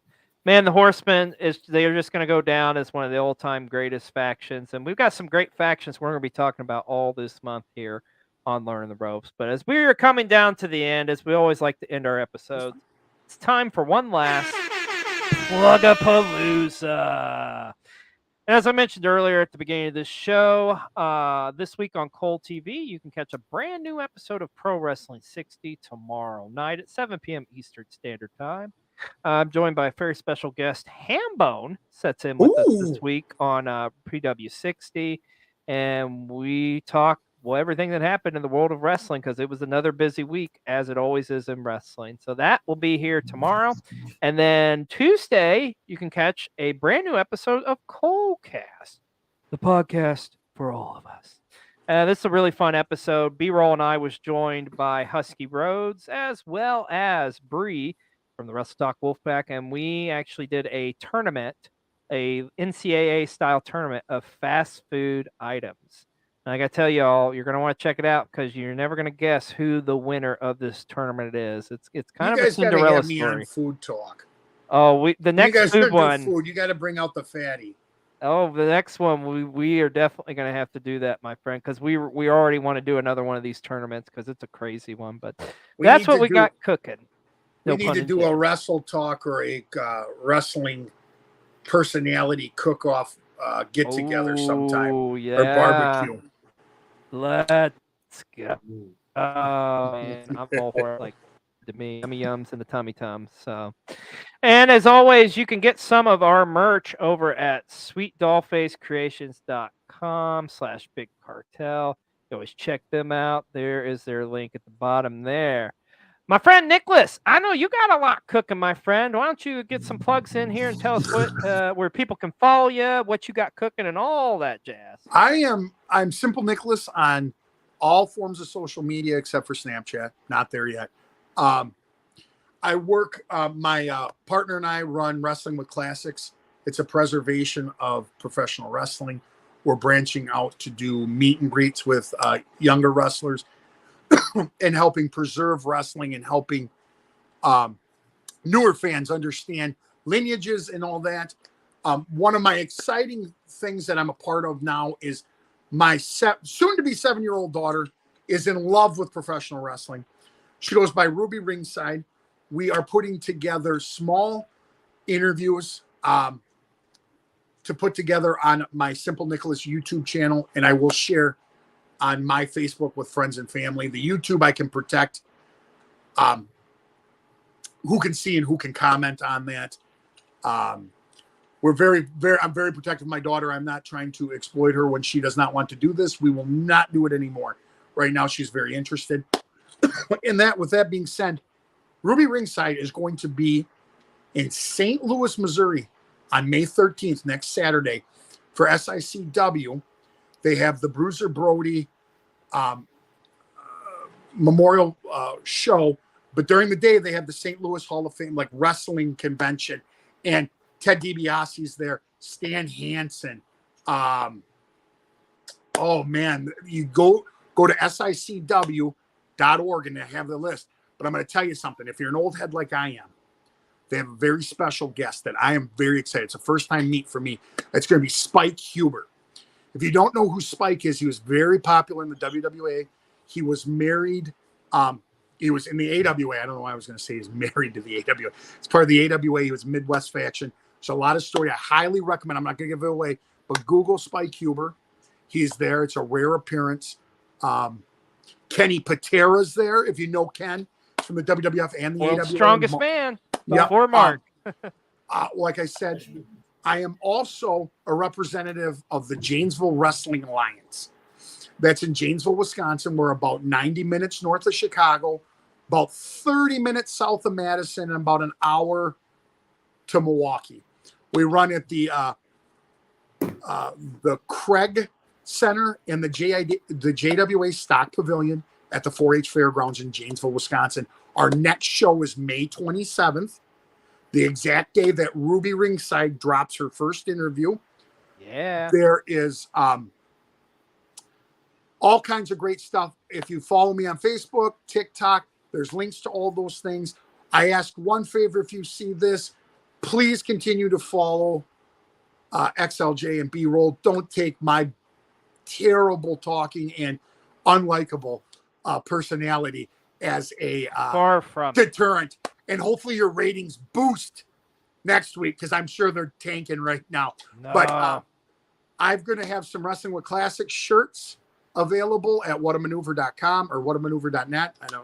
man, the Horsemen they're just gonna go down as one of the all-time greatest factions, and we've got some great factions we're gonna be talking about all this month here on Learning the Ropes. But as we are coming down to the end, as we always like to end our episodes, it's time for one last Plug-a-Palooza. And as I mentioned earlier at the beginning of this show, this week on Cole TV, you can catch a brand new episode of Pro Wrestling 60 tomorrow night at 7 p.m. Eastern Standard Time. I'm joined by a very special guest. Hambone sets in with us this week on PW60, and we talk everything that happened in the world of wrestling, because it was another busy week, as it always is in wrestling. So that will be here tomorrow. And then Tuesday, you can catch a brand new episode of Colecast, the podcast for all of us. This is a really fun episode. B-Roll and I was joined by Husky Rhodes, as well as Bree from the Wrestle Talk Wolfpack, and we actually did a tournament, a NCAA-style tournament of fast food items. And I got to tell y'all, you're going to want to check it out, because you're never going to guess who the winner of this tournament is. It's kind of a Cinderella story. You guys got to have me on Food Talk. Oh, the next food one. Food, you got to bring out the fatty. Oh, the next one, we are definitely going to have to do that, my friend, because we already want to do another one of these tournaments, because it's a crazy one. But that's what we got cooking. We need to do a Wrestle Talk or a wrestling personality cook-off get-together sometime. Yeah. Or barbecue. Let's go. Oh, man. I'm all for it. Like, to me, yummy yums and the tummy tums. So, and as always, you can get some of our merch over at sweetdollfacecreations.com/big cartel. You always check them out. There is their link at the bottom there. My friend Nicholas, I know you got a lot cooking, my friend. Why don't you get some plugs in here and tell us what where people can follow you, what you got cooking, and all that jazz. I'm Simple Nicholas on all forms of social media except for Snapchat. Not there yet. I work. My partner and I run Wrestling with Classics. It's a preservation of professional wrestling. We're branching out to do meet and greets with younger wrestlers. And helping preserve wrestling and helping newer fans understand lineages and all that. One of my exciting things that I'm a part of now is my soon-to-be 7-year-old daughter is in love with professional wrestling. She goes by Ruby Ringside. We are putting together small interviews to put together on my Simple Nicholas YouTube channel, and I will share on my Facebook with friends and family. The YouTube I can protect who can see and who can comment on that. We're I'm very protective of my daughter. I'm not trying to exploit her when she does not want to do this. We will not do it anymore. Right now, she's very interested. With that being said, Ruby Ringside is going to be in St. Louis, Missouri on May 13th, next Saturday, for SICW. They have the Bruiser Brody memorial show, but during the day they have the St. Louis Hall of Fame wrestling convention, and Ted DiBiase's there, Stan Hansen. Oh man, you go to SICW.org and they have the list. But I'm going to tell you something. If you're an old head like I am, they have a very special guest that I am very excited. It's a first time meet for me. It's going to be Spike Huber. If you don't know who Spike is, he was very popular in the WWA. He was married. He was in the AWA. I don't know why I was going to say he's married to the AWA. It's part of the AWA. He was Midwest faction. There's a lot of story. I highly recommend. I'm not going to give it away, but Google Spike Huber. He's there. It's a rare appearance. Kenny Patera's there. If you know Ken from the WWF and the AWA. Strongest man. Before Mark. Like I said, I am also a representative of the Janesville Wrestling Alliance. That's in Janesville, Wisconsin. We're about 90 minutes north of Chicago. about 30 minutes south of Madison and about an hour to Milwaukee. We run at the Craig Center in the JWA Stock Pavilion at the 4-H Fairgrounds in Janesville, Wisconsin. Our next show is May 27th, the exact day that Ruby Ringside drops her first interview. Yeah. There is all kinds of great stuff. If you follow me on Facebook, TikTok, there's links to all those things. I ask one favor if you see this, please continue to follow XLJ and B-Roll. Don't take my terrible talking and unlikable personality as a far from deterrent. And hopefully your ratings boost next week, because I'm sure they're tanking right now. No. But I'm going to have some Wrestling with Classics shirts available at whatamaneuver.com or whatamaneuver.net. I know,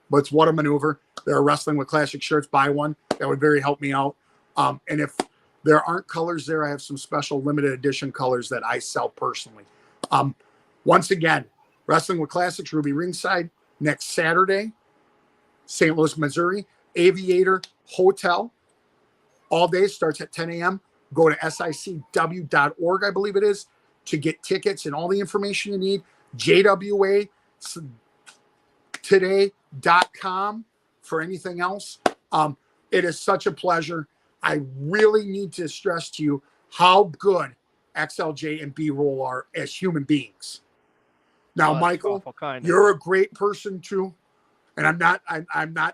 but it's What a Maneuver. There are Wrestling with Classics shirts. Buy one. That would very help me out. And if there aren't colors there, I have some special limited edition colors that I sell personally. Once again, Wrestling with Classics, Ruby Ringside, next Saturday, St. Louis, Missouri, Aviator Hotel. All day, starts at 10 a.m. Go to sicw.org, I believe it is, to get tickets and all the information you need. JWAtoday.com for anything else. It is such a pleasure. I really need to stress to you how good XLJ and B-Roll are as human beings. Now, Michael, you're a great person too, and I'm not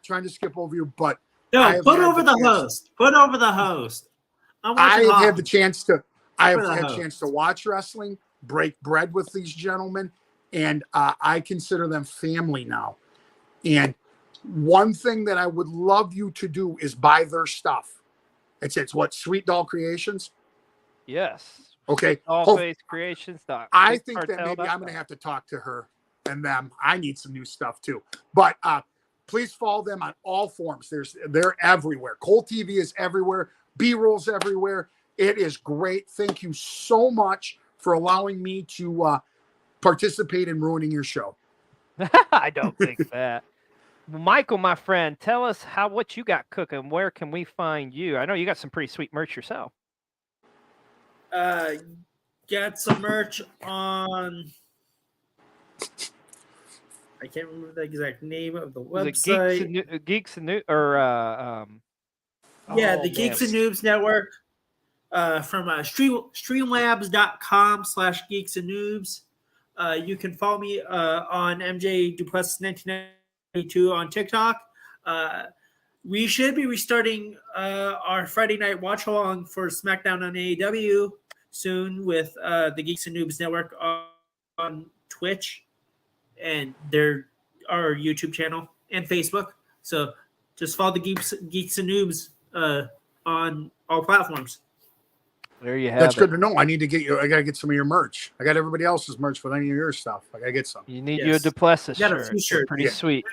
trying to skip over you, but no, put over the host. Put over the host. I have had the chance to. I have had a chance to watch wrestling, break bread with these gentlemen, and I consider them family now. And one thing that I would love you to do is buy their stuff. It's what, Sweet Doll Creations? Yes. Okay. Creations. I think that maybe I'm going to have to talk to her and them. I need some new stuff too. But please follow them on all forms. They're everywhere. Cole TV is everywhere. B-Roll's everywhere. It is great. Thank you so much for allowing me to participate in ruining your show. I don't think that. Michael, my friend, tell us what you got cooking. Where can we find you? I know you got some pretty sweet merch yourself. Get some merch on. I can't remember the exact name of the website. Geeks and New or the Geeks and Noobs Network. From streamlabs.com/Geeks and Noobs. You can follow me on MJDuplesis 1992 on TikTok. We should be restarting our Friday night watch along for SmackDown on AEW soon with the Geeks and Noobs Network on Twitch and our YouTube channel and Facebook. So just follow the Geeks and Noobs on all platforms. There you have That's good to know. I got to get some of your merch. I got everybody else's merch with any of your stuff. I got to get some. You need your Duplessis shirt. Pretty sweet.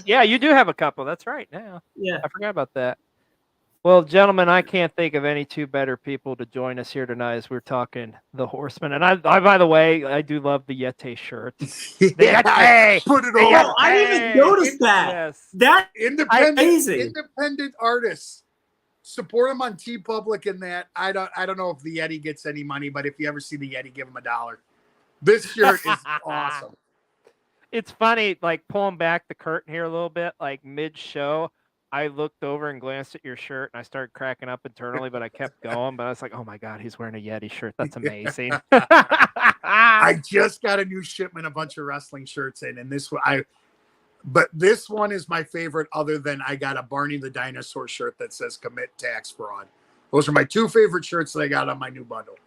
Yeah, you do have a couple. That's right. Now, I forgot about that. Well, gentlemen, I can't think of any two better people to join us here tonight as we're talking the Horsemen. And I by the way, I do love the Yeti shirt. Yeti! Put it on. I didn't even notice that. Yes. That's independent artists. Support them on TeePublic and that. I don't know if the Yeti gets any money, but if you ever see the Yeti, give him $1. This shirt is awesome. It's funny, like pulling back the curtain here a little bit, like mid-show. I looked over and glanced at your shirt, and I started cracking up internally, but I kept going. But I was like, "Oh my God, he's wearing a Yeti shirt. That's amazing." I just got a new shipment, a bunch of wrestling shirts in, and this one is my favorite. Other than I got a Barney the Dinosaur shirt that says "Commit Tax Fraud." Those are my two favorite shirts that I got on my new bundle.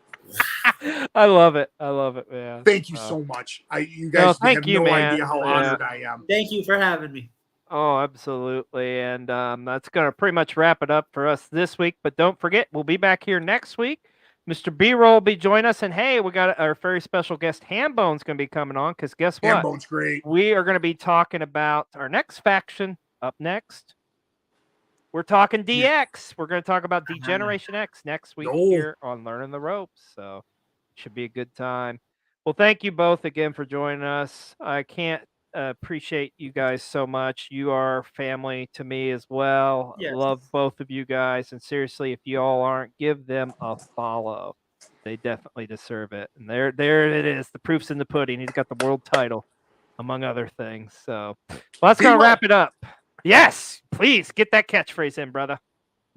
I love it. I love it, man. Thank you so much. You guys have no idea how honored I am. Thank you for having me. Oh, absolutely. And that's going to pretty much wrap it up for us this week. But don't forget, we'll be back here next week. Mr. B-Roll will be joining us. And, hey, we got our very special guest, Hambone's going to be coming on. Because guess what? Hambone's great. We are going to be talking about our next faction up next. We're talking DX. Yeah. We're going to talk about D-Generation X next week here on Learning the Ropes. So should be a good time. Well, thank you both again for joining us. I can't appreciate you guys so much. You are family to me as well. Yes. Love both of you guys. And seriously, if you all aren't, give them a follow. They definitely deserve it. And there it is. The proof's in the pudding. He's got the world title, among other things. So well, that's going to wrap it up. Yes, please get that catchphrase in, brother.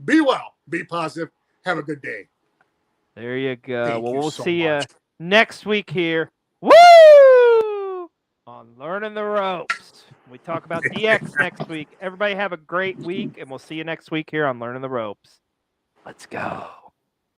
Be well. Be positive. Have a good day. There you go. Thank well, you we'll so see you much. next week here. Woo! On Learning the Ropes. We talk about DX next week. Everybody have a great week, and we'll see you next week here on Learning the Ropes. Let's go.